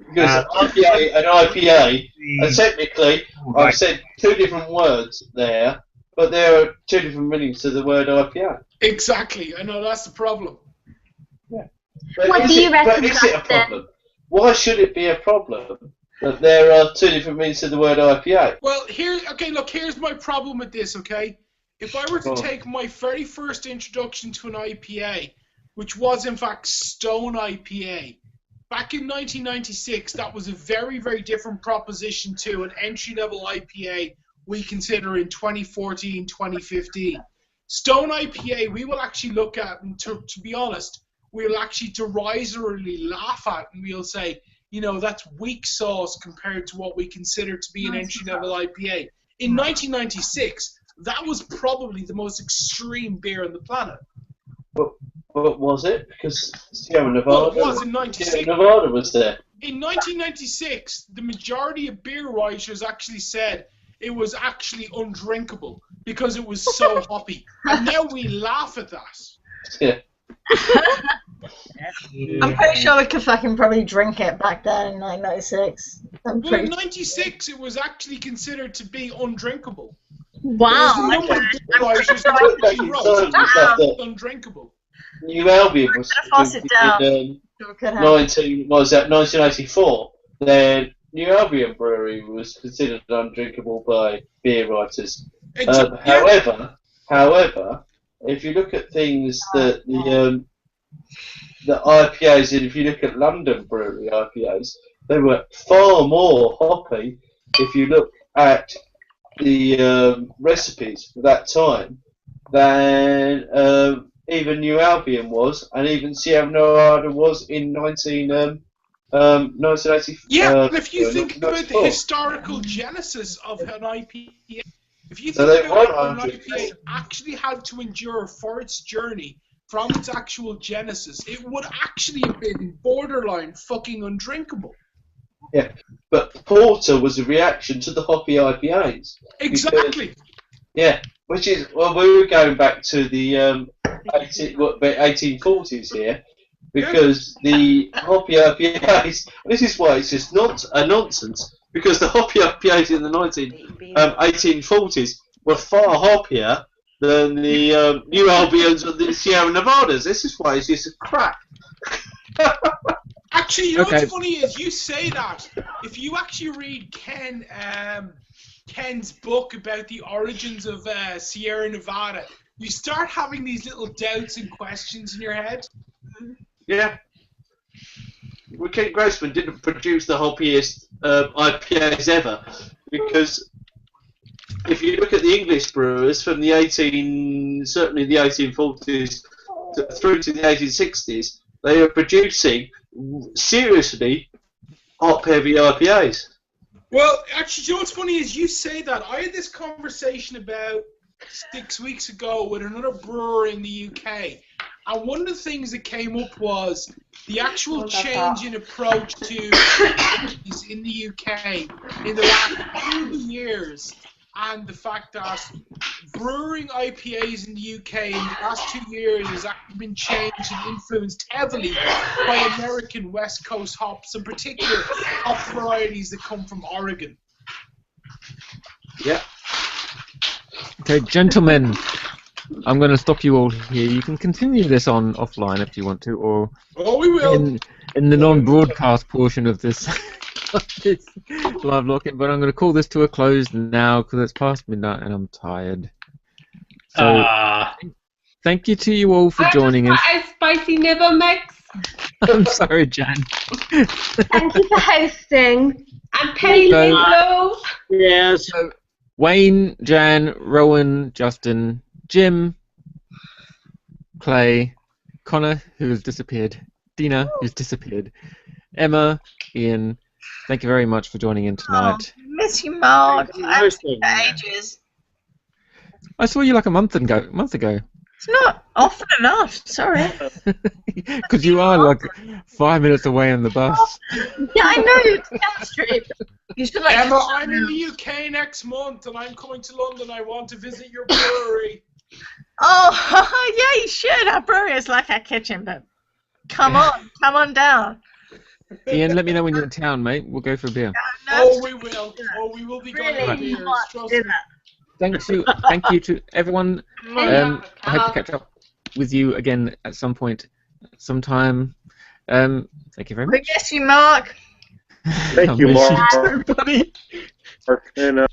Because IPA and IPA, and technically, I've said two different words there, but there are two different meanings to the word IPA. Exactly. I know that's the problem. Yeah. What do you reckon, But is it a problem? Why should it be a problem that there are two different meanings to the word IPA? Well, here's my problem with this, okay? If I were to take my very first introduction to an IPA, which was in fact Stone IPA, back in 1996, that was a very, very different proposition to an entry-level IPA we consider in 2014, 2015. Stone IPA, we will actually look at, and to be honest, we'll actually derisively laugh at, and we'll say, you know, that's weak sauce compared to what we consider to be an entry-level IPA. In 1996, that was probably the most extreme beer on the planet. But was it? Because Sierra Nevada. Well, it was in 96. Sierra Nevada was there. In 1996, the majority of beer writers actually said it was actually undrinkable because it was so hoppy. And now we laugh at that. Yeah. I'm pretty sure we could fucking probably drink it back then in 1996. Well, in 96, it was actually considered to be undrinkable. Wow. Undrinkable. New Albion was in 1984. Then New Albion Brewery was considered undrinkable by beer writers. However, if you look at things that the IPAs, and if you look at London Brewery IPAs, they were far more hoppy. If you look at the recipes for that time, than even New Albion was, and even Sierra Nevada was in 1980. Yeah, but if you think about the historical genesis of an IPA, if you think about how an IPA actually had to endure for its journey from its actual genesis, it would actually have been borderline fucking undrinkable. Yeah, but porter was a reaction to the hoppy IPAs. Exactly. Yeah, which is, well, we were going back to the 1840s here, because the hoppy IPAs, this is why it's just not a nonsense, because the hoppy IPAs in the 1840s were far hoppier than the New Albions or the Sierra Nevadas. This is why it's just crap. Actually, you know what's funny is you say that. If you actually read Ken's book about the origins of Sierra Nevada, you start having these little doubts and questions in your head. Yeah. Well, Kent Grossman didn't produce the hoppiest IPAs ever, because if you look at the English brewers from the certainly the 1840s through to the 1860s, they are producing seriously hop-heavy IPAs. Well, actually, you know what's funny is you say that. I had this conversation about 6 weeks ago with another brewer in the UK, and one of the things that came up was the actual change in approach to in the UK in the last 30 years, and the fact that brewing IPAs in the UK in the last 2 years has actually been changed and influenced heavily by American West Coast hops, in particular hop varieties that come from Oregon. Yeah. Okay, gentlemen, I'm going to stop you all here. You can continue this on offline if you want to, or we will. In the non-broadcast portion of this, this live Lockin. But I'm going to call this to a close now because it's past midnight and I'm tired. So, thank you to you all for joining us. A spicy nibble mix. I'm sorry, Jan. Thank you for hosting. And Penny Low. Yes. So, Wayne, Jan, Rowan, Justin, Jim, Clay, Connor, who has disappeared, Dina, who's disappeared, Emma, Ian, thank you very much for joining in tonight. Oh, miss you, Mark. I've seen you for ages. I saw you like a month ago. It's not often enough, sorry. Because you are like 5 minutes away on the bus. Yeah, I know, it's chemistry. You should like Emma, I'm in the UK next month and I'm coming to London. I want to visit your brewery. Oh, yeah, you should. Our brewery is like our kitchen, but come on down. Ian, let me know when you're in town, mate. We'll go for a beer. Oh, we will. Oh, we will be going Really, for you beers. want Trust to do me. that. Thank you to everyone. I hope to catch up with you again at some point, sometime. Thank you very We much. miss you, Mark. Thank you, I miss Mark. you too, buddy. And